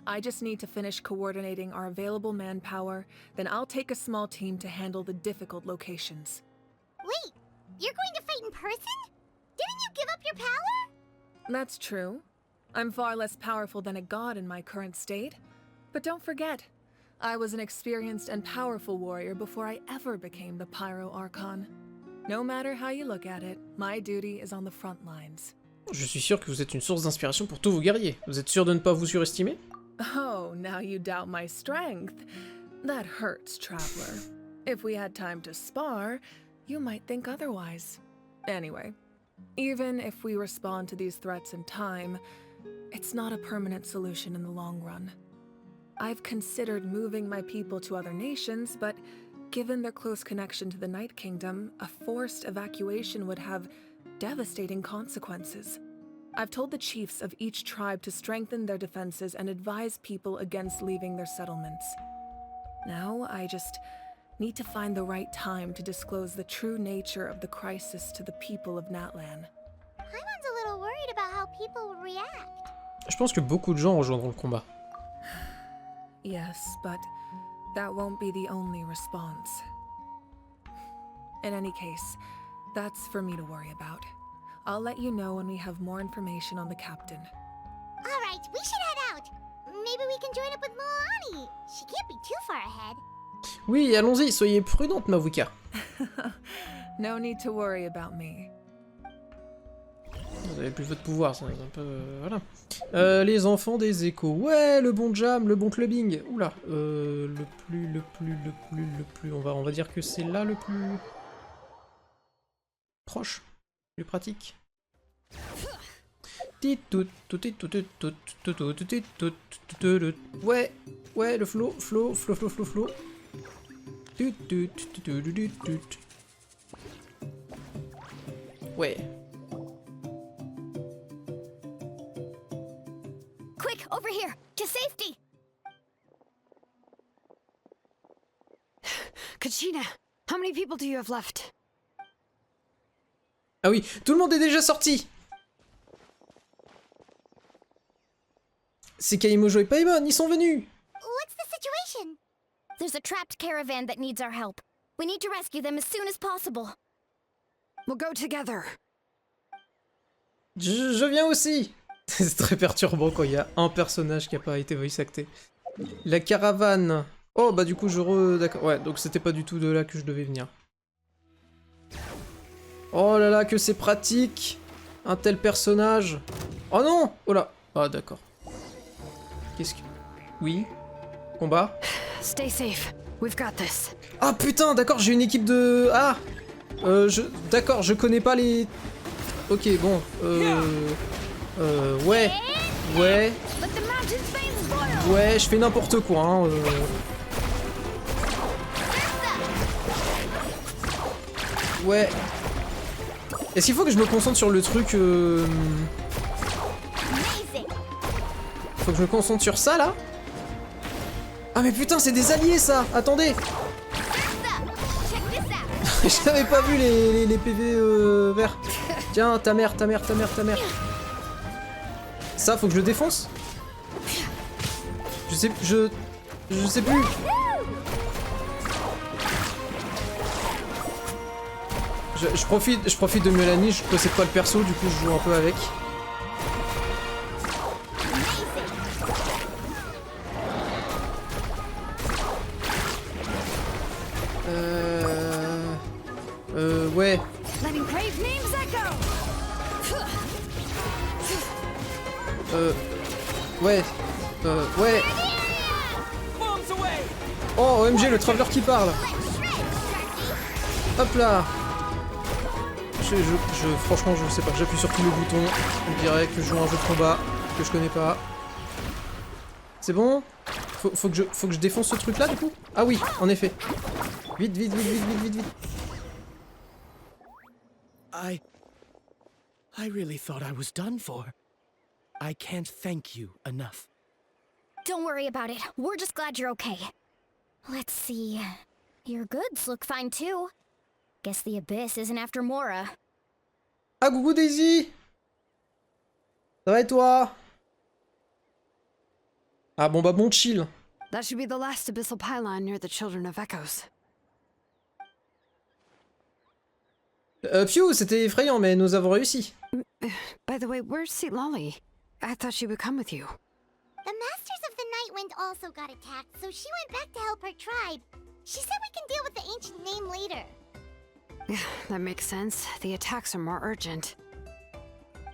I just need to finish coordinating our available manpower, then I'll take a small team to handle the difficult locations. Wait, you're going to fight in person? Didn't you give up your power? That's true. I'm far less powerful than a god in my current state. But don't forget, I was an experienced and powerful warrior before I ever became the Pyro Archon. No matter how you look at it, my duty is on the front lines. Je suis sûr que vous êtes une source d'inspiration pour tous vos guerriers. Vous êtes sûr de ne pas vous surestimer? Oh, now you doubt my strength. That hurts, traveler. If we had time to spar, you might think otherwise. Anyway, even if we respond to these threats in time, it's not a permanent solution in the long run. I've considered moving my people to other nations, but given their close connection to the Night Kingdom, a forced evacuation would have devastating consequences. I've told the chiefs of each tribe to strengthen their defenses and advise people against leaving their settlements. Now, I just need to find the right time to disclose the true nature of the crisis to the people of Natlan. Paimon's a little worried about how people will react. Je pense que beaucoup de gens rejoindront le combat. Yes, but that won't be the only response. In any case, that's for me to worry about. I'll let you know when we have more information on the captain. Alright, we should head out. Maybe we can join up with Milani. She can't be too far ahead. Oui, allons-y, soyez prudente, Mavuka. No need to worry about me. Vous avez plus votre pouvoir, c'est un peu... voilà. Les enfants des échos. Ouais, le bon jam, le bon clubbing. Oula. Le plus... On va dire que c'est là le plus... proche. Plus pratique. Ouais, ouais, le flow. Ouais. Quick, over here, to safety! Kachina, how many people do you have left? Ah oui, tout le monde est déjà sorti. C'est Kaimojo et Paimon, ils sont venus. What's the situation? There's a trapped caravan that needs our help. We need to rescue them as soon as possible. We'll go together. Je viens aussi. C'est très perturbant quand il y a un personnage qui a pas été voice acté. La caravane. Oh bah du coup d'accord. Ouais, donc c'était pas du tout de là que je devais venir. Oh là là, que c'est pratique. Un tel personnage. Oh non. Oh là. Ah d'accord. Qu'est-ce que... Oui. Combat. Stay safe. We've got this. Ah putain, d'accord, j'ai une équipe de... Ah d'accord, je connais pas les... Ok, bon, ouais, je fais n'importe quoi, hein, Ouais. Est-ce qu'il faut que je me concentre sur le truc, Faut que je me concentre sur ça, là? Ah mais putain, c'est des alliés, ça! Attendez! J'avais pas vu les PV verts. Tiens, ta mère. Ça, faut que je le défonce? Je sais plus. Je profite de Mélanie, je possède pas le perso, du coup je joue un peu avec. Ouais. Ouais. Oh, OMG, le Traveler qui parle. Hop là. Franchement, je sais pas, j'appuie sur tous les boutons. On dirait que je joue à un jeu de combat que je connais pas. C'est bon? Faut que je défonce ce truc là, du coup? Ah oui, en effet. Vite. I really thought I was done for. I can't thank you enough. Don't worry about it. We're just glad you're okay. Let's see. Your goods look fine too. Guess the Abyss isn't after Mora. Ah, coucou Daisy! Ça va et toi? Ah bon bah bon chill. That should be the last abyssal pylon near the Children of Echoes. Phew, c'était effrayant, mais nous avons réussi. By the way, where's Lolly? I thought she would come with you. The Masters of the Nightwind also got attacked, so she went back to help her tribe. She said we can deal with the ancient name later. That makes sense. The attacks are more urgent.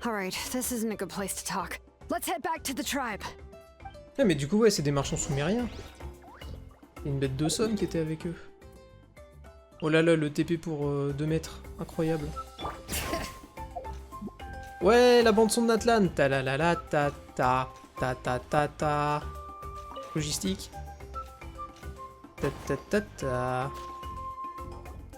Alright, this isn't a good place to talk. Let's head back to the tribe. Ah mais du coup ouais, c'est des marchands sumériens. Il y a une bête de somme qui était avec eux. Oh là là, le TP pour 2 mètres. Incroyable. Ouais, la bande son de Natlan. Ta la la la ta ta ta ta ta ta. Logistique. Ta ta ta ta.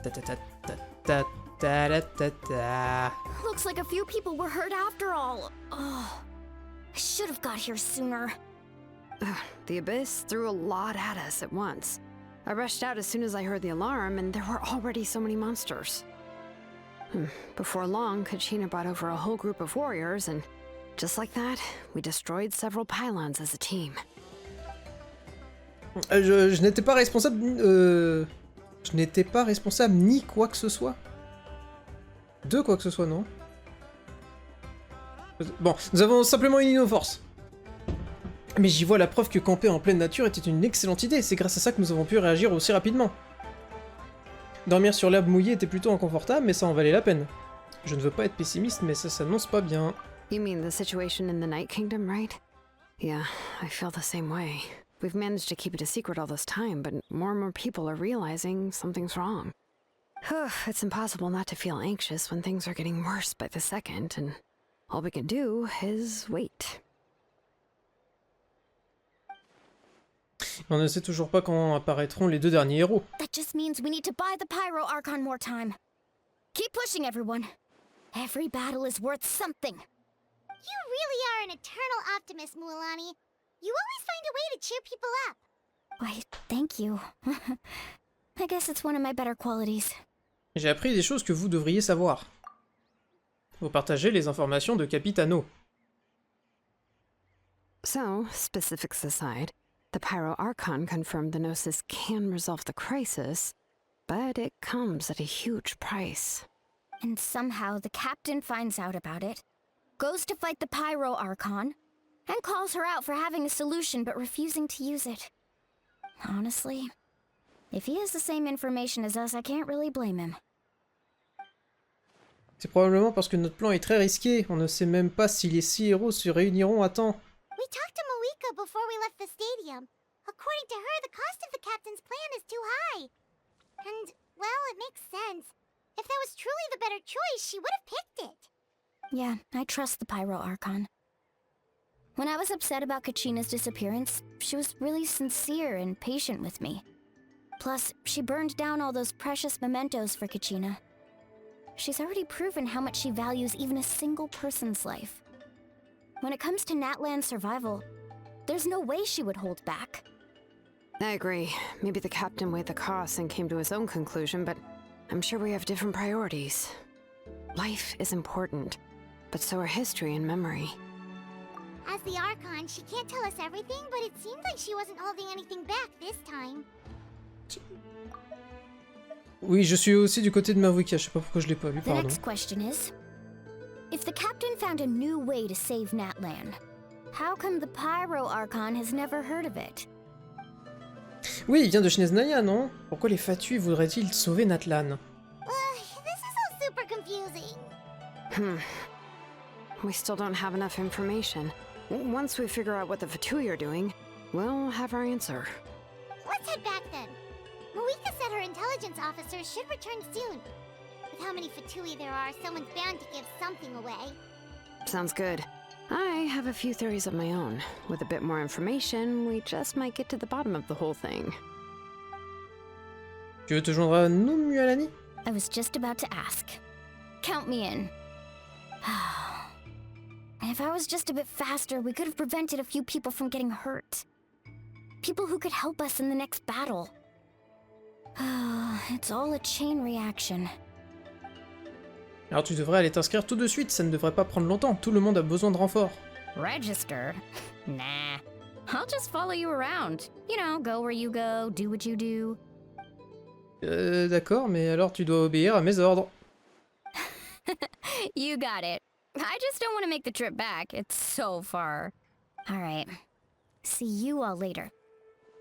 Ta ta ta ta ta ta ta ta. Looks like a few people were hurt after all. Oh, I should have got here sooner. The Abyss threw a lot at us at once. I rushed out as soon as I heard the alarm, and there were already so many monsters. Before long, Kachina brought over a whole group of warriors, and just like that, we destroyed several pylons as a team. Je n'étais pas responsable. Je n'étais pas responsable ni quoi que ce soit. De quoi que ce soit, non? Bon, nous avons simplement uni nos forces. Mais j'y vois la preuve que camper en pleine nature était une excellente idée, c'est grâce à ça que nous avons pu réagir aussi rapidement. Dormir sur l'herbe mouillée était plutôt inconfortable, mais ça en valait la peine. Je ne veux pas être pessimiste, mais ça s'annonce pas bien. You mean the situation in the Night Kingdom, right? Yeah, I feel the same way. We've managed to keep it a secret all this time, but more and more people are realizing something's wrong. It's impossible not to feel anxious when things are getting worse by the second, and all we can do is wait. On ne sait toujours pas quand apparaîtront les 2 derniers héros. That just means we need to buy the Pyro Archon more time. Keep pushing, everyone. Every battle is worth something. You really are an eternal optimist, Mualani. You always find a way to cheer people up. Why, thank you. I guess it's one of my better qualities. J'ai appris des choses que vous devriez savoir. Vous partagez les informations de Capitano. So, specifics aside, the Pyro Archon confirmed the Gnosis can resolve the crisis, but it comes at a huge price. And somehow the captain finds out about it, goes to fight the Pyro Archon, and calls her out for having a solution but refusing to use it. Honestly, if he has the same information as us, I can't really blame him. C'est probablement parce que notre plan est très risqué. On ne sait même pas si les 6 héros se réuniront à temps. We talked to Malika before we left the stadium. According to her, the cost of the captain's plan is too high. And, well, it makes sense. If that was truly the better choice, she would have picked it. Yeah, I trust the Pyro Archon. When I was upset about Kachina's disappearance, she was really sincere and patient with me. Plus, she burned down all those precious mementos for Kachina. She's already proven how much she values even a single person's life. When it comes to Natlan's survival, there's no way she would hold back. I agree. Maybe the captain weighed the costs and came to his own conclusion, but I'm sure we have different priorities. Life is important, but so are history and memory. As the Archon, she can't tell us everything, but it seems like she wasn't holding anything back this time. Oui, je suis aussi du côté de Mavuika, je sais pas pourquoi je l'ai pas lu, The pardon. next question is, if the captain found a new way to save Natlan, how come the Pyro Archon has never heard of it? Oui, il vient de Shneznaya, non? Pourquoi les Fatui voudraient-ils sauver Natlan? This is all super confusing. We still don't have enough information. Once we figure out what the Fatui are doing, we'll have our answer. Let's head back then. Malika said her intelligence officers should return soon. With how many Fatui there are, someone's bound to give something away. Sounds good. I have a few theories of my own. With a bit more information, we just might get to the bottom of the whole thing. Tu veux te joindre à nous, Mualani? I was just about to ask. Count me in. If I was just a bit faster, we could have prevented a few people from getting hurt. People who could help us in the next battle. It's all a chain reaction. Alors tu devrais aller t'inscrire tout de suite, ça ne devrait pas prendre longtemps, tout le monde a besoin de renfort. Register? Nah. I'll just follow you around. You know, go where you go, do what you do. D'accord, mais alors tu dois obéir à mes ordres. You got it. I just don't want to make the trip back. It's so far. Alright. See you all later.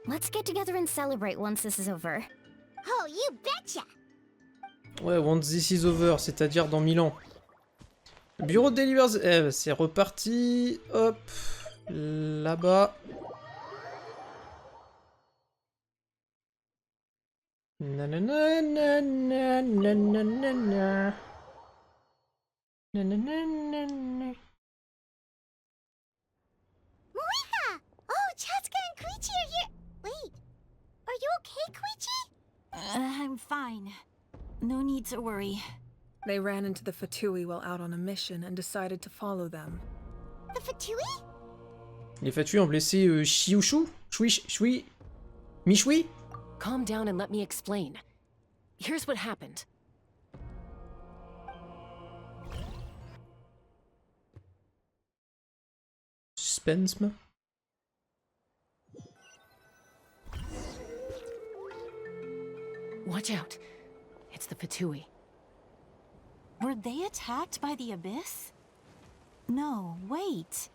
Let's get together and celebrate once this is over. Oh, you betcha! Ouais, once this is over, c'est-à-dire dans 1000 ans. Bureau de Delivers... Eh, c'est reparti. Hop. Là-bas. Nanana, nanana, nanana. Nanana. Moika! Oh, Chaska and Koichi are here! Wait, are you okay, Koichi? I'm fine. No need to worry. They ran into the Fatui while out on a mission and decided to follow them. The Fatui? Les Fatui ont blessé Shiushu? Shui? Mishui? Calm down and let me explain. Here's what happened. Suspense. Watch out. It's the Fatui. Were they attacked by the Abyss? No, wait.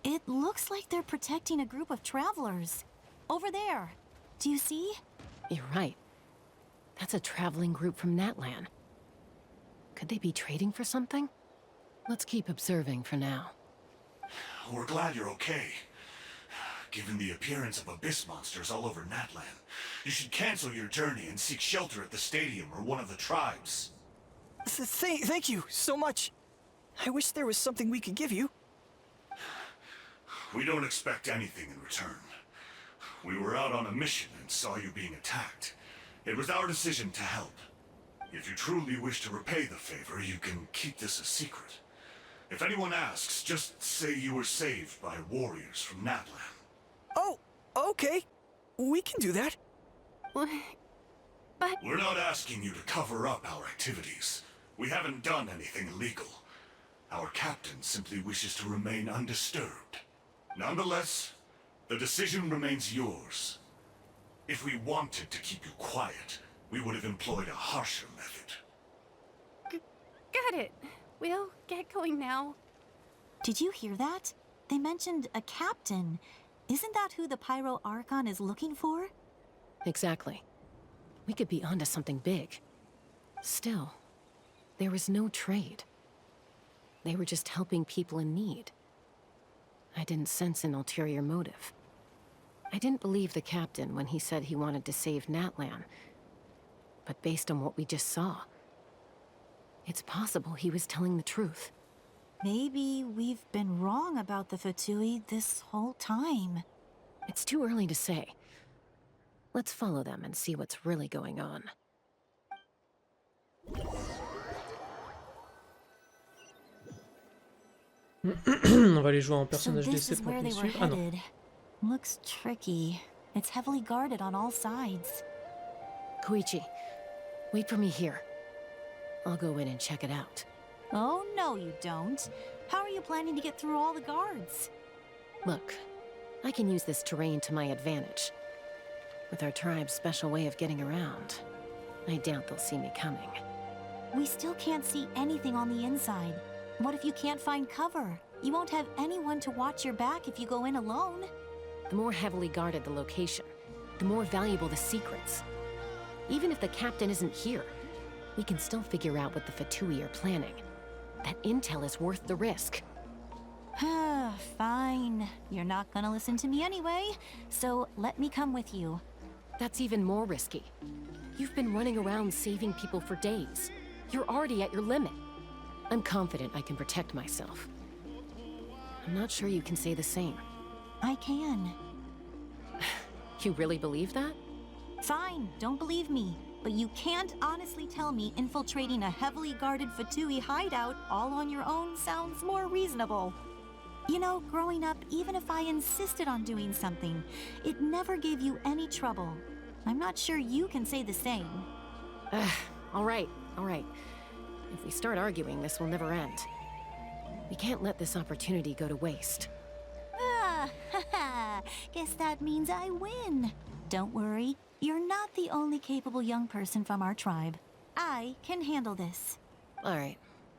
It looks like they're protecting a group of travelers. Over there. Do you see? You're right. That's a traveling group from Natlan. Could they be trading for something? Let's keep observing for now. We're glad you're okay. Given the appearance of abyss monsters all over Natlan, you should cancel your journey and seek shelter at the stadium or one of the tribes. Thank you so much. I wish there was something we could give you. We don't expect anything in return. We were out on a mission and saw you being attacked. It was our decision to help. If you truly wish to repay the favor, you can keep this a secret. If anyone asks, just say you were saved by warriors from Natlan. Oh, okay. We can do that. But... We're not asking you to cover up our activities. We haven't done anything illegal. Our captain simply wishes to remain undisturbed. Nonetheless, the decision remains yours. If we wanted to keep you quiet, we would have employed a harsher method. Got it. We'll get going now. Did you hear that? They mentioned a captain. Isn't that who the Pyro Archon is looking for? Exactly. We could be onto something big. Still, there was no trade. They were just helping people in need. I didn't sense an ulterior motive. I didn't believe the captain when he said he wanted to save Natlan. But based on what we just saw, it's possible he was telling the truth. Maybe we've been wrong about the Fatui this whole time. It's too early to say. Let's follow them and see what's really going on. On va aller jouer en So personnage this d'essai is pour where they les were suivre. Ah non. headed. Looks tricky. It's heavily guarded on all sides. Koichi, wait for me here. I'll go in and check it out. Oh, no you don't. How are you planning to get through all the guards? Look, I can use this terrain to my advantage. With our tribe's special way of getting around, I doubt they'll see me coming. We still can't see anything on the inside. What if you can't find cover? You won't have anyone to watch your back if you go in alone. The more heavily guarded the location, the more valuable the secrets. Even if the captain isn't here, we can still figure out what the Fatui are planning. That intel is worth the risk. Fine. You're not gonna listen to me anyway, so let me come with you. That's even more risky. You've been running around saving people for days. You're already at your limit. I'm confident I can protect myself. I'm not sure you can say the same. I can. You really believe that? Fine, don't believe me. But you can't honestly tell me infiltrating a heavily guarded Fatui hideout all on your own sounds more reasonable. You know, growing up, even if I insisted on doing something, it never gave you any trouble. I'm not sure you can say the same. All right. If we start arguing, this will never end. We can't let this opportunity go to waste. Guess that means I win. Don't worry, you're not the only capable young person from our tribe. I can handle this. All right,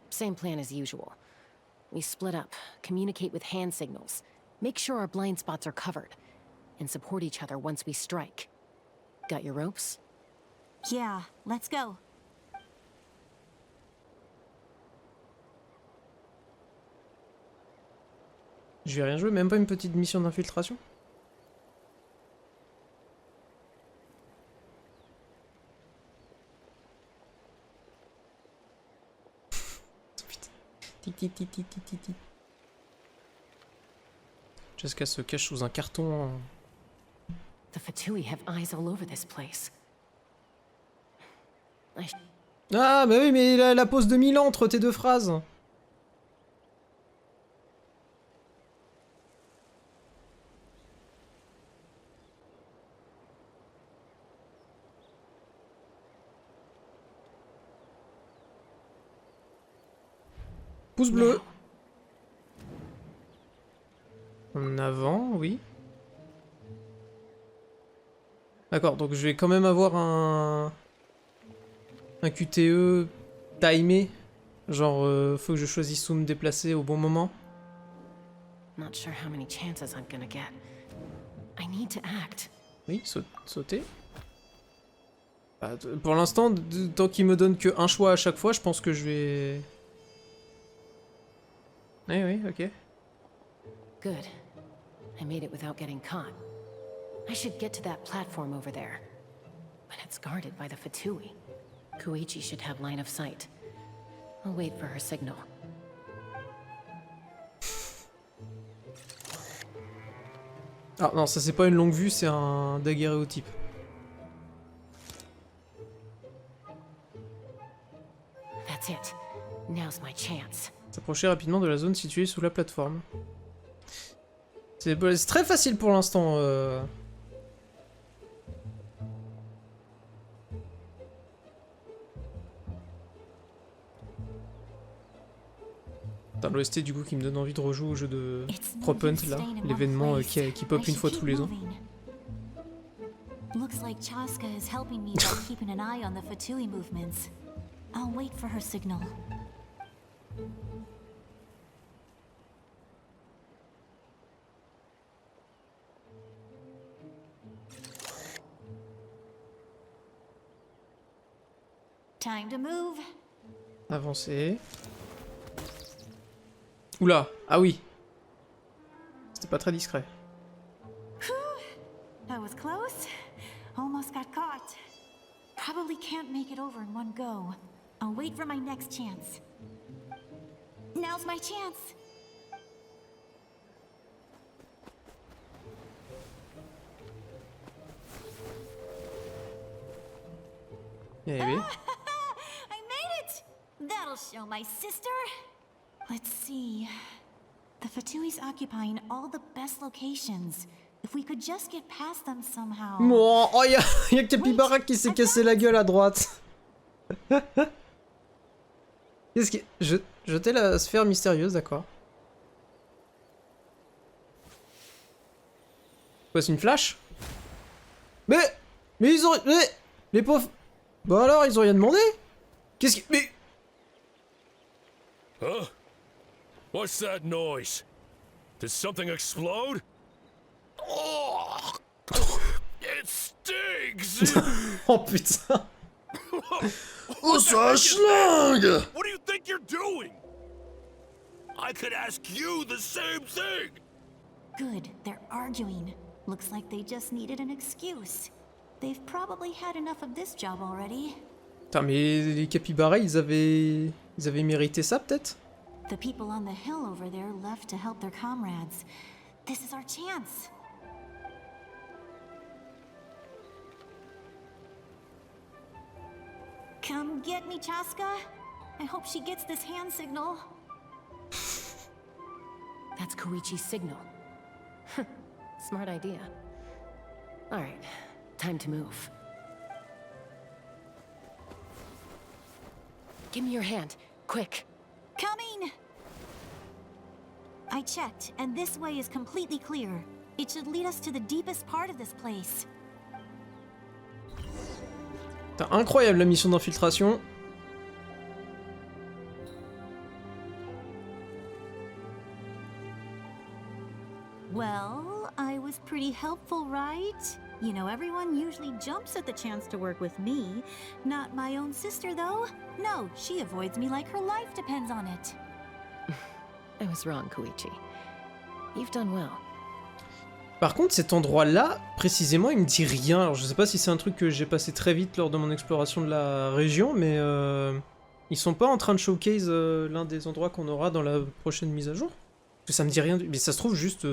same plan as usual. We split up, communicate with hand signals, make sure our blind spots are covered, and support each other once we strike. Got your ropes? Yeah, let's go. Je vais rien jouer, même pas une petite mission d'infiltration. Putain. Jessica se cache sous un carton. The Fatui have eyes all over this place. Ah, bah oui, mais la pause de 1000 ans entre tes deux phrases. Pouce bleu. En avant, oui. D'accord, donc je vais quand même avoir un QTE timé. Genre, faut que je choisisse où me déplacer au bon moment. Not sure how many chances I'm gonna get. I need to act. Oui, sauter. Bah, pour l'instant, tant qu'il me donne que un choix à chaque fois, je pense que je vais... Oui, ok. Good. I made it without getting caught. I should get to that platform over there. But it's guarded by the Fatui. Koichi should have line of sight. I'll wait for her signal. Ah non, ça c'est pas une longue vue, c'est un daguerréotype. That's it. Now's my chance. S'approcher rapidement de la zone située sous la plateforme. C'est très facile pour l'instant. T'as l'OST du coup qui me donne envie de rejouer au jeu de Prop Hunt là, l'événement qui pop une fois tous les ans. Looks like Chaska is helping me by keeping an eye on the Fatui movements. I'll wait for her signal. Time to move. Avancer. Oula, ah oui. C'était pas très discret. That was close. Almost got caught. Probably can't make it over in one go. I'll wait for my next chance. Now's my chance. Y arriver. I made it! That'll show my sister. Let's see. The Fatui's occupying all the best locations. If we could just get past them somehow. Bon, oh, y a Capybara qui s'est cassé la gueule à droite. Qu'est-ce qui... Jeter la sphère mystérieuse, d'accord. Quoi, c'est une flash? Mais ils ont... Les pauvres... Bah alors, ils ont rien demandé? Qu'est-ce qui... Mais... Huh? What's that noise? Did something explode? Oh, it stinks! Oh putain! Oh, c'est un schlingue! What do you think you're doing? I could ask you the same thing! Good, they're arguing. Looks like they just needed an excuse. They've probably had enough of this job already. Putain, mais les capybaras, ils avaient mérité ça, peut-être? The people on the hill over there left to help their comrades. This is our chance. Come get me, Chaska. I hope she gets this hand signal. That's Koichi's signal. Smart idea. Alright, time to move. Give me your hand, quick. Coming! I checked, and this way is completely clear. It should lead us to the deepest part of this place. Putain, incroyable la mission d'infiltration. Well, I was pretty helpful, right? You know, everyone usually jumps at the chance to work with me. Not my own sister, though. No, she avoids me like her life depends on it. I was wrong, Koichi. You've done well. Par contre, cet endroit-là, précisément, il me dit rien. Alors, je sais pas si c'est un truc que j'ai passé très vite lors de mon exploration de la région, mais ils sont pas en train de showcase l'un des endroits qu'on aura dans la prochaine mise à jour? Parce que ça me dit rien, mais ça se trouve juste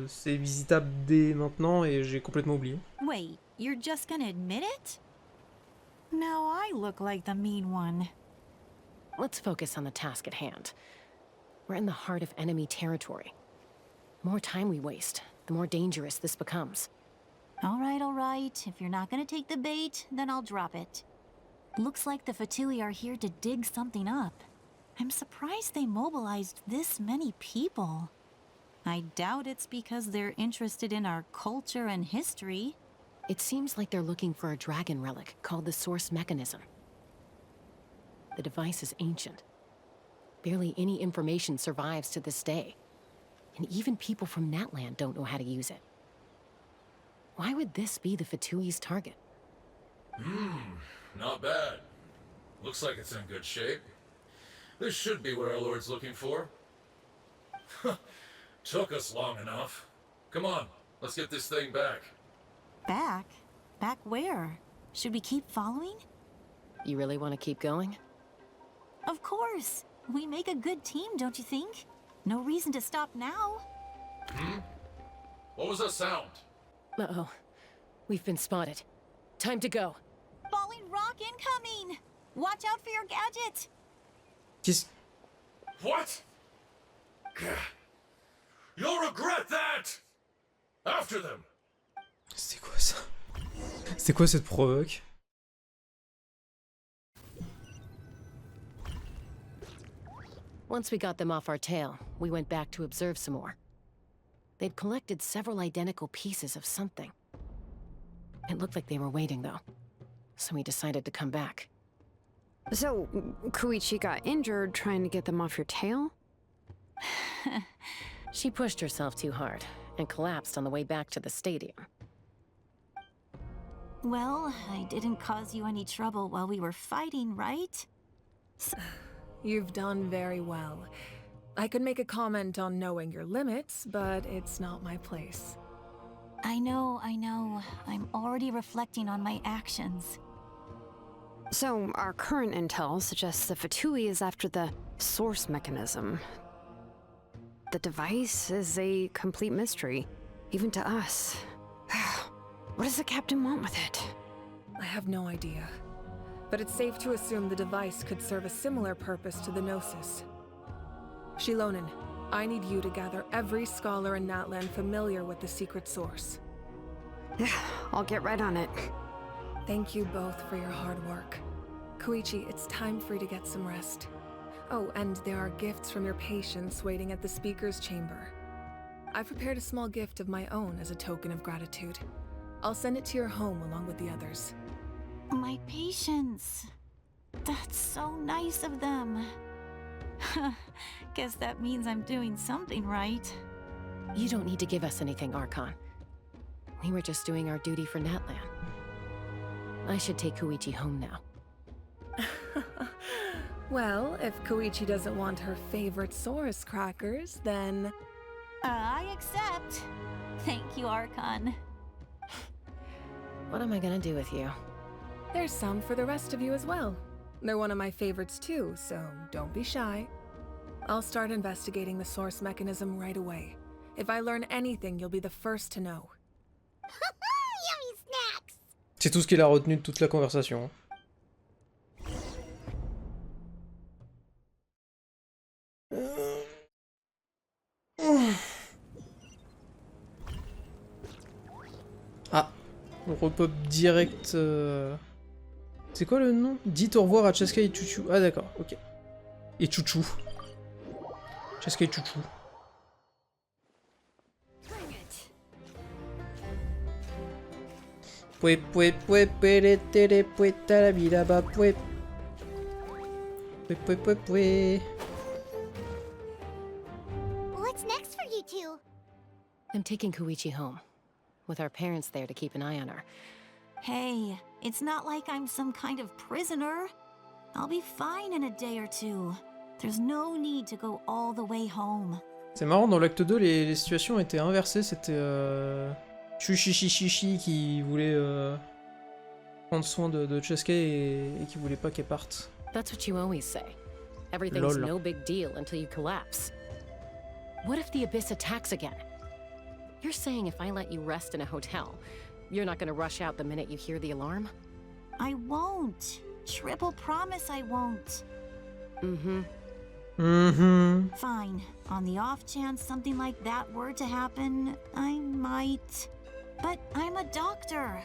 c'est visitable dès maintenant et j'ai complètement oublié. Wait, you're just gonna admit it? Now I look like the mean one. Let's focus on the task at hand. We're in the heart of enemy territory. The more time we waste, the more dangerous this becomes. All right. If you're not gonna take the bait, then I'll drop it. Looks like the Fatui are here to dig something up. I'm surprised they mobilized this many people. I doubt it's because they're interested in our culture and history. It seems like they're looking for a dragon relic called the Source Mechanism. The device is ancient. Barely any information survives to this day. And even people from Natland don't know how to use it. Why would this be the Fatui's target? Not bad. Looks like it's in good shape. This should be what our Lord's looking for. Took us long enough. Come on, let's get this thing back. Back? Back where? Should we keep following? You really want to keep going? Of course. We make a good team, don't you think? No reason to stop now. What was that sound? Uh-oh. We've been spotted. Time to go. Falling rock incoming! Watch out for your gadget! What? You'll regret that! After them! C'est quoi ça? C'est quoi cette provoque? Once we got them off our tail, we went back to observe some more. They'd collected several identical pieces of something. It looked like they were waiting, though. So we decided to come back. So, Koichi got injured trying to get them off your tail? She pushed herself too hard and collapsed on the way back to the stadium. Well, I didn't cause you any trouble while we were fighting, right? You've done very well. I could make a comment on knowing your limits, but it's not my place. I know. I'm already reflecting on my actions. So, our current intel suggests the Fatui is after the source mechanism. The device is a complete mystery, even to us. What does the captain want with it? I have no idea. But it's safe to assume the device could serve a similar purpose to the Gnosis. Shilonen, I need you to gather every scholar in Natland familiar with the secret source. I'll get right on it. Thank you both for your hard work. Koichi, it's time for you to get some rest. Oh, and there are gifts from your patients waiting at the speaker's chamber. I've prepared a small gift of my own as a token of gratitude. I'll send it to your home along with the others. My patients. That's so nice of them. Guess that means I'm doing something right. You don't need to give us anything, Archon. We were just doing our duty for Natland. I should take Koichi home now. Well, if Koichi doesn't want her favorite Saurus crackers, then... I accept. Thank you, Archon. What am I gonna do with you? There's some for the rest of you as well. They're one of my favorites too, so don't be shy. I'll start investigating the source mechanism right away. If I learn anything, you'll be the first to know. Yummy snacks! C'est tout ce qu'il a retenu de toute la conversation. Ah, on repop direct. C'est quoi le nom? Dites au revoir à Chaska et Chouchou. Ah d'accord, ok. Et Chouchou. Chaska et Chouchou. Pue pue pue pere tere pue tarabiraba pue. Pue pue pue pue. What's next for you two? I'm taking Koichi home, with our parents there to keep an eye on her. Hey, it's not like I'm some kind of prisoner. I'll be fine in a day or two. There's no need to go all the way home. C'est marrant, dans l'acte 2, les situations étaient inversées. C'était Chuchichichichi qui voulait prendre soin de Chesuke et qui voulait pas qu'elle parte. That's what you always say. Everything's no big deal until you collapse. What if the Abyss attacks again? You're saying if I let you rest in a hotel, you're not gonna rush out the minute you hear the alarm? I won't. Triple promise I won't. Fine. On the off chance something like that were to happen, I might. But I'm a doctor.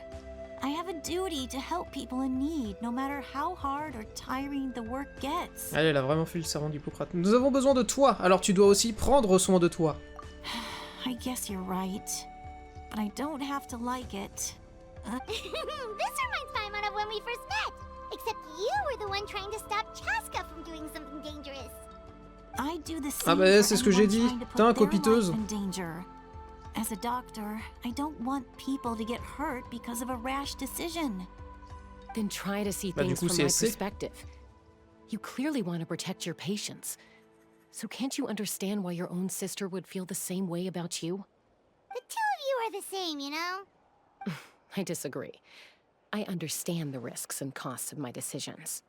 I have a duty to help people in need, no matter how hard or tiring the work gets. Allez, elle a vraiment fait le serment d'Hippocrate. Nous avons besoin de toi, alors tu dois aussi prendre soin de toi. I guess you're right. But I don't have to like it. This reminds Paimon of when we first met. Except you were the one trying to stop Chaska from doing something dangerous. I do the same. Ah bah c'est ce que j'ai dit. Putain, copiteuse. As a doctor, I don't want people to get hurt because of a rash decision. Then try to see Bah, things du coup, from my c'est perspective. You clearly want to protect your patients. So can't you understand why your own sister would feel the same way about you? The two of you are the same, you know? I disagree. I understand the risks and costs of my decisions.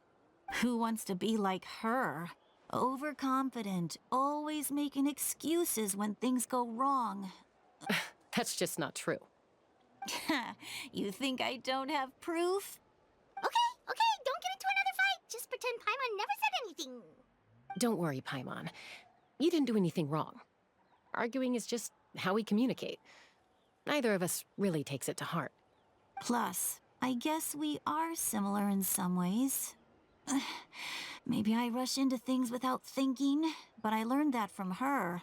Who wants to be like her? Overconfident, always making excuses when things go wrong. That's just not true. You think I don't have proof? Okay, don't get into another fight. Just pretend Paimon never said anything. Don't worry, Paimon. You didn't do anything wrong. Arguing is just how we communicate. Neither of us really takes it to heart. Plus, I guess we are similar in some ways. Maybe I rush into things without thinking, but I learned that from her.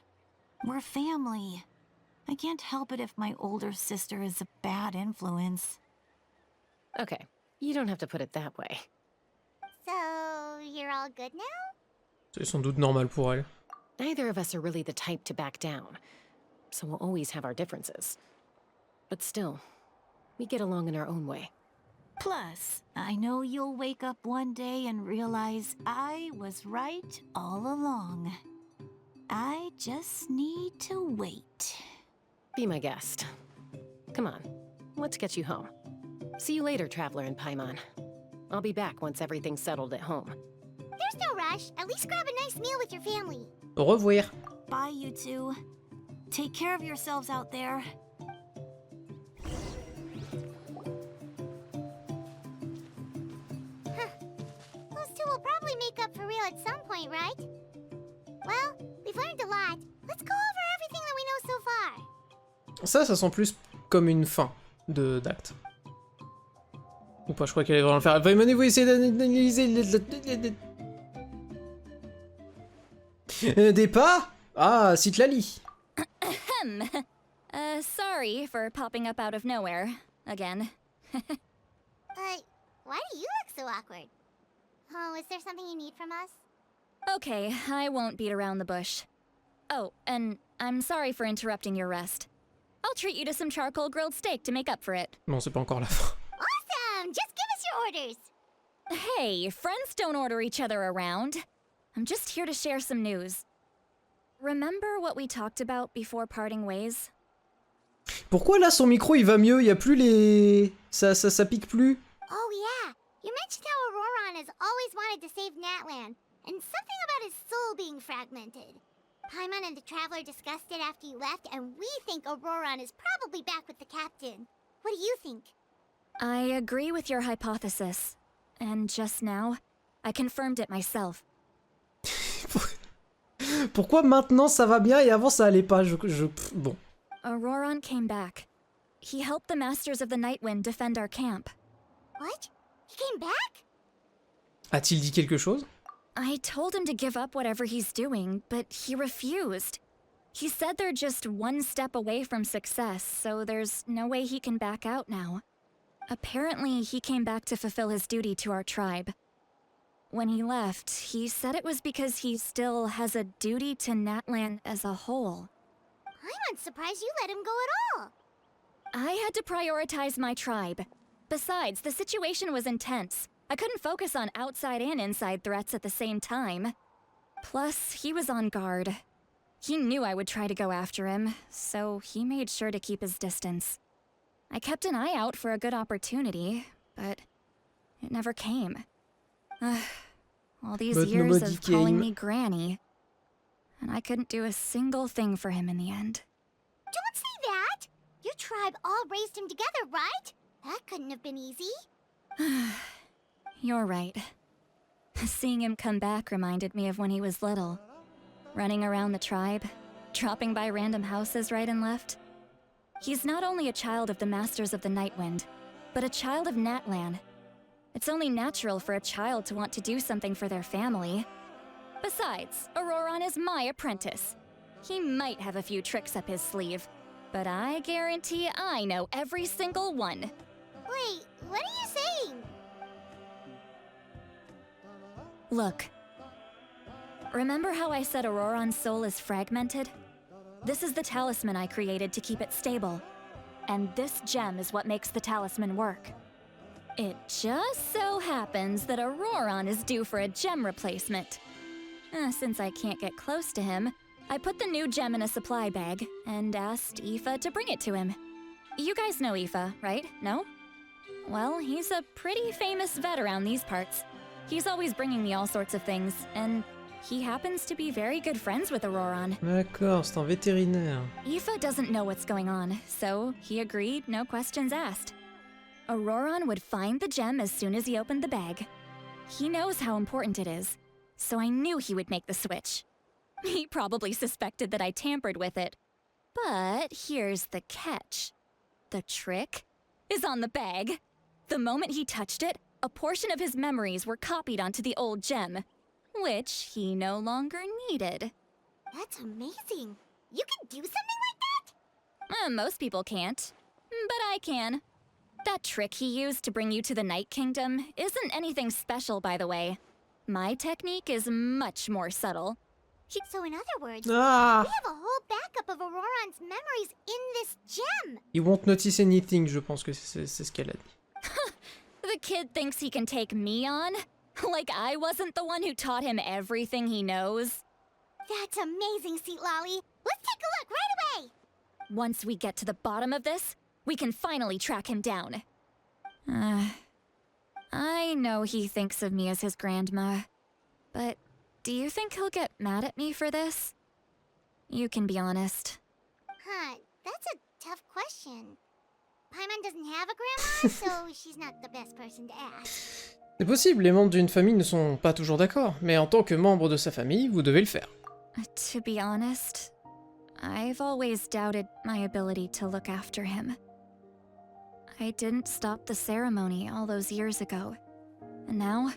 We're family. I can't help it if my older sister is a bad influence. Okay, you don't have to put it that way. So, you're all good now? C'est sans doute normal pour elle. Neither of us are really the type to back down, so we'll always have our differences. But still, we get along in our own way. Plus, I know you'll wake up one day and realize I was right all along. I just need to wait. Be my guest. Come on, let's get you home. See you later, Traveler and Paimon. I'll be back once everything's settled at home. There's no rush. At least grab a nice meal with your family. Au revoir. Bye, you two. Take care of yourselves out there. Those two will probably make up for real at some point, right? Well, we've learned a lot. Let's go over everything that we know so far. Ça sent plus comme une fin d'acte. Ou pas, je crois qu'elle allait vraiment le faire. Venez-vous essayer d'analyser des pas? Ah, cite Lali. Sorry for popping up out of nowhere again. Why do you look so awkward? Oh, is there something you need from us? Okay, I won't beat around the bush. Oh, and I'm sorry for interrupting your rest. I'll treat you to some charcoal grilled steak to make up for it. Non, c'est pas encore la fin. Awesome! Just give us your orders! Hey, friends don't order each other around. I'm just here to share some news. Remember what we talked about before parting ways? Pourquoi là son micro il va mieux? Il y a plus les... Ça pique plus. Oh yeah, you mentioned how Auroran has always wanted to save Natlan, and something about his soul being fragmented. Paimon and the Traveler discussed it after you left, and we think Auroran is probably back with the captain. What do you think? I agree with your hypothesis. And just now, I confirmed it myself. Pourquoi maintenant ça va bien et avant ça allait pas? Bon. Auroran came back. He helped the Masters of the Nightwind defend our camp. What? He came back? A-t-il dit quelque chose? I told him to give up whatever he's doing, but he refused. He said they're just one step away from success, so there's no way he can back out now. Apparently, he came back to fulfill his duty to our tribe. When he left, he said it was because he still has a duty to Natlan as a whole. I'm surprised you let him go at all. I had to prioritize my tribe. Besides, the situation was intense. I couldn't focus on outside and inside threats at the same time. Plus, he was on guard. He knew I would try to go after him, so he made sure to keep his distance. I kept an eye out for a good opportunity, but it never came. All these years of calling me Granny, and I couldn't do a single thing for him in the end. Don't say that! Your tribe all raised him together, right? That couldn't have been easy. You're right. Seeing him come back reminded me of when he was little. Running around the tribe, dropping by random houses right and left. He's not only a child of the Masters of the Nightwind, but a child of Natlan. It's only natural for a child to want to do something for their family. Besides, Auroron is my apprentice. He might have a few tricks up his sleeve, but I guarantee I know every single one. Wait, what are you saying? Look. Remember how I said Auroron's soul is fragmented? This is the talisman I created to keep it stable. And this gem is what makes the talisman work. It just so happens that Auroron is due for a gem replacement. Since I can't get close to him, I put the new gem in a supply bag and asked Aoife to bring it to him. You guys know Aoife, right? No? Well, he's a pretty famous vet around these parts. He's always bringing me all sorts of things, and he happens to be very good friends with Auroron. D'accord, c'est un vétérinaire. Aoife doesn't know what's going on, so he agreed, no questions asked. Auroron would find the gem as soon as he opened the bag. He knows how important it is, so I knew he would make the switch. He probably suspected that I tampered with it. But here's the catch. The trick is on the bag. The moment he touched it, a portion of his memories were copied onto the old gem, which he no longer needed. That's amazing. You can do something like that? Most people can't, but I can. That trick he used to bring you to the Night Kingdom isn't anything special, by the way. My technique is much more subtle. So in other words, we have a whole backup of Auroron's memories in this gem. He won't notice anything, je pense que c'est ce qu'elle a dit. The kid thinks he can take me on? Like I wasn't the one who taught him everything he knows? That's amazing, Seat Lolly. Let's take a look right away. Once we get to the bottom of this, we can finally track him down. I know he thinks of me as his grandma, but do you think he'll get mad at me for this? You can be honest. Huh, that's a tough question. Paimon doesn't have a grandma, so she's not the best person to ask. C'est possible, les membres d'une famille ne sont pas toujours d'accord, mais en tant que membre de sa famille, vous devez le faire. To be honest, I've always doubted my ability to look after him. I didn't stop the ceremony all those years ago, and now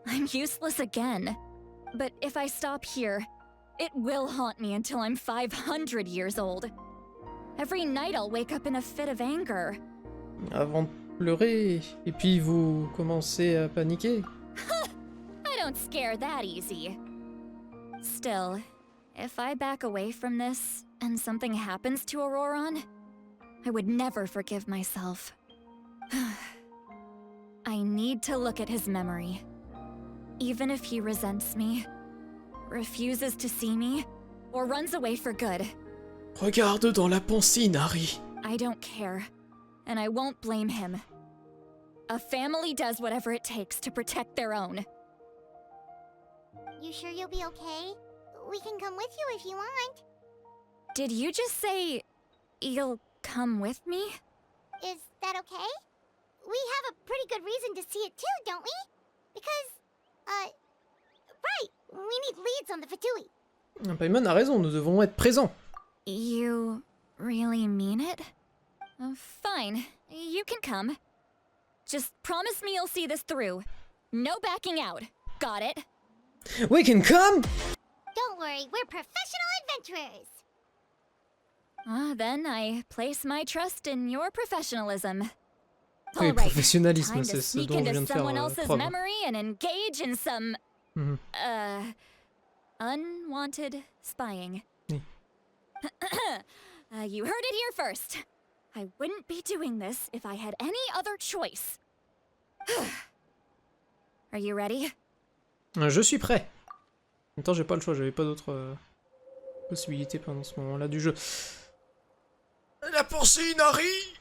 I'm useless again. But if I stop here, it will haunt me until I'm 500 years old. Every night I'll wake up in a fit of anger. Avant de pleurer, et puis vous commencez à paniquer. I don't scare that easy. Still, if I back away from this and something happens to Auroron, I would never forgive myself. I need to look at his memory. Even if he resents me, refuses to see me, or runs away for good. Regarde dans la pensée, Nari. I don't care, and I won't blame him. A family does whatever it takes to protect their own. You sure you'll be okay? We can come with you if you want. Did you just say you'll come with me? Is that okay? We have a pretty good reason to see it too, don't we? Because, right, we need leads on the Fatui. Paimon a raison, nous devons être présents. You really mean it? Fine, you can come. Just promise me you'll see this through. No backing out. Got it? We can come! Don't worry, we're professional adventurers. Then I place my trust in your professionalism. Oui, All right, professionnalisme, time c'est to ce sneak dont je into viens de faire someone else's preuve. memory and engage in some, unwanted spying. Oui. You heard it here first. I wouldn't be doing this if I had any other choice. Are you ready? Je suis prêt. En même temps, j'ai pas le choix, j'avais pas d'autre... possibilités pendant ce moment-là du jeu. La pensée, Nari!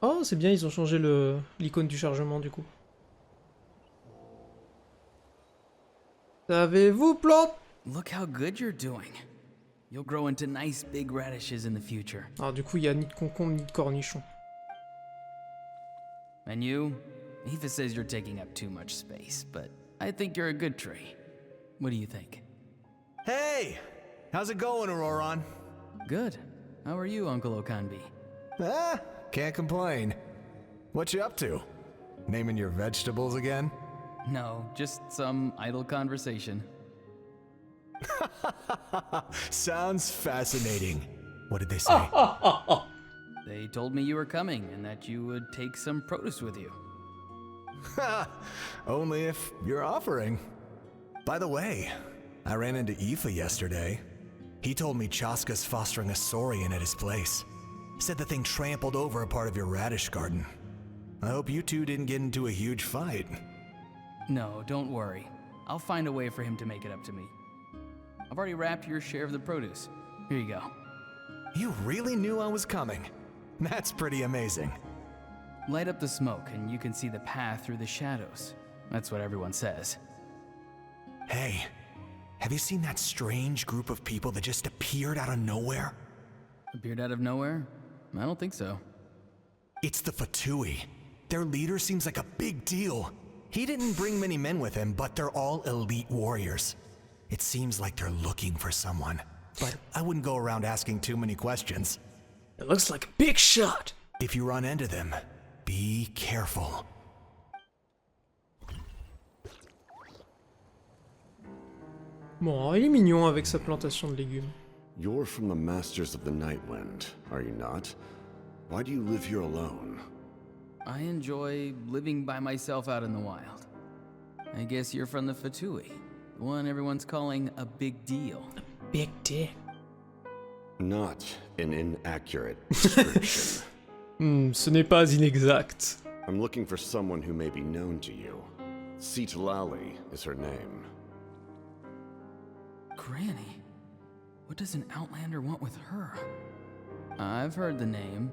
Oh, c'est bien, ils ont changé l'icône du chargement du coup. Savez-vous planter? Look how good you're doing. You'll grow into nice big radishes in the future. Alors du coup, il y a ni de concombre ni de cornichon. And you? Eva says you're taking up too much space, but I think you're a good tree. What do you think? Hey! How's it going, Auroron? Good. How are you, Uncle Okanbi? Ah, can't complain. What you up to? Naming your vegetables again? No, just some idle conversation. Sounds fascinating. What did they say? They told me you were coming and that you would take some produce with you. Only if you're offering. By the way, I ran into Aoife yesterday. He told me Chaska's fostering a saurian at his place. Said the thing trampled over a part of your radish garden. I hope you two didn't get into a huge fight. No, don't worry. I'll find a way for him to make it up to me. I've already wrapped your share of the produce. Here you go. You really knew I was coming. That's pretty amazing. Light up the smoke and you can see the path through the shadows. That's what everyone says. Hey, have you seen that strange group of people that just appeared out of nowhere? Appeared out of nowhere? I don't think so. It's the Fatui. Their leader seems like a big deal. He didn't bring many men with him, but they're all elite warriors. It seems like they're looking for someone, but I wouldn't go around asking too many questions. It looks like a big shot. If you run into them, be careful. Bon, il est mignon avec sa plantation de légumes. You're from the Masters of the Nightwind, are you not? Why do you live here alone? I enjoy living by myself out in the wild. I guess you're from the Fatui, the one everyone's calling a big deal. A big deal. Not an inaccurate description. Ce n'est pas inexact. I'm looking for someone who may be known to you. Citlali is her name. Granny? What does an Outlander want with her? I've heard the name.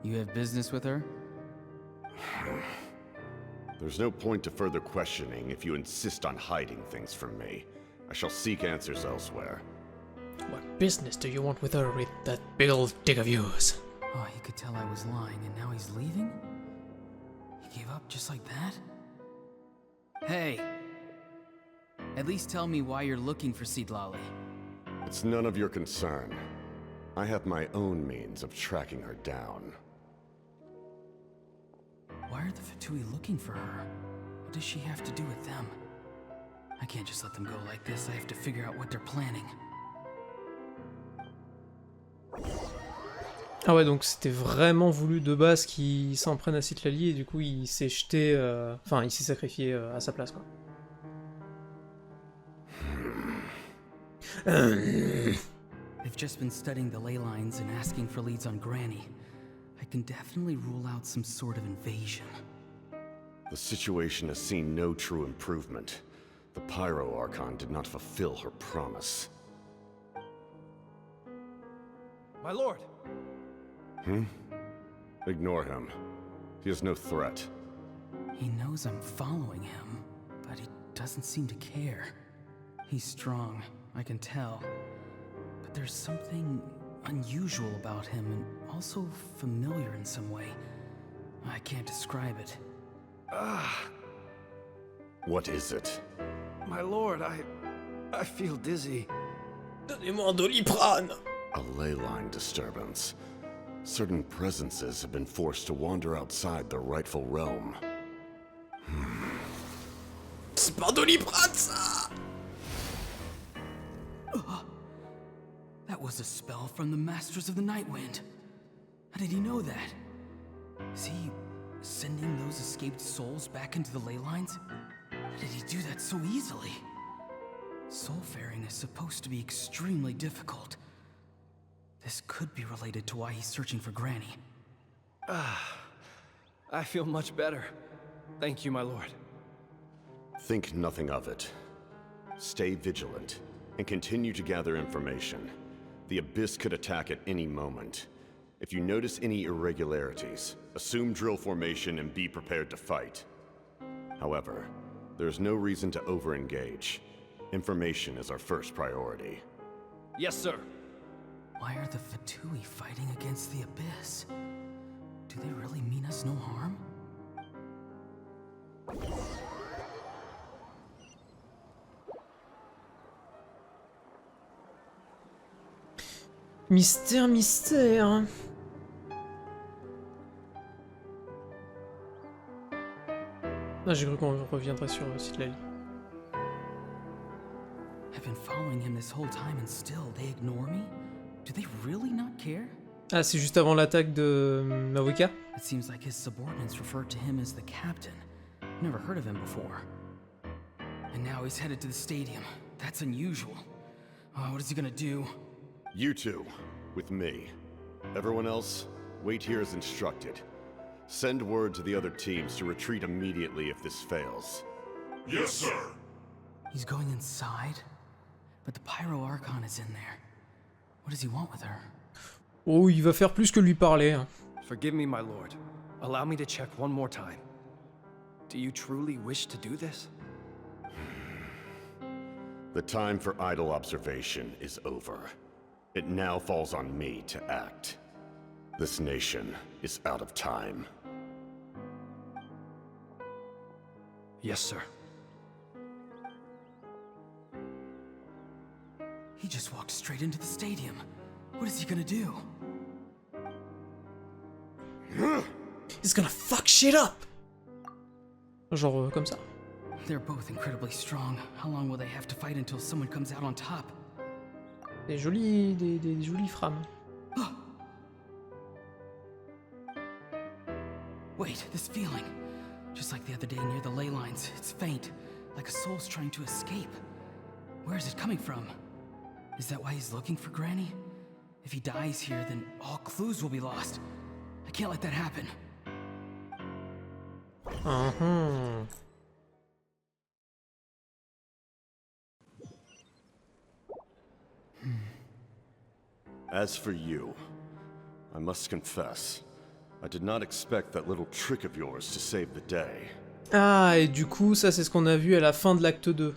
You have business with her? There's no point to further questioning if you insist on hiding things from me. I shall seek answers elsewhere. What business do you want with her with that big old dick of yours? Oh, he could tell I was lying and now he's leaving? He gave up just like that? Hey! At least tell me why you're looking for Citlali. It's none of your concern. I have my own means of tracking her down. Why are the Fatui looking for her? What does she have to do with them? I can't just let them go like this. I have to figure out what they're planning. Ah ouais, donc c'était vraiment voulu de base qu'il s'en prenne à Citlali et du coup il s'est jeté... Enfin, il s'est sacrifié à sa place, quoi. They've just been studying the ley lines and asking for leads on Granny. I can definitely rule out some sort of invasion. The situation has seen no true improvement. The Pyro Archon did not fulfill her promise. My lord! Ignore him. He is no threat. He knows I'm following him, but he doesn't seem to care. He's strong, I can tell. But there's something unusual about him and also familiar in some way. I can't describe it. What is it? My lord, I feel dizzy. Donnez-moi un Doliprane! A ley line disturbance. Certain presences have been forced to wander outside their rightful realm. C'est pas un Doliprane, ça! That was a spell from the Masters of the Nightwind. How did he know that? Is he sending those escaped souls back into the ley lines? How did he do that so easily? Soulfaring is supposed to be extremely difficult. This could be related to why he's searching for Granny. I feel much better. Thank you, my lord. Think nothing of it. Stay vigilant, and continue to gather information. The Abyss could attack at any moment. If you notice any irregularities, assume drill formation and be prepared to fight. However, there is no reason to over-engage. Information is our first priority. Yes, sir. Why are the Fatui fighting against the Abyss? Do they really mean us no harm? Mystère, mystère. Ah, j'ai cru qu'on reviendrait sur Citlali. I've been following him this whole time and still they ignore me? Do they really not care? Ah, c'est juste avant l'attaque de l'avocat? It seems like his subordinates referred to him as the captain. Never heard of him before. And now he's headed to the stadium. That's unusual. Oh, what is he gonna do? You two, with me. Everyone else, wait here as instructed. Send word to the other teams to retreat immediately if this fails. Yes, sir. He's going inside? But the Pyro Archon is in there. What does he want with her? Oh, il va faire plus que lui parler. Hein. Forgive me, my lord. Allow me to check one more time. Do you truly wish to do this? The time for idle observation is over. It now falls on me to act. This nation is out of time. Yes, sir. He just walked straight into the stadium. What is he gonna do? He's gonna fuck shit up! Genre comme ça. They're both incredibly strong. How long will they have to fight until someone comes out on top? Des jolies frames. Wait, this feeling. Just like the other day near the ley lines, it's faint, like a soul's trying to escape. Where is it coming from? Is that why he's looking for Granny? If he dies here, then all clues will be lost. I can't let that happen. Uh-huh. As for you, I must confess, I did not expect that little trick of yours to save the day. Ah, et du coup, ça c'est ce qu'on a vu à la fin de l'acte 2.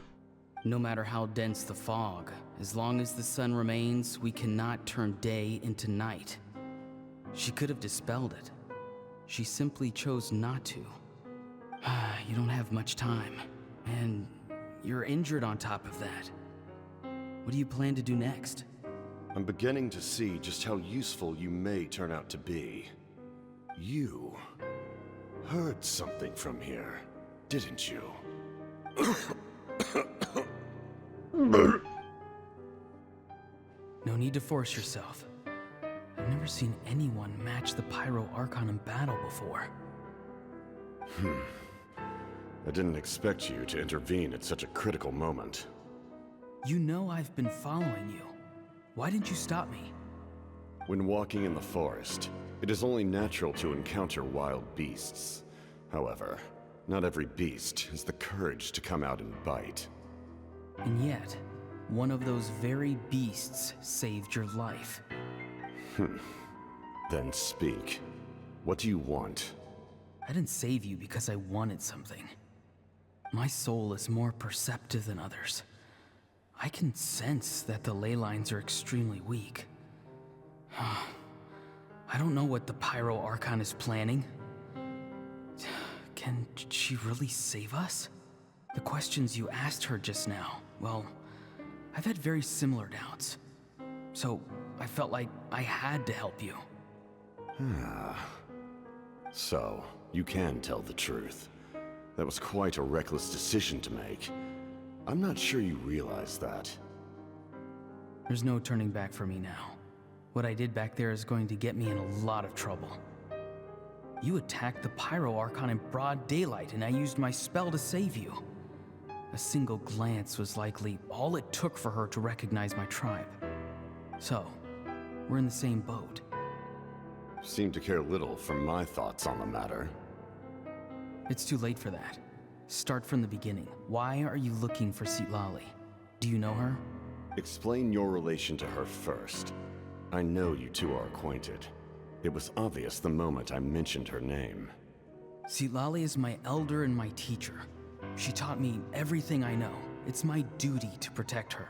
No matter how dense the fog, as long as the sun remains, we cannot turn day into night. She could have dispelled it. She simply chose not to. You don't have much time, and you're injured on top of that. What do you plan to do next? I'm beginning to see just how useful you may turn out to be. You heard something from here, didn't you? No need to force yourself. I've never seen anyone match the Pyro Archon in battle before. I didn't expect you to intervene at such a critical moment. You know I've been following you. Why didn't you stop me? When walking in the forest, it is only natural to encounter wild beasts. However, not every beast has the courage to come out and bite. And yet, one of those very beasts saved your life. Then speak. What do you want? I didn't save you because I wanted something. My soul is more perceptive than others. I can sense that the ley lines are extremely weak. I don't know what the Pyro Archon is planning. Can she really save us? The questions you asked her just now, well, I've had very similar doubts. So I felt like I had to help you. So, you can tell the truth. That was quite a reckless decision to make. I'm not sure you realize that. There's no turning back for me now. What I did back there is going to get me in a lot of trouble. You attacked the Pyro Archon in broad daylight, and I used my spell to save you. A single glance was likely all it took for her to recognize my tribe. So, we're in the same boat. Seem to care little for my thoughts on the matter. It's too late for that. Start from the beginning. Why are you looking for Citlali? Do you know her? Explain your relation to her first. I know you two are acquainted. It was obvious the moment I mentioned her name. Citlali is my elder and my teacher. She taught me everything I know. It's my duty to protect her.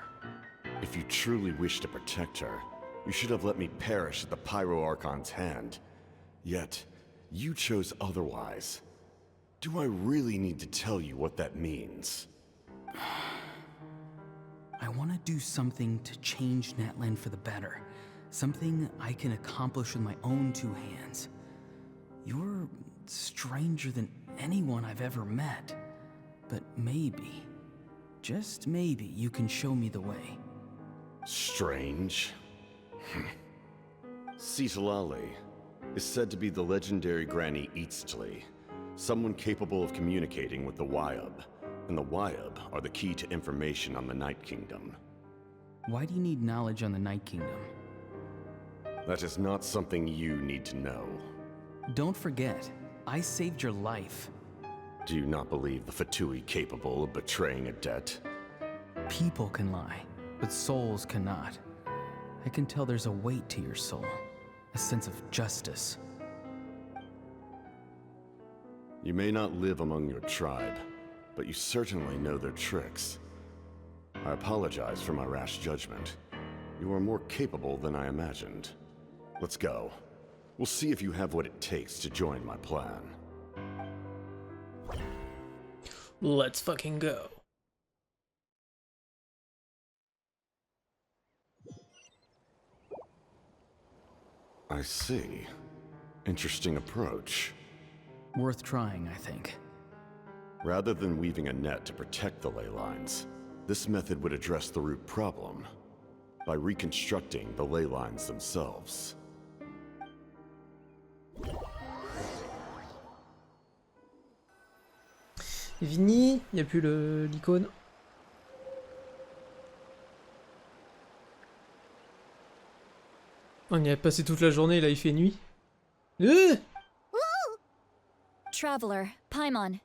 If you truly wish to protect her, you should have let me perish at the Pyro Archon's hand. Yet, you chose otherwise. Do I really need to tell you what that means? I want to do something to change Natlan for the better. Something I can accomplish with my own two hands. You're stranger than anyone I've ever met. But maybe, just maybe, you can show me the way. Strange? Citlali is said to be the legendary Granny Eatstli, someone capable of communicating with the Wyub, and the Wyub are the key to information on the Night Kingdom. Why do you need knowledge on the Night Kingdom? That is not something you need to know. Don't forget, I saved your life. Do you not believe the Fatui capable of betraying a debt? People can lie, but souls cannot. I can tell there's a weight to your soul, a sense of justice. You may not live among your tribe, but you certainly know their tricks. I apologize for my rash judgment. You are more capable than I imagined. Let's go. We'll see if you have what it takes to join my plan. Let's fucking go. I see. Interesting approach. Worth trying, I think. Rather than weaving a net to protect the ley lines, this method would address the root problem by reconstructing the ley lines themselves. Vini, il n'y a plus l'icône. On y a passé toute la journée, là il fait nuit. Traveler, Paimon,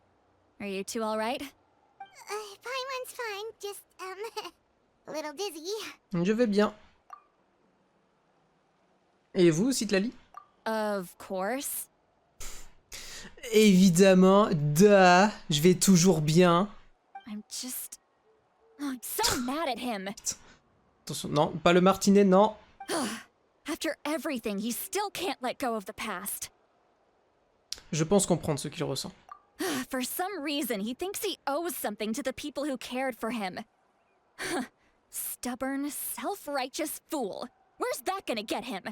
are you two all right? Paimon's fine, just, a little dizzy. Je vais bien. Et vous, Citlali? Of course. Évidemment, je vais toujours bien. I'm so mad at him. Attention, non, pas le martinet, non. After everything, he still can't let go of the past. Je pense comprendre ce qu'il ressent. For some reason, he thinks he owes something to the people who cared for him. Stubborn, self-righteous fool. Where's that gonna get him?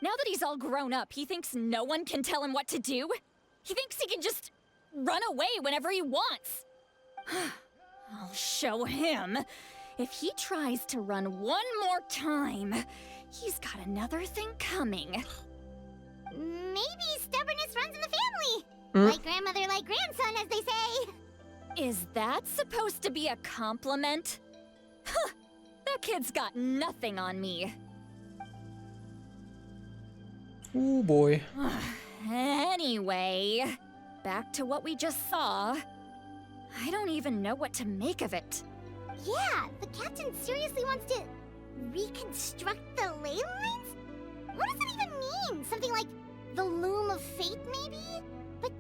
Now that he's all grown up, he thinks no one can tell him what to do? He thinks he can just run away whenever he wants. I'll show him. If he tries to run one more time, he's got another thing coming. Maybe stubbornness runs in the family. Like grandmother, like grandson, as they say. Is that supposed to be a compliment? Huh, that kid's got nothing on me. Oh boy. Anyway, back to what we just saw. I don't even know what to make of it. Yeah, the captain seriously wants to reconstruct the ley lines? What does that even mean? Something like the loom of fate, maybe? But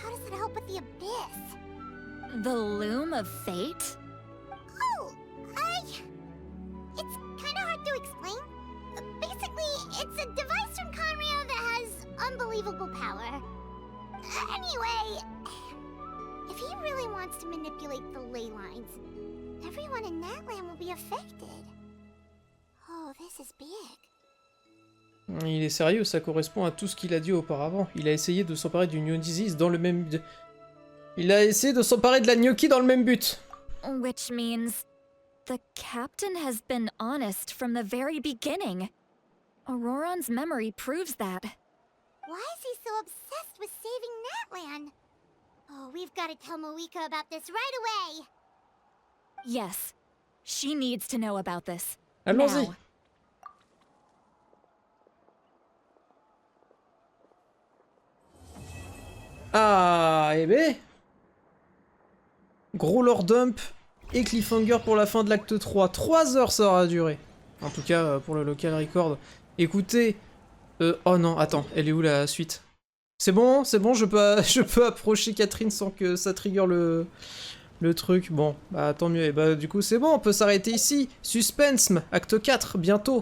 how does it help with the abyss? The loom of fate? Oh, it's kind of hard to explain. Basically, it's a device from Conrio that has unbelievable power. Anyway, if he really wants to manipulate the ley lines, everyone in Natlan will be affected. Oh, this is big. Il est sérieux, ça correspond à tout ce qu'il a dit auparavant. Il a essayé de s'emparer du New Disease dans le même... Il a essayé de s'emparer de la gnocchi dans le même but. Which means the captain has been honest from the very beginning. Auroron's memory proves that. Why is he so obsessed with saving Natlan? Oh, we've got to tell Moeka about this right away. Yes, she needs to know about this. Allons-y. Now. Ah, eh ben. Gros lore dump Et cliffhanger pour la fin de l'acte 3. 3 heures ça aura duré. En tout cas, pour le local record. Écoutez... oh non, attends, elle est où la suite? C'est bon, je peux approcher Catherine sans que ça trigger le truc. Bon, bah tant mieux. Et bah du coup c'est bon, on peut s'arrêter ici. Suspense, acte 4, bientôt.